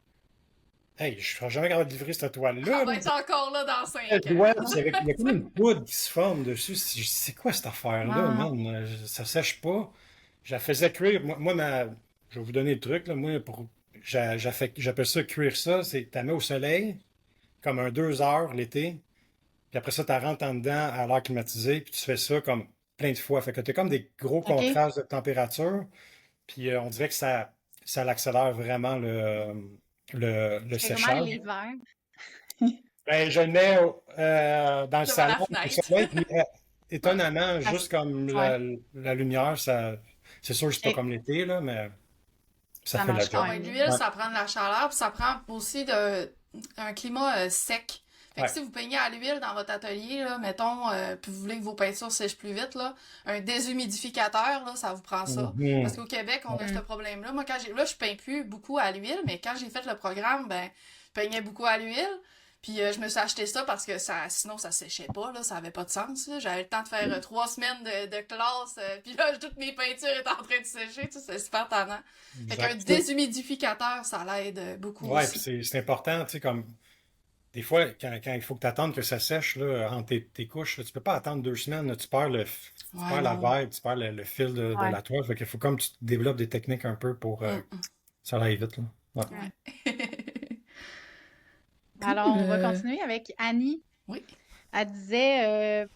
hey, je serai jamais capable de livrer cette toile-là, Elle là. va être encore là dans Elle 5 doit, ans. il y a comme une poudre qui se forme dessus. C'est quoi cette affaire-là, Ah, man? Ça sèche pas. Je la faisais cuire. Je vais vous donner le truc, là. Moi, j'appelle ça cuire ça. C'est, tu la mets au soleil, comme 2 heures l'été. Puis après ça, tu rentres en dedans à l'air climatisé. Puis tu fais ça comme plein de fois. Fait que tu as comme des gros OK. contrastes de température. Puis on dirait que ça l'accélère vraiment le C'est comment séchage. l'hiver? Ben, je le mets dans le Devant la salon au fenêtre. soleil, puis étonnamment, Ah, juste comme ouais, la lumière, c'est sûr que c'est pas OK. comme l'été, là, mais ça Ça fait la marche job. quand Ah ouais, même bien. l'huile, Ouais, ça prend de la chaleur, puis ça prend aussi un climat sec. Fait que ouais. si vous peignez à l'huile dans votre atelier, là, mettons, puis vous voulez que vos peintures sèchent plus vite, là, un déshumidificateur, là, ça vous prend ça. Parce Mhm. qu'au Québec, on a ce Mm. problème-là. Moi, là, je peins plus beaucoup à l'huile, mais quand j'ai fait le programme, ben, je peignais beaucoup à l'huile. Puis je me suis acheté ça parce que sinon ça séchait pas, là, ça avait pas de sens. Là. J'avais le temps de faire 3 semaines de classe, puis là, toutes mes peintures étaient en train de sécher, tu sais, c'est super tannant. Fait qu'un Exact. déshumidificateur, ça l'aide beaucoup Ouais, puis aussi. c'est important, tu sais, comme des fois, quand il faut que tu attendes que ça sèche là, entre tes couches, là, tu peux pas attendre 2 semaines, là, tu Ouais, perds la non. vibe, tu perds le fil de Ouais. la toile. Fait qu'il faut comme tu développes des techniques un peu pour Mm, ça aille vite, là. Ouais. Ouais. ouais. Alors, Cool. on va continuer avec Annie. Oui. Elle disait,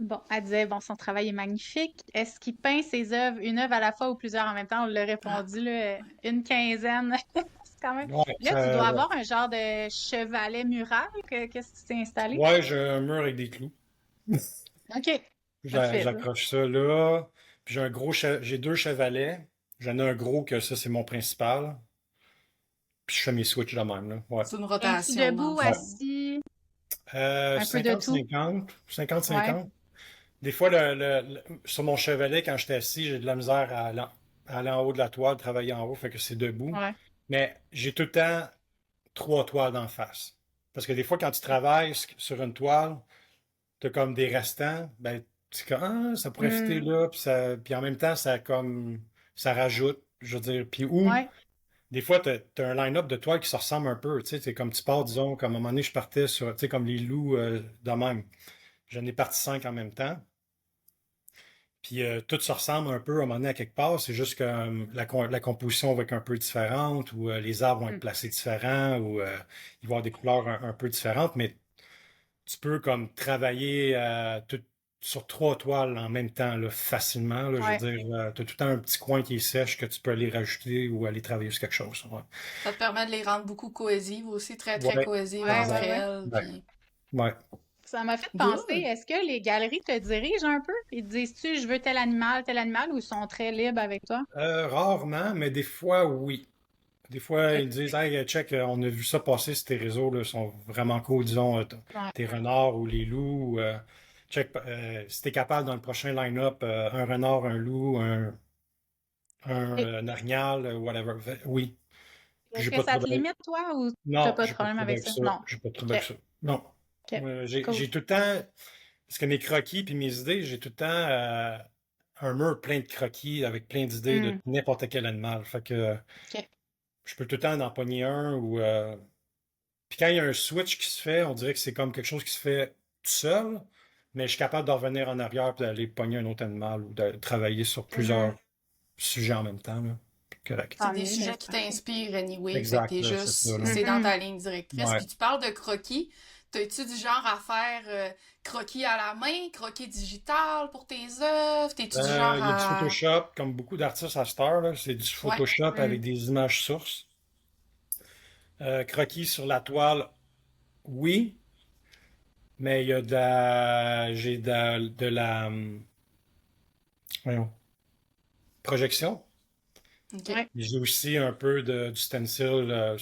bon, son travail est magnifique. Est-ce qu'il peint ses œuvres, une œuvre à la fois ou plusieurs en même temps? On l'a Ah, répondu, là, ouais. une quinzaine. C'est quand même. Ouais, Là, tu dois avoir un genre de chevalet mural. Qu'est-ce que tu t'es installé? ouais, j'ai un mur avec des clous. OK. Parfait, ça. J'accroche ça là. Puis j'ai 2 chevalets. J'en ai un gros que ça, c'est mon principal. Puis je fais mes switches de même, là. Ouais. C'est une Es-tu rotation dans le debout, Ouais. fond. assis, un peu de tout? 50-50. Ouais, 50-50. Des fois, sur mon chevalet, quand j'étais assis, j'ai de la misère à aller en haut de la toile, travailler en haut, fait que c'est debout. ouais. Mais j'ai tout le temps 3 toiles d'en face. Parce que des fois, quand tu travailles sur une toile, t'as comme des restants, ben, c'est comme, ah, ça pourrait fitter Hmm, là, puis en même temps, ça rajoute, je veux dire, puis ouais. des fois, t'as un line-up de toiles qui se ressemble un peu, tu sais, c'est comme tu pars, disons, comme à un moment donné, je partais sur, tu sais, comme les loups de même. J'en ai parti 5 en même temps, Puis tout se ressemble un peu à un moment donné à quelque part. C'est juste que la composition va être un peu différente ou les arbres vont être placés différents ou il va y avoir des couleurs un peu différentes. Mais tu peux comme travailler sur 3 toiles en même temps là, facilement. Là, je veux dire, tu as tout le temps un petit coin qui est sèche que tu peux aller rajouter ou aller travailler sur quelque chose. Ouais. Ça te permet de les rendre beaucoup cohésives aussi, très, très Ouais, cohésives Ouais, entre ouais, ouais. elles. ouais. Puis... Ouais. Ça m'a fait penser, Good! est-ce que les galeries te dirigent un peu? Ils te disent-tu, je veux tel animal, ou ils sont très libres avec toi? Rarement, mais des fois, oui. Des fois, Ok. ils disent, hey, check, on a vu ça passer sur tes réseaux, là, sont vraiment cool, disons, Ouais. tes renards ou les loups. Check, si t'es capable dans le prochain line-up, un renard, un loup, Et un orignal, whatever. Oui. Puis est-ce j'ai que pas de ça te problème. limite, toi, ou t'as Non, pas de j'ai pas de problème problème avec avec ça? ça. Non. J'ai pas de problème avec OK. ça. Non. OK. Cool. J'ai tout le temps, parce que mes croquis puis mes idées, j'ai tout le temps un mur plein de croquis avec plein d'idées de Hmm. n'importe quel animal. Fait que OK. je peux tout le temps en pogner un ou. Puis quand il y a un switch qui se fait, on dirait que c'est comme quelque chose qui se fait tout seul, mais je suis capable de revenir en arrière et d'aller pogner un autre animal ou de travailler sur Mhm. plusieurs sujets en même temps. Là. Correct. C'est Tant des mieux, mais sujets c'est qui parfait. t'inspirent anyway, fait que Exact, t'es là, c'est ça. juste, Là. c'est dans Mhm. ta ligne directrice. Ouais. Puis tu parles de croquis, t'es-tu du genre à faire croquis à la main, croquis digital pour tes œuvres? T'es-tu du genre Il y a du à... Photoshop, comme beaucoup d'artistes à cette heure, là, c'est du Ouais. Photoshop avec Hmm. des images sources. Croquis sur la toile, oui, mais il y a j'ai voyons, projection. OK. Ouais. J'ai aussi un peu du stencil.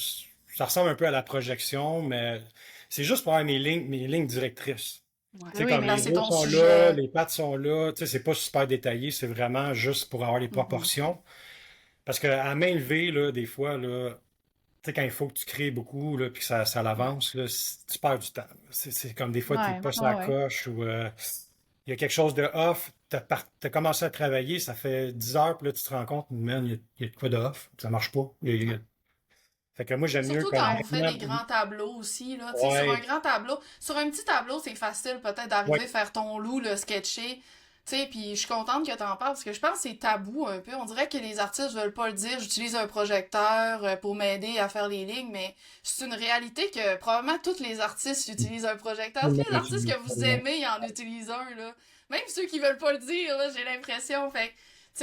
Ça ressemble un peu à la projection, mais c'est juste pour avoir mes lignes directrices. Ouais. Tu sais, Oui, comme mais les Placer yeux ton sont là, sujet. les pattes sont là, tu sais, c'est pas super détaillé, c'est vraiment juste pour avoir les Mhm. proportions. Parce qu'à main levée, là, des fois, là, tu sais, quand il faut que tu crées beaucoup, là, puis que ça Ouais. l'avance, là, tu perds du temps. C'est comme des fois, tu n'es ouais, pas sur ouais, la ouais. coche ou il y a quelque chose de off. Tu as commencé à travailler, ça fait 10 heures, puis là, tu te rends compte, man, il y a de quoi de off. Ça marche pas. Fait que moi, j'aime mieux Surtout comme quand Ouais. on fait des maintenant. grands tableaux aussi, là. Tu sais, sur un Ouais, grand tableau, sur un petit tableau, c'est facile peut-être d'arriver ouais. à faire ton loup, le sketcher. Tu sais, puis je suis contente que t'en parles parce que je pense que c'est tabou un peu. On dirait que les artistes veulent pas le dire. J'utilise un projecteur pour m'aider à faire les lignes, mais c'est une réalité que probablement tous les artistes utilisent un projecteur. Tout le Tous monde les artistes utilise que ça, vous ouais. aimez, ils en utilisent un, là. Même ceux qui veulent pas le dire, là, j'ai l'impression. Fait que, tu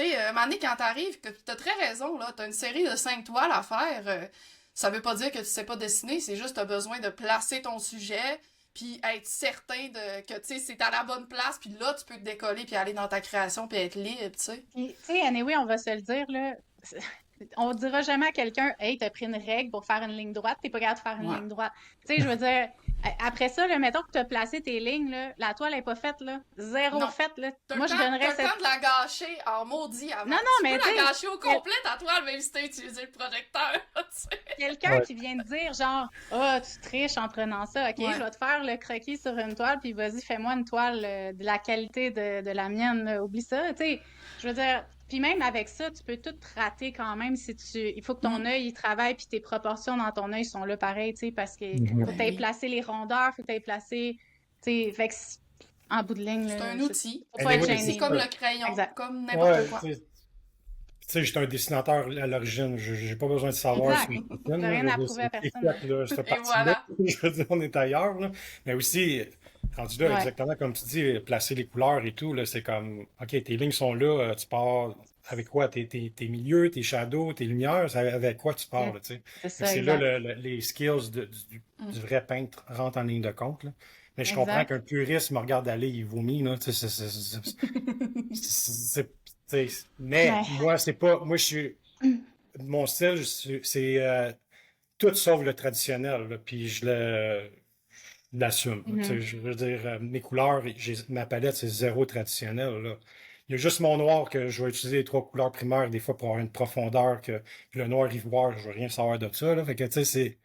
sais, un moment donné, quand t'arrives, que t'as très raison, là, t'as une série de 5 toiles à faire. Ça veut pas dire que tu sais pas dessiner, c'est juste que tu as besoin de placer ton sujet, puis être certain que tu sais, c'est à la bonne place, puis là, tu peux te décoller, puis aller dans ta création, puis être libre, tu sais. Puis, tu sais, anyway, on va se le dire, là. On dira jamais à quelqu'un, hey, t'as pris une règle pour faire une ligne droite, t'es pas capable de faire une Ouais. ligne droite. Tu sais, je veux dire, après ça, là, mettons que t'as placé tes lignes, là, la toile est pas faite, là. Zéro Non. faite, là. T'as le Moi, je temps, donnerais t'as le cette. temps de la gâcher en maudit avant. Non, non, Tu peux mais tu la sais, gâcher au complet, ta toile, même si t'as utilisé le projecteur, tu sais. quelqu'un Ouais. qui vient de dire, genre, ah, tu triches en prenant ça, ok, je Ouais. vais te faire le croquis sur une toile, puis vas-y, fais-moi une toile de la qualité de la mienne, là. Oublie ça, tu sais. Je veux dire, puis même avec ça, tu peux tout rater quand même si tu. Il faut que ton Mm. œil il travaille, puis tes proportions dans ton œil sont là pareil, tu sais, parce que faut Mhm. que Ben tu aies oui. placé les rondeurs, faut que tu aies placé. Tu sais, fait que en bout de ligne, C'est un là, outil. faut pas être Anyway, C'est c'est gêné, comme là. ça. le crayon, Exact. comme n'importe Ouais, quoi. tu sais, j'étais un dessinateur à l'origine. J'ai pas besoin de savoir si Exact. je dessine, T'as là. Je rien veux à dire, prouver à c'est personne. fait, là, cette Et partie-là. voilà. Je veux dire, on est ailleurs, là. Mais aussi, rendu là, Ouais. exactement comme tu dis, placer les couleurs et tout, là, c'est comme, OK, tes lignes sont là, tu pars avec quoi? Tes milieux, tes shadows, tes lumières, c'est avec quoi tu pars, Mm. là, tu sais. C'est Fait que ça, c'est là exact. les skills Mm. du vrai peintre rentrent en ligne de compte, là. Mais je comprends Exact. qu'un puriste me regarde aller, il vomit, là, tu sais, tu sais, mais Ouais. moi, c'est pas, moi, je suis, mon style, c'est tout sauf le traditionnel, là, puis je l'assume. Tu sais, Mhm. je veux dire, mes couleurs, ma palette, c'est zéro traditionnel, là. Il y a juste mon noir que je vais utiliser les 3 couleurs primaires des fois pour avoir une profondeur que le noir ivoire, je veux rien savoir de ça, là. Fait que, tu sais,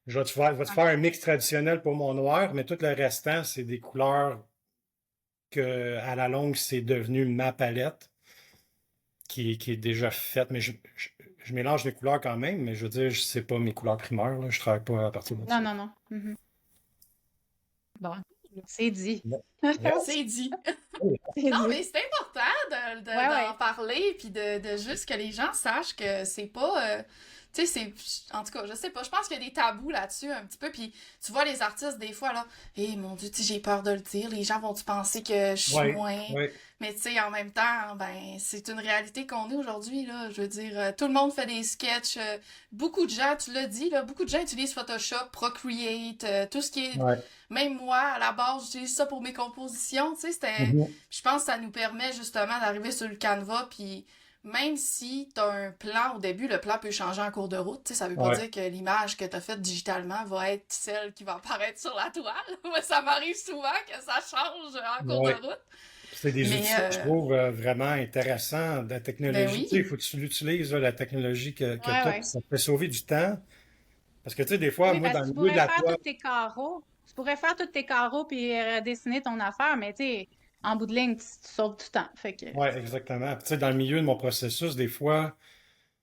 je vais te Ouais. faire un mix traditionnel pour mon noir, mais tout le restant, c'est des couleurs que, à la longue, c'est devenu ma palette qui est déjà faite. Mais je mélange les couleurs quand même, mais je veux dire, c'est pas mes couleurs primaires, là. Je travaille pas à partir de Non, ça. non, non. Mhm. Bon, c'est dit. Ouais. Yeah. C'est dit. C'est Non, dit. mais c'est important Ouais, d'en ouais. parler, puis de juste que les gens sachent que c'est pas... tu sais, en tout cas, je sais pas, je pense qu'il y a des tabous là-dessus un petit peu, puis tu vois les artistes des fois, là, mon Dieu, tu sais, j'ai peur de le dire, les gens vont-tu penser que je suis Ouais, moins... ouais, Mais tu sais, en même temps, ben, c'est une réalité qu'on est aujourd'hui, là. Je veux dire, tout le monde fait des sketchs. Beaucoup de gens, tu l'as dit, là, beaucoup de gens utilisent Photoshop, Procreate, tout ce qui est... ouais. Même moi, à la base, j'utilise ça pour mes compositions, tu sais, Mhm. je pense que ça nous permet justement d'arriver sur le Canva, puis même si t'as un plan au début, le plan peut changer en cours de route, tu sais, ça veut pas Ouais. dire que l'image que t'as faite digitalement va être celle qui va apparaître sur la toile. Moi, ça m'arrive souvent que ça change en cours de Ouais. route. C'est des Mais, outils que je trouve vraiment intéressants de la ben technologie. Tu sais, il oui. faut que tu l'utilises, là, la technologie que Ouais, tu as, puis ouais. ça te fait sauver du temps. Parce que, tu sais, des fois, Oui, moi, parce dans que le tu milieu de pourrais la faire tous toile, tes carreaux. Tu pourrais faire tous tes carreaux puis redessiner ton affaire, mais tu sais, en bout de ligne, tu sauves du temps. Fait que. ouais, exactement. Puis, tu sais, dans le milieu de mon processus, des fois,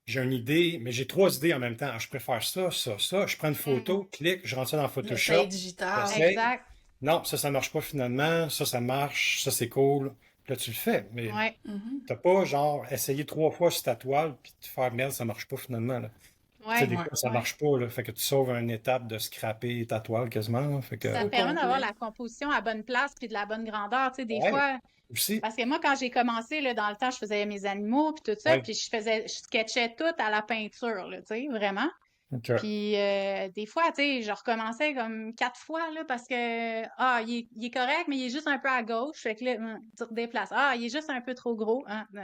j'ai une idée, mais j'ai trois idées en même temps. Ah, je préfère ça, ça, ça. Je prends une Mhm. photo, clique, je rentre ça dans L'essai Photoshop, digital. j'essaye. Exact. Non, ça marche pas finalement. Ça marche. Ça, c'est cool. Puis là, tu le fais. Mais Ouais. Mhm. t'as pas, genre, essayé trois fois sur ta toile, puis te faire merde, ça marche pas finalement, là. Tu sais, Ouais. des Ouais. fois, ça Ouais. marche pas, là. Fait que tu sauves une étape de scraper ta toile quasiment, là. Fait que, Ça Au te permet d'avoir complet. la composition à bonne place puis de la bonne grandeur. Tu sais, des ouais, fois, aussi. parce que moi, quand j'ai commencé, là, dans le temps, je faisais mes animaux puis tout ça, Ouais. puis je sketchais tout à la peinture, là, tu sais, vraiment. OK. Puis des fois, tu sais, je recommençais comme 4 fois, là, parce que, il est correct, mais il est juste un peu à gauche. Fait que là, tu redéplaces. Ah, il est juste un peu trop gros. Hein, tu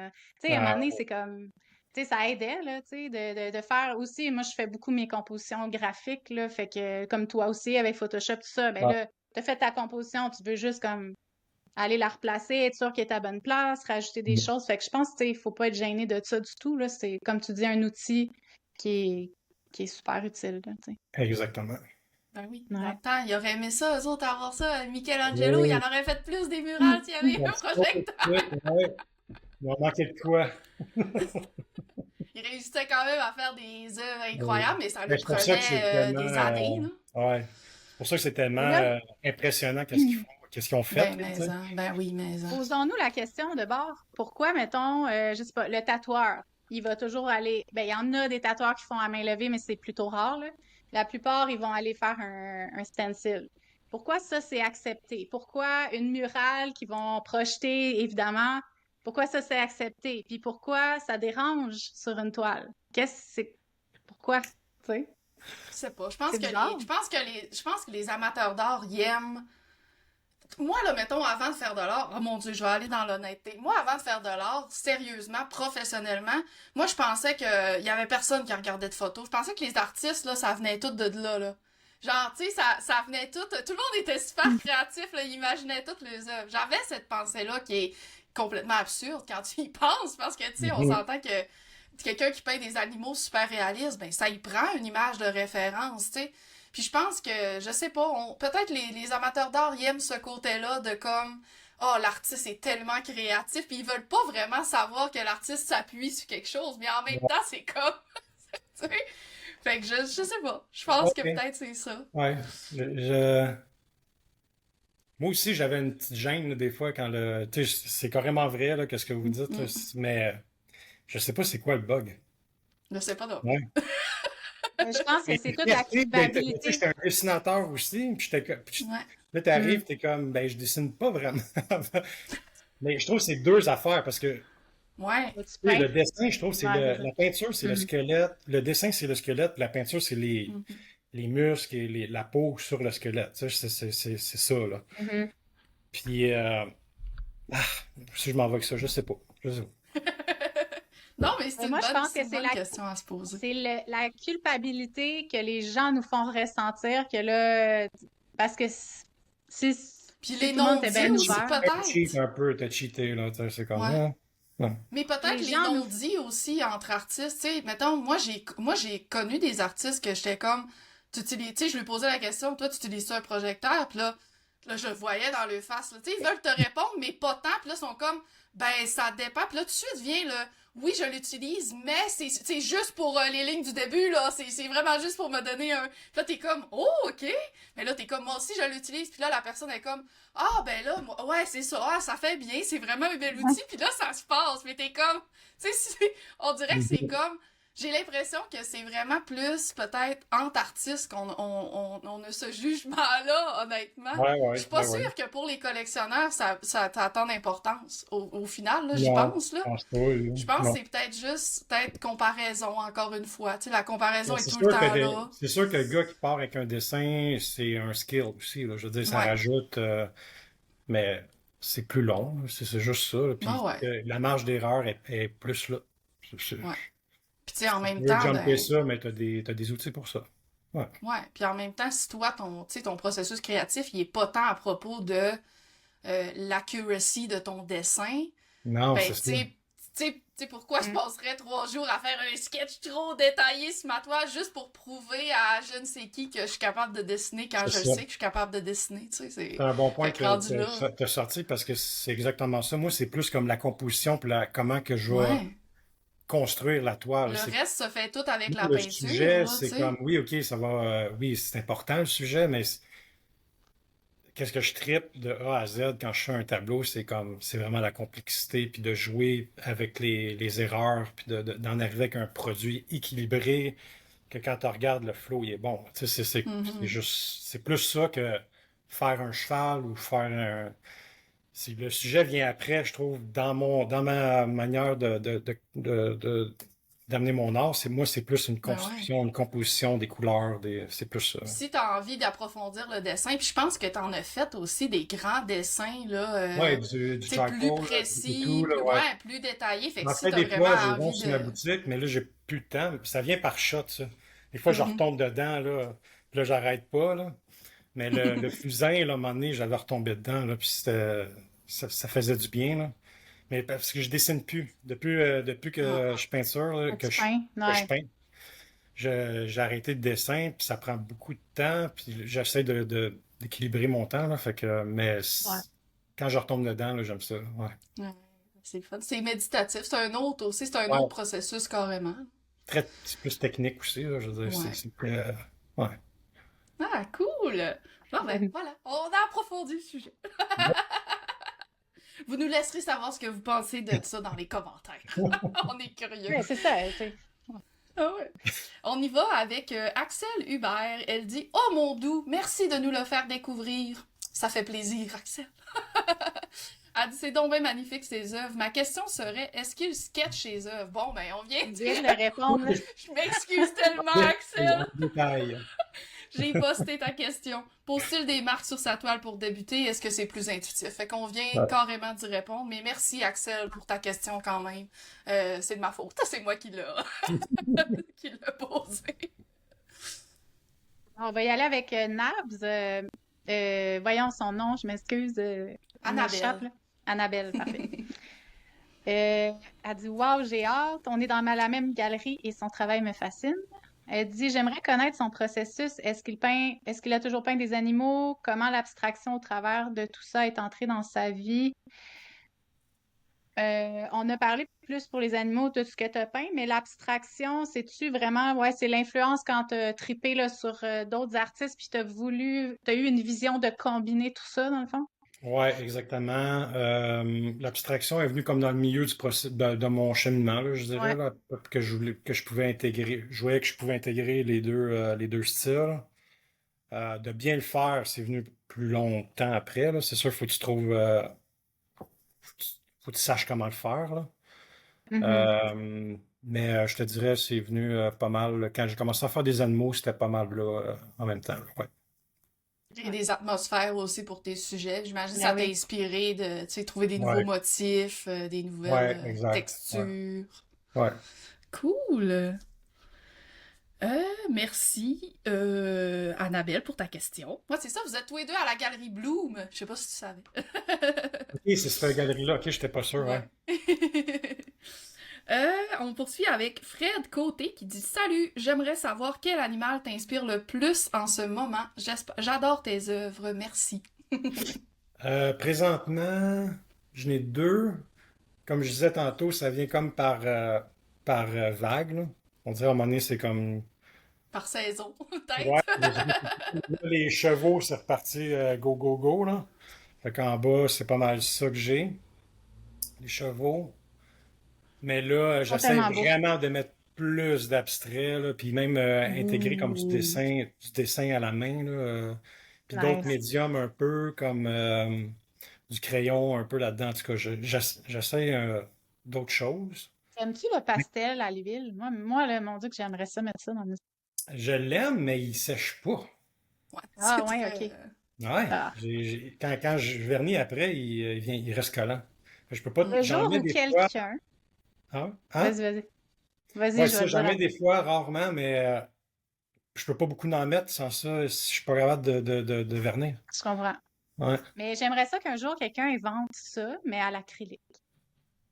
sais, à un moment Ah, donné, c'est comme, tu sais, ça aidait, là, tu sais, de faire aussi, moi, je fais beaucoup mes compositions graphiques, là, fait que, comme toi aussi, avec Photoshop, tout ça, ben ah, là, t'as fait ta composition, tu veux juste, comme, aller la replacer, être sûr qu'elle est à bonne place, rajouter des choses. Fait que je pense, tu sais, il faut pas être gêné de ça du tout, là. C'est, comme tu dis, un outil qui est, qui est super utile, là, tu sais. exactement. Ben oui. Dans le Ouais. temps, il aurait aimé ça, eux autres, avoir ça. Michelangelo, il en Oui. aurait fait plus des murales s'il y avait eu un projecteur. Ouais. Il m'a manqué de quoi? Il réussissait quand même à faire des œuvres Oui. incroyables, mais ça Mais lui c'est pour ça que prenait c'est tellement, des années, là. ouais. C'est pour ça que c'est tellement Et là, impressionnant qu'est-ce qu'ils font, qu'est-ce qu'ils ont fait, Ben, là, tu sais. ben oui, mais posons-nous la question de bord. Pourquoi, mettons, je sais pas, le tatoueur, il va toujours aller. Ben, il y en a des tatoueurs qui font à main levée, mais c'est plutôt rare, là. La plupart, ils vont aller faire un stencil. Pourquoi ça, c'est accepté? Pourquoi une murale qu'ils vont projeter, évidemment, pourquoi ça, c'est accepté? Puis pourquoi ça dérange sur une toile? Qu'est-ce que c'est? Pourquoi? Tu sais? je sais pas. C'est bizarre. Je pense que les amateurs d'art, ils aiment. Moi, là, mettons, avant de faire de l'art, oh mon Dieu, je vais aller dans l'honnêteté. Moi, avant de faire de l'art, sérieusement, professionnellement, moi, je pensais qu'il y avait personne qui regardait de photos. Je pensais que les artistes, là, ça venait tout de là, là. Genre, tu sais, ça venait tout. Tout le monde était super créatif, là, ils imaginaient toutes les œuvres. J'avais cette pensée-là qui est complètement absurde quand tu y penses, parce que, tu sais, on Mhm. s'entend que quelqu'un qui peint des animaux super réalistes, ben, ça y prend une image de référence, tu sais. Puis je pense que, je sais pas, peut-être les amateurs d'art ils aiment ce côté-là de comme, oh, l'artiste est tellement créatif, puis ils veulent pas vraiment savoir que l'artiste s'appuie sur quelque chose, mais en même temps, c'est comme, tu sais. Fait que je sais pas. Je pense que OK. peut-être c'est ça. Ouais. Je- Moi aussi, j'avais une petite gêne, là, des fois, quand le. Tu sais, c'est carrément vrai, là, qu'est-ce que vous dites, là, Mm. mais je sais pas c'est quoi le bug. Je sais pas non plus. Ouais. Je pense que Et c'est t'es toute la créatif, tu sais, culpabilité. j'étais un dessinateur aussi, puis Ouais. là, Hmm. t'arrives, t'es comme, ben, je dessine pas vraiment. Mais je trouve que c'est deux affaires, parce que Ouais. Tu tu sais, peins? le dessin, je trouve, Ouais, c'est ça. la peinture, c'est le Mhm. squelette, le dessin, c'est le squelette, puis la peinture, c'est Mhm. les muscles et la peau sur le squelette. Tu sais, c'est ça, là. Mhm. Puis, ah, si je m'en vais avec ça, je sais pas. Je sais pas. Non, mais Mais moi, je pense c'est que une bonne question à se poser. c'est la culpabilité que les gens nous font ressentir que là, parce que si, Puis si les tout le monde était non-dits bien aussi, ouvert, Un cheat peut-être. un peu, t'as cheaté, là. Tu sais, c'est comme, Ouais. ah, Mais peut-être les les gens nous... non-dits aussi entre artistes, tu sais, mettons, moi j'ai connu des artistes que j'étais comme, tu sais, je lui posais la question, toi, tu utilises ça un projecteur, puis là, Là, je voyais dans leur face, là. Tu sais, ils veulent te répondre, mais pas tant. Puis là, ils sont comme, ben, ça dépend. Puis là, tout de suite vient le, oui, je l'utilise, mais c'est juste pour les lignes du début, là. C'est vraiment juste pour me donner un. Puis là, t'es comme, oh, ok. Mais là, t'es comme, moi aussi, je l'utilise. Puis là, la personne est comme, ah, ben là, ouais, c'est ça. Ah, ça fait bien. C'est vraiment un bel outil. Puis là, ça se passe. Mais t'es comme, tu sais, on dirait que c'est comme. J'ai l'impression que c'est vraiment plus, peut-être, entre artistes qu'on a ce jugement-là, honnêtement. Je suis pas sûre que pour les collectionneurs, ça a tant d'importance. Au final, là, j'y Non, pense, là. je pense pas. Je pense que Non. c'est peut-être juste, peut-être comparaison, encore une fois. Tu sais, la comparaison Mais est C'est tout sûr le que temps là. c'est sûr que le gars qui part avec un dessin, c'est un skill aussi, là. Je veux dire, ça Ouais. rajoute, mais c'est plus long, là. C'est juste ça, là. Ah Puis ouais. la marge d'erreur est plus là. Ouais. Puis tu sais, en Tu même veux temps, jumper ben, ça, mais t'as des outils pour ça. Ouais. ouais. Puis en même temps, si toi, tu sais, ton processus créatif, il est pas tant à propos de l'accuracy de ton dessin. Non, Ben, c'est ça. tu sais, pourquoi je passerais 3 jours à faire un sketch trop détaillé sur ma toile juste pour prouver à je ne sais qui que je suis capable de dessiner quand C'est je ça. sais que je suis capable de dessiner, tu sais, C'est un bon point Fait que rendu là... que t'as sorti parce que c'est exactement ça. Moi, c'est plus comme la composition puis comment que je vais Ouais. construire la toile. Le reste se fait tout avec la Le peinture, sujet, là, tu c'est sais. comme, oui, ok, ça va, oui, c'est important le sujet, mais qu'est-ce que je trippe de A à Z quand je fais un tableau, c'est comme, c'est vraiment la complexité, puis de jouer avec les erreurs, puis d'en arriver avec un produit équilibré, que quand tu regardes le flow, il est bon. Tu sais, c'est Mhm. juste, c'est plus ça que faire un cheval ou faire un. Si le sujet vient après, je trouve, dans ma manière d'amener mon art, c'est plus une Ben ouais. construction, une composition des couleurs, c'est plus ça. Puis si t'as envie d'approfondir le dessin, puis je pense que t'en as fait aussi des grands dessins, là, Ouais, du tu sais, plus charcoal, du tout, précis, là, ouais. ouais, plus détaillés. Fait que J'en si fais t'as des vraiment fois, je les vends envie sur ma de... boutique, mais là, j'ai plus de temps. Puis ça vient par shot, ça. Des fois, je Mhm. retombe dedans, là. Puis là, j'arrête pas, là. Mais le fusain, là, à un moment donné, j'avais retombé dedans, là. Puis ça faisait du bien, là. Mais parce que je dessine plus. Depuis que Ah, je peinture, là, Ah, tu que peins? je Ouais. peins, j'ai arrêté le dessin, puis ça prend beaucoup de temps. Puis j'essaie d'équilibrer mon temps, là. Fait que, mais Ouais. quand je retombe dedans, là, j'aime ça. Ouais. ouais, c'est le fun. C'est méditatif. C'est un autre aussi, c'est un autre Ouais. processus carrément. C'est plus technique aussi, là, je veux dire. Ouais. Ouais. Ah, cool! Bon, ben, voilà. On a approfondi le sujet. Vous nous laisserez savoir ce que vous pensez de ça dans les commentaires. On est curieux. Ouais, c'est ça, tu sais. Ah ouais. On y va avec Axel Hubert. Elle dit oh mon doux, merci de nous le faire découvrir. Ça fait plaisir, Axel. Elle dit c'est donc bien magnifique ces œuvres. Ma question serait est-ce qu'il sketch ses œuvres Bon, ben, on vient On de vient dire. de le répondre, là. Je m'excuse tellement, Les Axel. gros détails. J'ai posté ta question. Pose-t-il des marques sur sa toile pour débuter Est-ce que c'est plus intuitif Fait qu'on vient Ouais. carrément d'y répondre. Mais merci, Axel, pour ta question quand même. C'est de ma faute. C'est moi qui l'a posé. On va y aller avec Nabs. Voyons son nom, je m'excuse. Il m'échappe, Annabelle. là. Annabelle, parfait. Elle dit waouh, j'ai hâte. On est dans la même galerie et son travail me fascine. Elle dit j'aimerais connaître son processus. Est-ce qu'il a toujours peint des animaux? Comment l'abstraction au travers de tout ça est entrée dans sa vie? On a parlé plus pour les animaux de ce que tu as peint, mais l'abstraction, c'est-tu vraiment, ouais, c'est l'influence quand tu as trippé là, sur d'autres artistes, puis tu as eu une vision de combiner tout ça, dans le fond? Ouais, exactement. L'abstraction est venue comme dans le milieu de mon cheminement, là, je dirais, Ouais. là, que je pouvais intégrer. Je voyais que je pouvais intégrer les deux styles. De bien le faire, c'est venu plus longtemps après, là. C'est sûr, faut que tu trouves, faut que tu saches comment le faire, là. Mhm. Mais je te dirais, c'est venu pas mal. Quand j'ai commencé à faire des animaux, c'était pas mal là, en même temps, là. Ouais. Et des atmosphères aussi pour tes sujets. J'imagine que Ah ça t'a oui. inspiré de, tu sais, trouver des nouveaux Ouais, motifs, des nouvelles ouais, exact. Ouais, textures. ouais. Cool! Merci, Annabelle, pour ta question. Moi, c'est ça, vous êtes tous les deux à la galerie Bloom. Je sais pas si tu savais. Ok, c'est cette galerie-là. Ok, j'étais pas sûr, Ouais. ouais. On poursuit avec Fred Côté qui dit salut, j'aimerais savoir quel animal t'inspire le plus en ce moment. J'adore tes œuvres, merci. Présentement, j'en ai deux. Comme je disais tantôt, ça vient comme par vague, là. On dirait à un moment donné, c'est comme. Par saison, Ouais, peut-être. les chevaux, c'est reparti go, go, go, là. Fait qu'en bas, c'est pas mal ça que j'ai, les chevaux. Mais là, Ils sont j'essaie tellement beaux. vraiment de mettre plus d'abstraits, là, puis même intégrer comme Ouh, du dessin à la main, là, puis d'autres nice. médiums un peu, comme du crayon un peu là-dedans. En tout cas, j'essaie d'autres choses. Aimes-tu le pastel à l'huile? Moi là, mon Dieu, que j'aimerais ça mettre ça dans mes... Je l'aime, mais il sèche pas. Ouais, Ah, c'est ouais, très. OK. Ouais, Ah. quand je vernis après, il reste collant. Je peux pas, Le j'en jour mets où des fois. quelqu'un... Hein? Hein? Vas-y, vas-y. Vas-y, Ouais, je vais ça, le dire j'en mets après. des fois, rarement, mais je peux pas beaucoup en mettre sans ça. Je suis pas capable de vernir. Je comprends. Ouais. Mais j'aimerais ça qu'un jour, quelqu'un invente ça, mais à l'acrylique.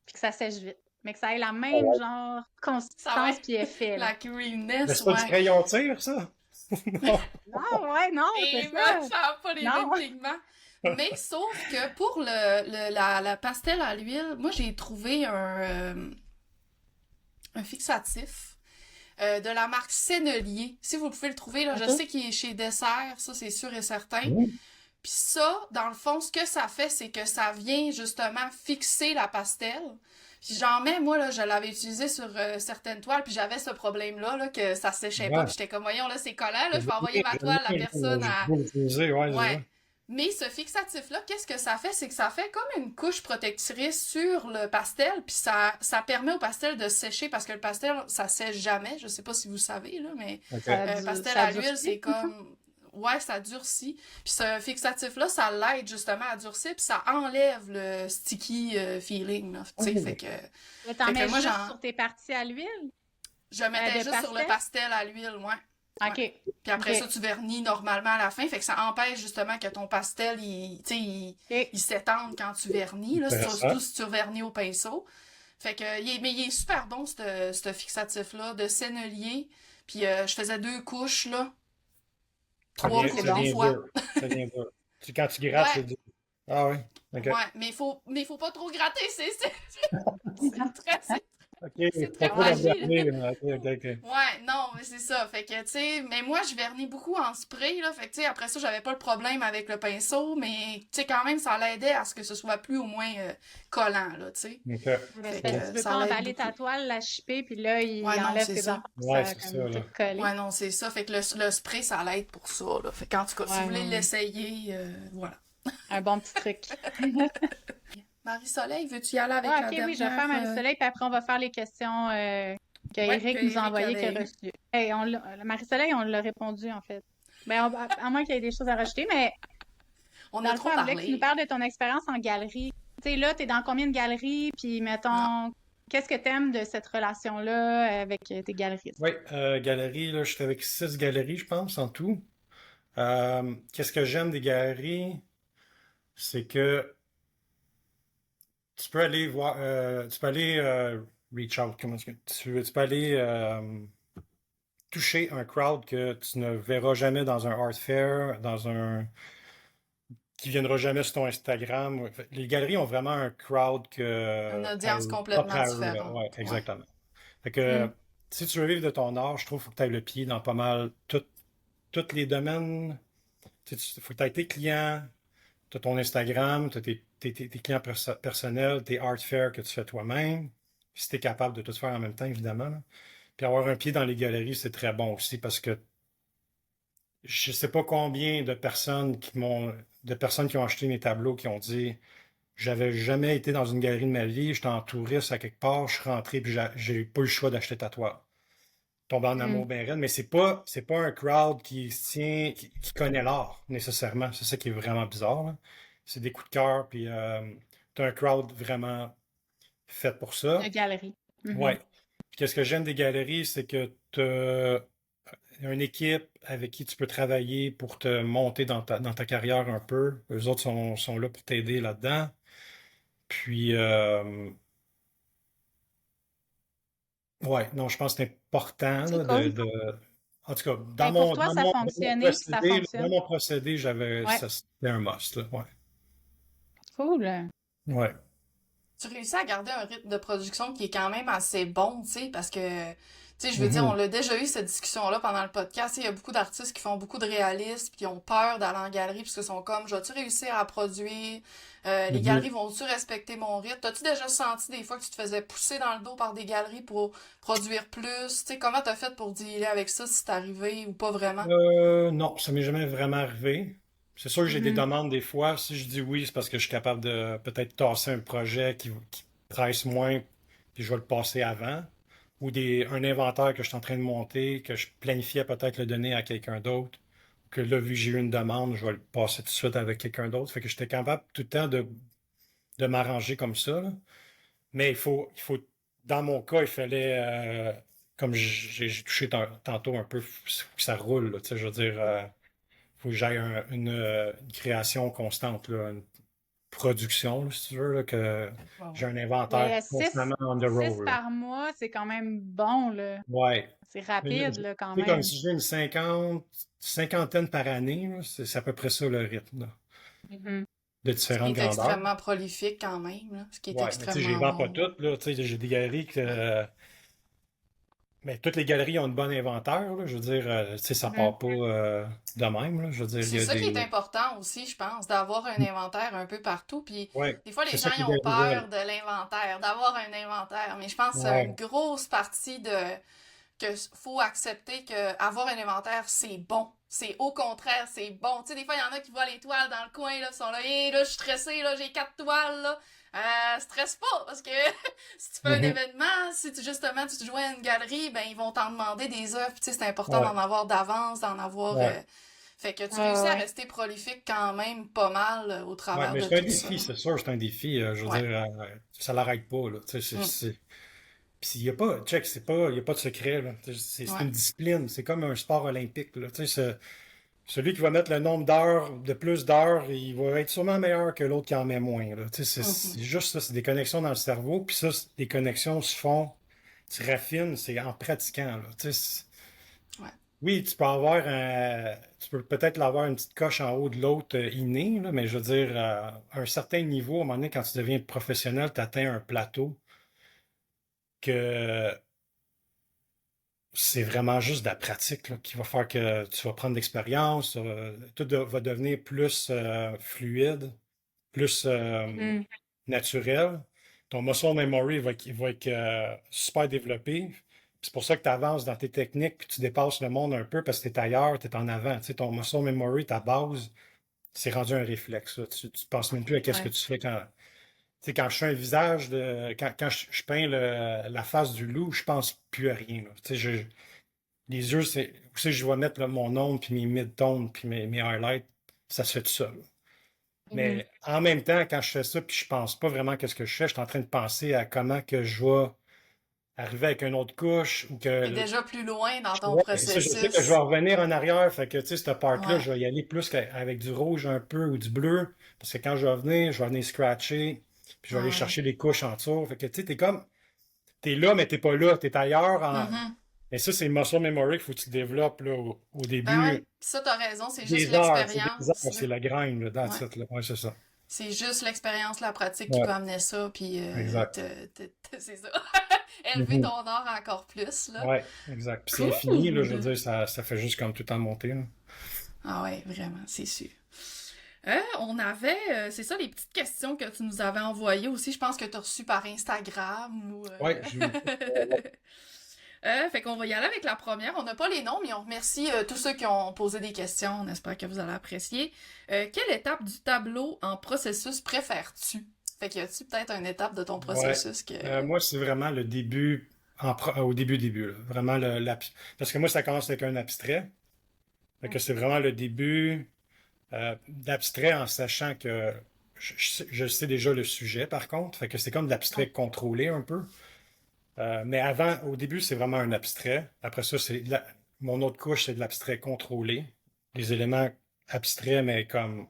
Puis que ça sèche vite. Mais que ça ait la même, genre, Ça va consistance être puis effet, là. la Mais creaminess, c'est pas du ouais. crayon tire, ça? Non. Non, ouais, non, c'est Et ben, ça. ça n'a pas les mêmes Non. pigments. Mais sauf que pour la pastel à l'huile, moi j'ai trouvé un fixatif de la marque Sennelier. Si vous pouvez le trouver, là, je OK. sais qu'il est chez Dessert, ça c'est sûr et certain. Mm. Puis ça, dans le fond, ce que ça fait, c'est que ça vient justement fixer la pastel. Puis j'en mets, moi, là, je l'avais utilisé sur certaines toiles, puis j'avais ce problème-là, là, que ça séchait pas, Ouais. puis j'étais comme, voyons, là, c'est collant, là, je vais envoyer ma J'aime toile à la bien, personne j'ai à... beau l'utiliser, ouais, c'est Ouais. ça. Mais ce fixatif-là, qu'est-ce que ça fait? C'est que ça fait comme une couche protectrice sur le pastel, puis ça permet au pastel de sécher, parce que le pastel, ça sèche jamais. Je sais pas si vous savez, là, mais OK. pastel Ça à l'huile, durcit. c'est comme... Ouais, ça durcit. Puis ce fixatif-là, ça l'aide justement à durcir, puis ça enlève le sticky feeling, là, tu sais, Oh. Mais t'en fait que mets moi, juste sur tes parties à l'huile? je mettais De juste sur le pastel? pastel à l'huile, ouais. Ouais. OK. Puis après ça, OK. tu vernis normalement à la fin. Fait que ça empêche justement que ton pastel, tu sais, OK. il s'étende quand tu vernis, là, Intéressant. surtout si tu vernis au pinceau. Fait que, mais il est super bon, ce fixatif-là, de sennelier. Puis je faisais 2 couches, là, OK, trois c'est couches Ça des bon. vient fois. dur. Ça vient dur. Quand tu grattes, c'est Ouais, dur. Ah oui. OK. ouais, mais faut pas trop gratter, c'est très, c'est OK. Pas très trop Ouais. fragile. d'emmerder, là. OK, OK, OK. Ouais, non, mais c'est ça. Fait que, tu sais, mais moi, je vernis beaucoup en spray, là. Fait que, tu sais, après ça, j'avais pas le problème avec le pinceau, mais, tu sais, quand même, ça l'aidait à ce que ce soit plus ou moins collant, là, tu sais. OK. Mais Fait c'est parce que que tu veux ça pas l'aide emballer ta beaucoup. toile, la chipper, puis là, il Ouais, non, enlève c'est tes ça. affaires, puis Ouais, ça a c'est ça, comme tout là. collé. Ouais, non, c'est ça. Fait que le spray, ça l'aide pour ça, là. Fait qu'en tout cas, si vous Ouais, voulez non, non. l'essayer, voilà. Un bon petit truc. Marie-Soleil, veux-tu y aller avec Ah, la OK, oui, je vais faire dernière? Marie-Soleil, puis après, on va faire les questions que Ouais, que Eric nous a Eric envoyées, qu'il avait a eu. reçues. Hey, Marie-Soleil, on l'a répondu, en fait. Ben, à moins qu'il y ait des choses à rajouter, mais On dans a le fond, trop elle voulait que tu nous parlé. parles de ton expérience en galerie. Tu sais, là, t'es dans combien de galeries, puis Ah. mettons, qu'est-ce que t'aimes de cette relation-là avec tes galeristes? Oui, galerie, là, j'étais avec 6 galeries, je pense, en tout. Qu'est-ce que j'aime des galeries? C'est que tu peux aller voir, tu peux aller reach out, comment est-ce que tu peux aller toucher un crowd que tu ne verras jamais dans un art fair, qui viendra jamais sur ton Instagram. Ouais, les galeries ont vraiment un crowd Une audience propre complètement à eux, là. différente. Ouais, Ouais. exactement. Fait que Hmm. si tu veux vivre de ton art, je trouve qu'il faut que tu ailles le pied dans pas mal tous les domaines. Il faut que tu aies tes clients, tu as ton Instagram, tu as tes clients personnels, tes art fairs que tu fais toi-même. Si tu es capable de tout faire en même temps, évidemment, là. Puis avoir un pied dans les galeries, c'est très bon aussi parce que je sais pas combien de personnes qui ont acheté mes tableaux qui ont dit j'avais jamais été dans une galerie de ma vie, j'étais en touriste à quelque part, je suis rentré puis j'ai pas eu le choix d'acheter ta toile. Tomber en Hmm. amour bien raide, mais c'est pas un crowd qui se tient, qui connaît l'art nécessairement. C'est ça qui est vraiment bizarre, là. C'est des coups de cœur, puis t'as un crowd vraiment fait pour De ça. galerie. Ouais. Mhm. Puis qu'est-ce que j'aime des galeries, c'est que t'as une équipe avec qui tu peux travailler pour te monter dans ta carrière un peu. Eux autres sont là pour t'aider là-dedans. Puis, ouais, non, je pense que c'est important C'est là, cool. En tout cas, Ben, pour toi, ça a fonctionné, puis ça dans fonctionne. mon procédé, Ouais, ça, c'était un must, là. Ouais. cool. Ouais. Tu réussis à garder un rythme de production qui est quand même assez bon, tu sais, parce que, tu sais, je veux dire, on Mhm. l'a déjà eu cette discussion-là pendant le podcast. Il y a beaucoup d'artistes qui font beaucoup de réalisme, puis qui ont peur d'aller en galerie, parce qu'ils sont comme, je vais-tu réussir à produire? Les Mhm. galeries vont-tu respecter mon rythme? T'as-tu déjà senti des fois que tu te faisais pousser dans le dos par des galeries pour produire plus? Tu sais, comment t'as fait pour dealer avec ça, si c'est arrivé ou pas vraiment? Non, ça m'est jamais vraiment arrivé. C'est sûr que j'ai des Mhm. demandes des fois. Si je dis oui, c'est parce que je suis capable de peut-être tasser un projet qui presse moins, puis je vais le passer avant. Ou un inventaire que je suis en train de monter, que je planifiais peut-être le donner à quelqu'un d'autre. Que là, vu que j'ai eu une demande, je vais le passer tout de suite avec quelqu'un d'autre. Fait que j'étais capable tout le temps de m'arranger comme ça, là. Mais dans mon cas, il fallait, comme j'ai touché tantôt un peu, faut que ça roule, là, tu sais, je veux dire, faut que j'aille une création constante, là, une production, là, si tu veux, là, que Ouais, j'ai ouais. un inventaire Mais constamment on the six road, là. par mois, c'est quand même bon, là. Ouais. C'est rapide, là, quand C'est comme même. si j'ai une cinquantaine par année, là, c'est à peu près ça le rythme, là, Mhm. de Ce qui différentes est grandeurs. extrêmement prolifique quand même, là. Ce qui est Ouais, mais tu sais, je les extrêmement vends pas bon. toutes, là, tu sais, j'ai des galeries Ouais. mais toutes les galeries ont un bon inventaire, là. Je veux dire, tu sais, ça Mhm. part pas de même, là. Je veux dire, Puis il c'est y a ça qui est des. important aussi, je pense, d'avoir un inventaire un peu partout. Puis Ouais, des fois, c'est les ça gens que ils les ont galeries peur veulent. de l'inventaire, d'avoir un inventaire. Mais je pense que c'est une Ouais, grosse partie de que faut accepter que avoir un inventaire, c'est bon. C'est au contraire, c'est bon. Tu sais, des fois, il y en a qui voient les toiles dans le coin, là, qui sont là, hé, là, je suis stressé, là, j'ai 4 toiles, là. Stresse pas, parce que si tu fais un mhm, événement, si tu, justement tu te joues à une galerie, ben ils vont t'en demander des œuvres. Puis, tu sais, c'est important ouais, d'en avoir d'avance, d'en avoir. ouais, Fait que tu Ouais, réussis à ouais. rester prolifique quand même pas mal au ouais. travers Mais de c'est un tout ça. défi, c'est sûr, c'est un défi. Je veux Ouais. dire, ça l'arrête pas, là. Tu sais, Mm. Puis il y a pas, check, il y a pas de secret, là. C'est Ouais. une discipline. C'est comme un sport olympique, là. Tu sais, celui qui va mettre le nombre d'heures, de plus d'heures, il va être sûrement meilleur que l'autre qui en met moins, là. Tu sais, Mhm. c'est juste ça, c'est des connexions dans le cerveau. Puis ça, les connexions se font, tu raffines, c'est en pratiquant, là. Tu sais, Ouais. oui, tu peux peut-être l'avoir une petite coche en haut de l'autre innée, là, mais je veux dire, à un certain niveau, à un moment donné, quand tu deviens professionnel, tu atteins un plateau que c'est vraiment juste de la pratique là, qui va faire que tu vas prendre l'expérience, va devenir plus fluide, plus Mhm. naturel. Ton muscle memory va être super développé. C'est pour ça que tu avances dans tes techniques, puis tu dépasses le monde un peu parce que tu es ailleurs, tu es en avant. Tu sais, ton muscle memory, ta base, c'est rendu un réflexe, là. Tu ne penses même plus à ce que Ouais. tu fais quand. Tu sais, quand je fais un visage quand je peins la face du loup, je pense plus à rien, là. Tu sais, les yeux, c'est où c'est que je vais mettre là, mon ombre, puis mes mid-tones, puis mes highlights, ça se fait tout seul. Mhm. Mais en même temps, quand je fais ça, puis je pense pas vraiment qu'est-ce que je fais, je suis en train de penser à comment que je vais arriver avec une autre couche ou T'es que déjà plus loin dans ton ouais, c'est ça, je sais que je vais processus. revenir en arrière, fait que tu sais, cette part-là, Ouais. je vais y aller plus avec du rouge un peu ou du bleu, parce que quand je vais venir scratcher, puis je vais aller Ouais. chercher les couches en dessous. Fait que tu sais, t'es là, mais t'es pas là, t'es ailleurs. Mhm. Mais ça, c'est le muscle memory qu'il faut que tu développes là, au Ben ouais, début. pis ça, t'as raison, c'est juste Des heures, c'est des l'expérience, heures, là. c'est la grind, là, Ouais. that's it, là. Ouais, c'est ça. C'est juste l'expérience, la pratique qui Ouais, peut amener ça, puis exact. c'est ça. Élever ton Mhm. art encore plus, là. Ouais, exact. Puis c'est infini, là, je veux Cool! dire, ça fait juste comme tout le temps monter, là. Ah ouais, vraiment, c'est sûr. On avait, c'est ça, les petites questions que tu nous avais envoyées aussi, je pense que tu as reçu par Instagram ou... Ouais, j'ai vu ça. Fait qu'on va y aller avec la première. On n'a pas les noms, mais on remercie tous ceux qui ont posé des questions. On espère que vous allez apprécier. Quelle étape du tableau en processus préfères-tu? Fait qu'il y a-tu peut-être une étape de ton Ouais. processus que... Moi, c'est vraiment le début, au début, là. Vraiment parce que moi, ça commence avec un abstrait. Fait que c'est vraiment le début d'abstrait en sachant que je sais déjà le sujet, par contre. Fait que c'est comme de l'abstrait contrôlé un peu. Mais au début, c'est vraiment un abstrait. Après ça, mon autre couche, c'est de l'abstrait contrôlé. Les éléments abstraits, mais comme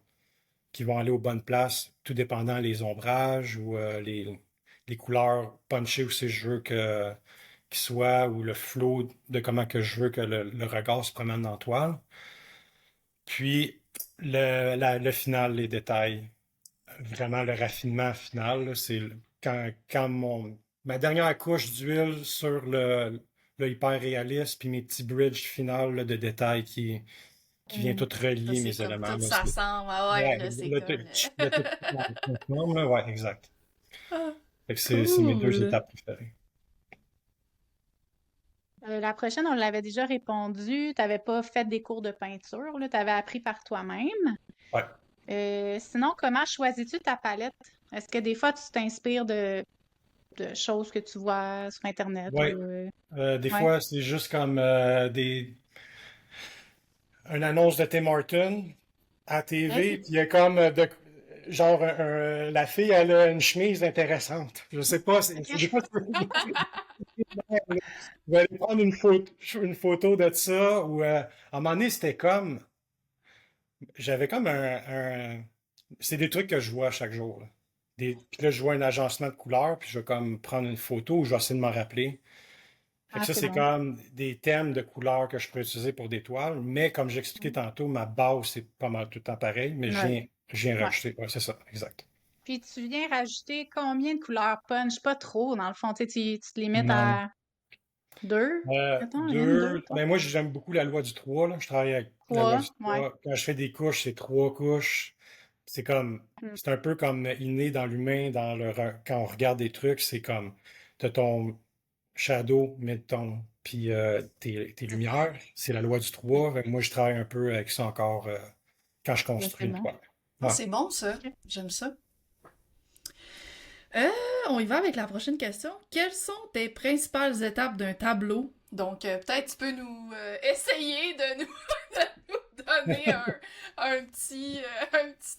qui vont aller aux bonnes places, tout dépendant les ombrages ou les couleurs punchées aussi, je veux qui soit, ou le flow de comment que je veux que le regard se promène dans la toile. Puis le final, les détails, vraiment le raffinement final, là, c'est quand ma dernière couche d'huile sur le hyper réaliste, puis mes petits bridges finales là, de détails qui vient tout Ça, relier c'est mes comme éléments. tout Là, s'assemble. Ah ouais, ouais, là, c'est là, comme. tu mets tout ensemble, là, ouais, exact. Ah, Fait que c'est mes deux cool. étapes préférées. La prochaine, on l'avait déjà répondu. Tu n'avais pas fait des cours de peinture, tu avais appris par toi-même. Ouais. Sinon, comment choisis-tu ta palette? Est-ce que des fois, tu t'inspires de choses que tu vois sur Internet Ouais. ou... Des Ouais. fois, c'est juste comme une annonce de Tim Hortons à TV, OK. puis il y a comme genre la fille, elle a une chemise intéressante. Je sais pas, des fois, je vais aller prendre une photo de ça, ou à un moment donné, c'était comme, j'avais comme c'est des trucs que je vois chaque jour, là. Puis là, je vois un agencement de couleurs, puis je vais comme prendre une photo, ou je vais essayer de m'en rappeler. Fait que Ah, ça, c'est c'est bon. comme des thèmes de couleurs que je peux utiliser pour des toiles, mais comme j'expliquais tantôt, ma base, c'est pas mal tout le temps pareil, mais Ouais. je viens Ouais. rajouter. Ouais, c'est ça, exact. Puis tu viens rajouter combien de couleurs punch? Pas trop, dans le fond. Tu te limites Non. à deux? Mettons, une, deux, Mais moi, j'aime beaucoup la loi du 3 là. Je travaille avec la loi trois. du Ouais. 3. Quand je fais des couches, c'est 3 couches. C'est comme, Hmm. c'est un peu comme inné dans l'humain, quand on regarde des trucs, c'est comme, t'as ton shadow, midtone, puis tes lumières. C'est la loi du 3. Fait que moi, je travaille un peu avec ça encore quand je Ben, c'est construis une bon. toile. Ah, Ouais. c'est bon ça. OK. J'aime ça. Euh, on y va avec la prochaine question. Quelles sont tes principales étapes d'un tableau? Donc, peut-être tu peux nous essayer de nous, de nous donner un petit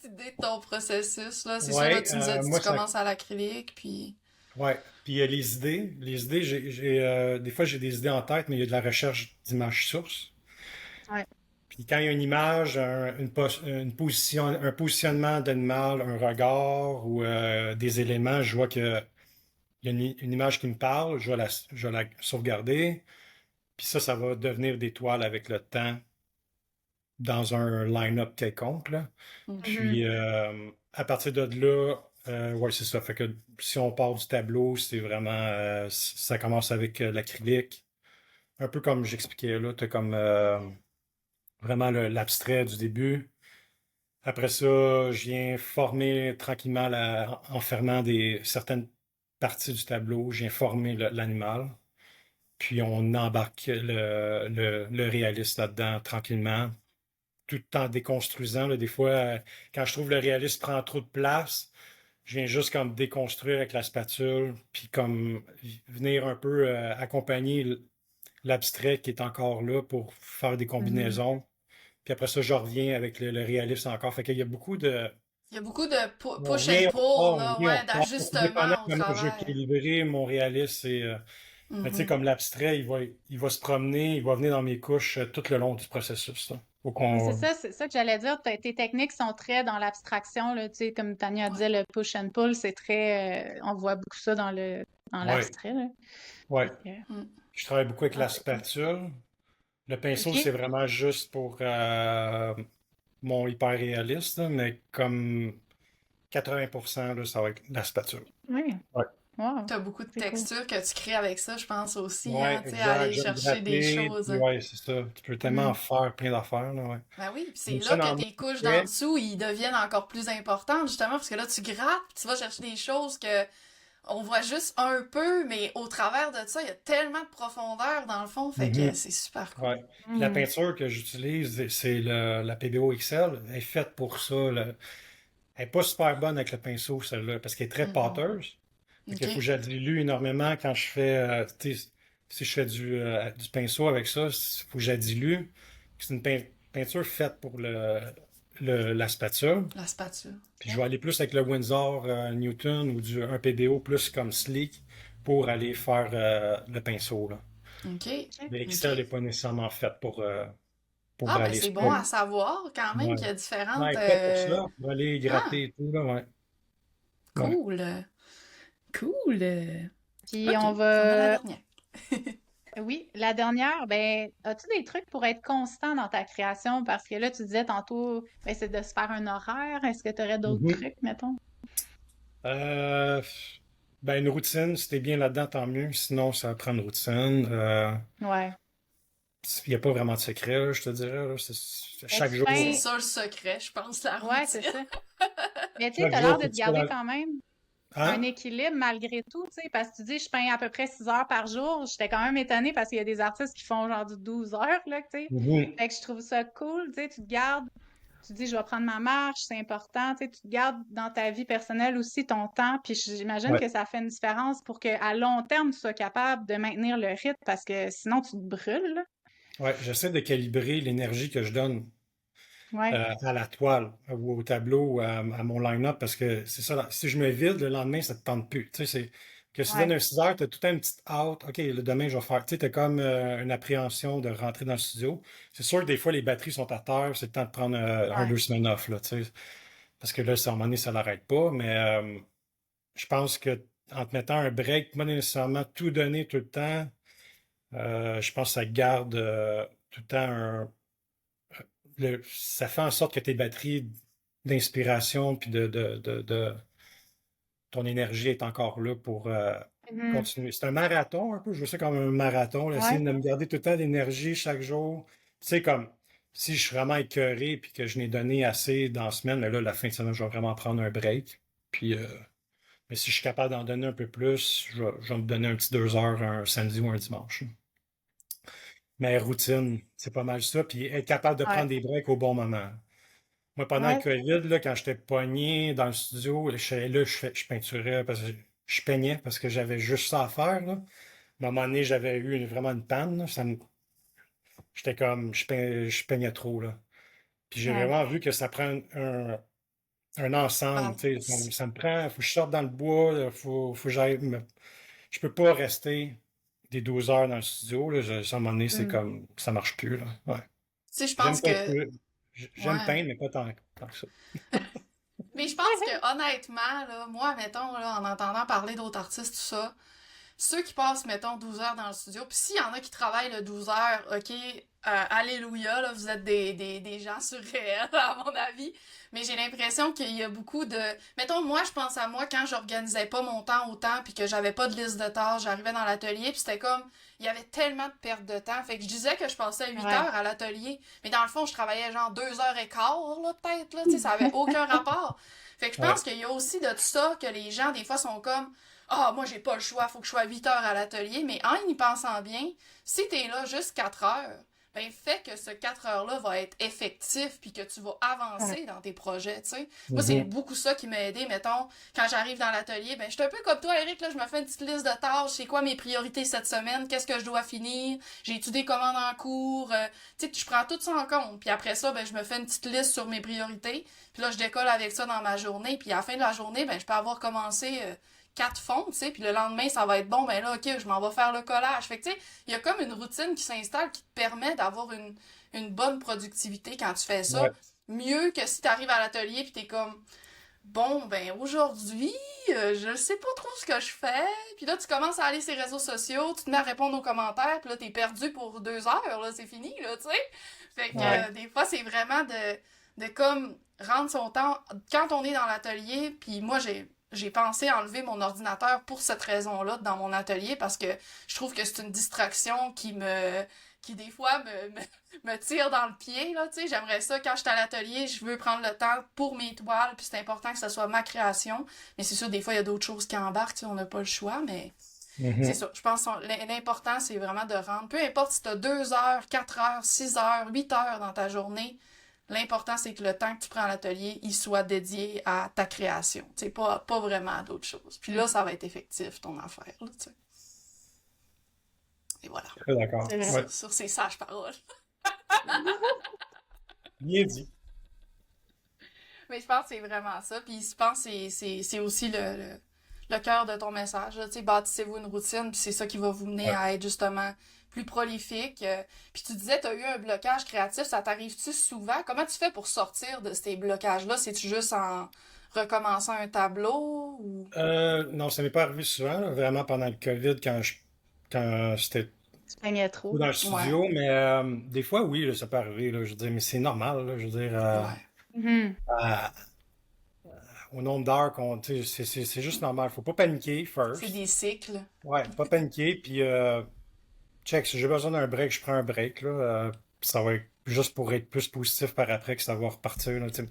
idée de ton processus, là. C'est sûr, là, Ouais, tu nous as dit que moi, tu commences à l'acrylique, puis... ouais. Puis les idées, des fois, j'ai des idées en tête, mais il y a de la recherche d'images sources. Ouais. Puis quand il y a une image, un positionnement d'animal, un regard ou des éléments, je vois qu'il y a une image qui me parle, je vais la sauvegarder. Puis ça va devenir des toiles avec le temps dans un line-up quelconque, là. Mhm. Puis à partir de là, ouais, c'est ça. Fait que si on part du tableau, c'est vraiment, ça commence avec l'acrylique. Un peu comme j'expliquais là, t'as comme vraiment l'abstrait du début. Après ça, je viens former tranquillement, en fermant certaines parties du tableau, je viens former l'animal. Puis on embarque le réaliste là-dedans tranquillement, tout en déconstruisant. Là, des fois, quand je trouve le réaliste prend trop de place, je viens juste comme déconstruire avec la spatule, puis comme venir un peu accompagner l'abstrait qui est encore là pour faire des Mhm. combinaisons. Puis après ça, je reviens avec le réalisme encore. Fait qu'il y a beaucoup de. Il y a beaucoup de On push and vient, pull, on là, vient, ouais, on part. Tout dépendant d'ajustement au comment je vais travail. équilibrer mon réalisme. Mais tu sais, Mhm. comme l'abstrait, il va se promener, il va venir dans mes couches tout le long du processus, là. Faut Oui, c'est qu'on. ça, c'est ça que j'allais dire. Tes techniques sont très dans l'abstraction, là, tu sais, comme Tania Ouais. disait, le push and pull, c'est très, on voit beaucoup ça dans Ouais, l'abstrait, là. ouais. Fait que, Mm. Je travaille beaucoup avec ah, la c'est cool. spatule. Le pinceau, c'est OK. vraiment juste pour mon hyper réaliste, là, mais comme 80%, là, ça va être la spatule. Oui. Ouais. Wow. T'as beaucoup de C'est cool. textures que tu crées avec ça, je pense aussi, Ouais, hein, tu sais, exact. aller Je vais chercher des gratter, choses. puis ouais, c'est ça. Tu peux tellement Mm. faire plein d'affaires, là, ouais. Ben oui, puis c'est J'aime ça là que dans mon tes couches d'en trait. dessous, ils deviennent encore plus importantes, justement, parce que là, tu grattes, puis tu vas chercher des choses que on voit juste un peu, mais au travers de ça, il y a tellement de profondeur dans le fond, fait que Mhm. c'est super cool. Ouais. Puis la Mm. peinture que j'utilise, c'est la PBO XL. Elle est faite pour ça, là. Elle n'est pas super bonne avec le pinceau, celle-là, parce qu'elle est très Mhm. pâteuse. Fait qu'il faut que OK. je la dilue énormément quand je fais, tu sais, si je fais du pinceau avec ça, il faut que je la dilue. C'est une peinture faite pour la spatule. La spatule. Puis je OK. vais aller plus avec le Windsor Newton ou un PBO plus comme sleek pour aller faire le pinceau, là. OK. OK. Mais OK. Excel n'est pas nécessairement faite pour Ah, ben aller c'est ça. bon à savoir quand même Ouais. qu'il y a Non, différentes... elle est faite pour ça, pour aller Ah, gratter et tout, là, ouais. Ouais. cool. Cool. Puis OK, on on a la va dernière. Oui, la dernière, ben, as-tu des trucs pour être constant dans ta création? Parce que là, tu disais tantôt, ben, c'est de se faire un horaire. Est-ce que tu aurais d'autres Mhm. trucs, mettons? Euh, ben, une routine, si t'es bien là-dedans, tant mieux. Sinon, ça prend une routine. Ouais. Il n'y a pas vraiment de secret, là, je te dirais. Là. Mais Chaque tu C'est peins, jour, ça le secret, je pense, la ouais, routine. c'est ça. Mais tu sais, chaque t'as l'air jour, de faut te que tu sois garder dans... quand même un Hein? équilibre malgré tout, tu sais, parce que tu dis, je peins à peu près 6 heures par jour. J'étais quand même étonnée parce qu'il y a des artistes qui font genre du 12 heures, là, tu sais. Mhm. Fait que je trouve ça cool, tu sais, tu te gardes. Tu dis, je vais prendre ma marche, c'est important. Tu sais, tu te gardes dans ta vie personnelle aussi ton temps. Puis j'imagine Ouais. que ça fait une différence pour qu'à long terme, tu sois capable de maintenir le rythme parce que sinon, tu te brûles, là. Ouais, j'essaie de calibrer l'énergie que je donne Ouais, à la toile ou au tableau ou à mon line-up parce que c'est ça, si je me vide, le lendemain, ça te tente plus. Tu sais, c'est que si tu donnes ouais, un 6 heures, tu as tout le temps une petite hâte. OK, le demain, je vais faire. Tu sais, tu as comme une appréhension de rentrer dans le studio. C'est sûr que des fois, les batteries sont à terre, c'est le temps de prendre un, ouais. 2 semaines off, là, tu sais. Parce que là, à un moment donné, ça l'arrête pas. Mais je pense que en te mettant un break, pas nécessairement tout donner tout le temps, je pense que ça garde tout le temps ça fait en sorte que tes batteries d'inspiration puis ton énergie est encore là pour Mhm. continuer. C'est un marathon un peu, je veux ça comme un marathon, là, essayer Ouais, de me garder tout le temps d'énergie chaque jour. Tu sais, comme si je suis vraiment écœuré puis que je n'ai donné assez dans la semaine, mais là, la fin de semaine, je vais vraiment prendre un break. Puis, mais si je suis capable d'en donner un peu plus, je vais me donner un petit 2 heures un samedi ou un dimanche. Mais routine, c'est pas mal ça. Puis être capable de ouais, prendre des breaks au bon moment. Moi, pendant le ouais, COVID, là, quand j'étais pogné dans le studio, je peinturais parce que je peignais parce que j'avais juste ça à faire. Là. À un moment donné, j'avais eu vraiment une panne. Là. J'étais comme, je peignais trop. Là. Puis j'ai ouais. vraiment vu que ça prend un ensemble. Tu sais. Balance. Ça me prend, faut que je sorte dans le bois, faut que j'aille. Je peux pas rester des 12 heures dans le studio. Là. À un moment donné, c'est Hmm. comme, ça marche plus. Là. Ouais. Tu sais, je J'aime pense que, peinturer. J'aime ouais. peindre, mais pas tant que ça. Mais je pense que honnêtement, là, moi, mettons, là, en entendant parler d'autres artistes, tout ça, ceux qui passent, mettons, 12 heures dans le studio, puis s'il y en a qui travaillent le 12 heures, ok, alléluia, là, vous êtes des gens surréels, à mon avis. Mais j'ai l'impression qu'il y a beaucoup de... Mettons, moi, je pense à moi quand j'organisais pas mon temps autant, puis que j'avais pas de liste de tâches, j'arrivais dans l'atelier, puis c'était comme... Il y avait tellement de perte de temps. Fait que je disais que je passais 8 Ouais. heures à l'atelier, mais dans le fond, je travaillais genre 2 heures et quart, là, peut-être, là, tu sais, ça avait aucun rapport. Fait que je pense Ouais. qu'il y a aussi de tout ça que les gens, des fois, sont comme ah, moi, j'ai pas le choix, faut que je sois 8 heures à l'atelier. Mais en y pensant bien, si t'es là juste 4 heures, ben, fait que ce 4 heures-là va être effectif puis que tu vas Ouais. avancer dans tes projets, tu sais. Moi, c'est Mhm. beaucoup ça qui m'a aidé, mettons, quand j'arrive dans l'atelier, ben, je suis un peu comme toi, Eric, là, je me fais une petite liste de tâches, c'est quoi mes priorités cette semaine, qu'est-ce que je dois finir, j'ai étudié commandes en cours, tu sais, je prends tout ça en compte. Puis après ça, ben, je me fais une petite liste sur mes priorités, puis là, je décolle avec ça dans ma journée, puis à la fin de la journée, ben, je peux avoir commencé 4 fonds, tu sais, puis le lendemain, ça va être bon, ben là, ok, je m'en vais faire le collage. Fait que, tu sais, il y a comme une routine qui s'installe qui te permet d'avoir une bonne productivité quand tu fais ça. Ouais. Mieux que si tu arrives à l'atelier puis t'es comme, bon, ben aujourd'hui, je sais pas trop ce que je fais. Puis là, tu commences à aller sur les réseaux sociaux, tu te mets à répondre aux commentaires, puis là, t'es perdu pour 2 heures, là, c'est fini, là, tu sais. Fait que Ouais. des fois, c'est vraiment de comme rendre son temps quand on est dans l'atelier. Puis moi, j'ai pensé enlever mon ordinateur pour cette raison-là dans mon atelier parce que je trouve que c'est une distraction qui des fois me tire dans le pied, là, tu sais. J'aimerais ça, quand je suis à l'atelier, je veux prendre le temps pour mes toiles, puis c'est important que ce soit ma création. Mais c'est sûr, des fois, il y a d'autres choses qui embarquent, tu sais, on n'a pas le choix, mais c'est Mhm. ça. Je pense que l'important, c'est vraiment de rendre, peu importe si tu as 2 heures, 4 heures, 6 heures, 8 heures dans ta journée, l'important, c'est que le temps que tu prends à l'atelier, il soit dédié à ta création. Tu sais, pas vraiment à d'autres choses. Puis là, ça va être effectif, ton affaire, là, tu sais. Et voilà. Très d'accord. C'est vrai. Ouais. Sur ces sages paroles. Bien dit. Mais je pense que c'est vraiment ça. Puis je pense que c'est aussi le cœur de ton message. Tu sais, bâtissez-vous une routine, puis c'est ça qui va vous mener Ouais. à être justement plus prolifique. Puis tu disais, tu as eu un blocage créatif, ça t'arrive-tu souvent? Comment tu fais pour sortir de ces blocages-là? C'est-tu juste en recommençant un tableau ou... Non, ça m'est pas arrivé souvent, là, vraiment pendant le COVID, quand j'étais Tu peignais trop. dans le Ouais, studio, mais des fois, oui, là, ça peut arriver, là, je veux dire, mais c'est normal, là, je veux dire, ouais. Mhm. à- au nombre d'heures tu sais, c'est juste normal. Faut pas paniquer, C'est first. des cycles. Ouais, pas paniquer, puis check, si j'ai besoin d'un break, je prends un break, là, ça va être juste pour être plus positif par après que ça va repartir, là, tu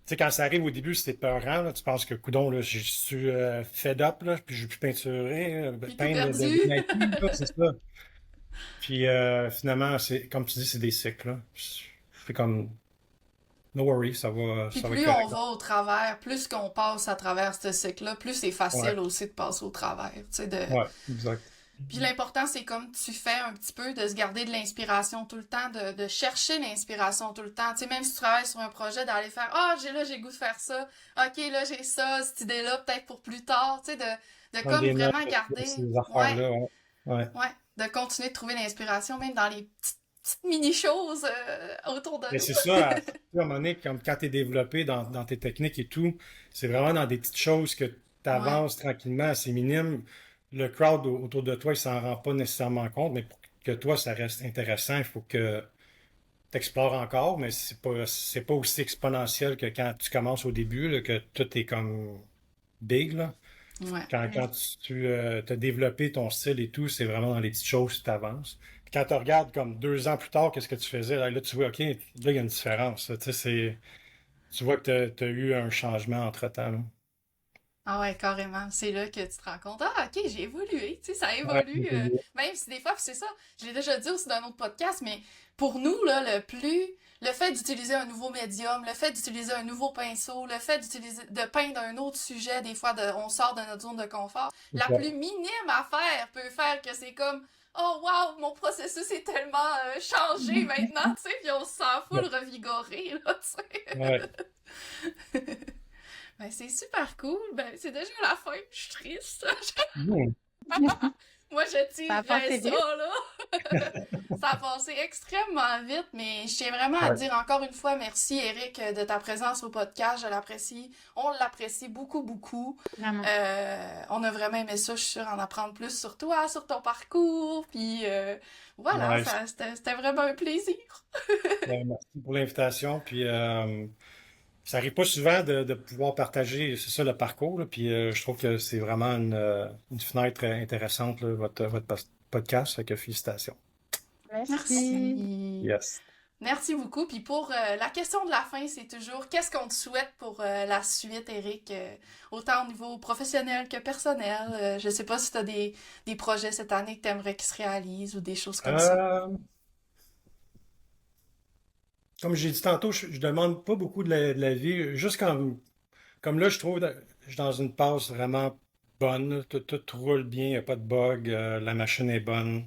sais, quand ça arrive au début, c'était peurant, là, tu penses que, coudon, là, je suis fed up, là, puis je veux plus peinturer, Puis tout peindre perdu. de Nike, là, c'est ça. Puis finalement, c'est comme tu dis, c'est des cycles, là. C'est comme, no worry, Puis ça va être plus on correct. va au travers, plus qu'on passe à travers ce cycle-là, plus c'est facile Ouais, aussi de passer au travers. Tu sais, ouais, exact. Puis l'important, c'est comme tu fais un petit peu de se garder de l'inspiration tout le temps, de chercher l'inspiration tout le temps. Tu sais, même si tu travailles sur un projet, d'aller faire ah, j'ai le goût de faire ça. OK, là, j'ai ça, cette idée-là, peut-être pour plus tard. Tu sais, de Prendre comme des notes, vraiment garder. ces Ouais, affaires-là, ouais. Ouais. ouais. De continuer de trouver l'inspiration, même dans les petites mini-choses autour de Mais nous. c'est ça, à un moment donné, comme quand tu es développé dans tes techniques et tout, c'est vraiment dans des petites choses que tu Ouais, avances tranquillement, c'est minime. Le crowd autour de toi, il s'en rend pas nécessairement compte, mais pour que toi, ça reste intéressant, il faut que tu explores encore, mais c'est pas aussi exponentiel que quand tu commences au début, là, que tout est comme big, là. ouais. Quand tu as développé ton style et tout, c'est vraiment dans les petites choses que tu avances. Puis quand tu regardes comme 2 ans plus tard, qu'est-ce que tu faisais, là, tu vois, OK, là, il y a une différence. Là. Tu sais, tu vois que tu as eu un changement entre-temps. Là. Ah ouais, carrément. C'est là que tu te rends compte, ah, ok, j'ai évolué, tu sais, ça Ouais, évolue. Même si des fois, puis c'est ça, je l'ai déjà dit aussi dans un autre podcast, mais pour nous, là, le fait d'utiliser un nouveau médium, le fait d'utiliser un nouveau pinceau, le fait de peindre un autre sujet, des fois, on sort de notre zone de confort, c'est la ça. plus minime à faire peut faire que c'est comme, oh wow, mon processus est tellement changé maintenant, tu sais, puis on se sent full Ouais. revigoré, là, tu Ouais. sais. Ben, c'est super cool. Ben, c'est déjà la fin. Je suis triste. Hmm. Moi, je Ça a passé tirerais ça, vite. là. Ça a passé extrêmement vite, mais je tiens vraiment à te Ouais. dire encore une fois merci, Eric, de ta présence au podcast. Je l'apprécie. On l'apprécie beaucoup, beaucoup. Vraiment. On a vraiment aimé ça. Je suis sûre en apprendre plus sur toi, sur ton parcours. Puis voilà, Nice. c'était vraiment un plaisir. Ben, merci pour l'invitation. Puis ça arrive pas souvent de pouvoir partager, c'est ça, le parcours. Là. Puis je trouve que c'est vraiment une fenêtre intéressante, là, votre podcast. Fait que félicitations. Merci. Merci. Yes. Merci beaucoup. Puis pour la question de la fin, c'est toujours qu'est-ce qu'on te souhaite pour la suite, Eric, autant au niveau professionnel que personnel. Je sais pas si tu as des projets cette année que tu aimerais qu'ils se réalisent ou des choses comme ça. Euh, Comme j'ai dit tantôt, je demande pas beaucoup de la vie. Juste comme là, je trouve que je suis dans une passe vraiment bonne. Là. Tout roule bien, il n'y a pas de bug, la machine est bonne.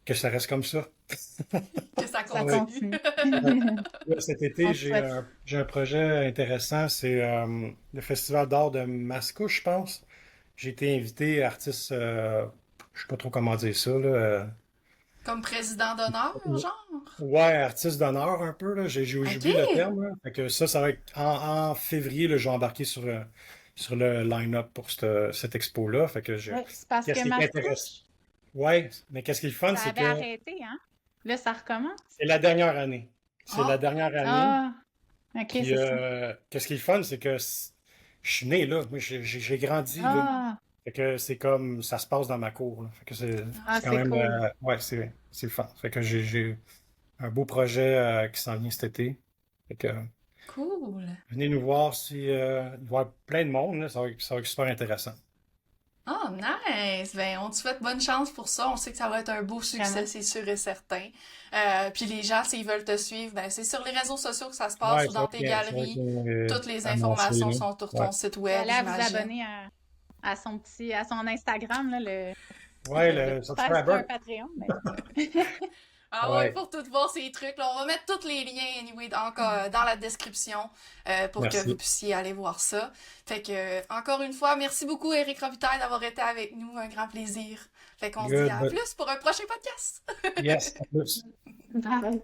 Que ça reste comme ça. Que ça Ça Oui. continue. continue. Là, cet On été, te souhaite. j'ai un projet intéressant. C'est le Festival d'art de Mascouche, je pense. J'ai été invité artiste, je sais pas trop comment dire ça, là. Comme président d'honneur, genre? Ouais, artiste d'honneur un peu, là. J'ai OK. oublié le terme, là. Fait que ça va être en février, là, je vais embarquer sur le line-up pour cette expo-là. Fait que Ouais, c'est parce qu'est-ce que qui est intéressant? Mascouche, Ouais, mais qu'est-ce qui est le fun, ça c'est avait que arrêté, hein? Là, ça recommence. c'est la dernière année. C'est la Ah, dernière année. Ah, ok, Puis c'est ça. qu'est-ce qui est le fun, c'est que je suis né là. Moi, j'ai grandi là. Ah, Fait que c'est comme ça se passe dans ma cour, là. Fait que ah, c'est quand c'est même cool. ouais, c'est le fun. Fait que j'ai un beau projet qui s'en vient cet été. Fait que cool. venez nous voir si il va y avoir plein de monde, là. Ça va être super intéressant. Ah, nice! Ben, on te souhaite bonne chance pour ça. On sait que ça va être un beau succès, Vraiment. c'est sûr et certain. Puis les gens, s'ils veulent te suivre, ben, c'est sur les réseaux sociaux que ça se passe Ouais, ou dans tes ça va galeries. être Toutes les annoncé, informations là. sont sur Ouais. ton site Vous web, allez à vous j'imagine. abonner à à son Instagram, là, Ouais, le le faire c'est pas un subscriber. Patreon, mais Ah ouais, Ouais, pour tout voir ces trucs, là, on va mettre tous les liens anyway encore dans la description pour que vous merci. puissiez aller voir ça. Fait que encore une fois, merci beaucoup Eric Robitaille d'avoir été avec nous, un grand plaisir. Fait qu'on se dit Good. à plus pour un prochain podcast. Yes, à plus. bye.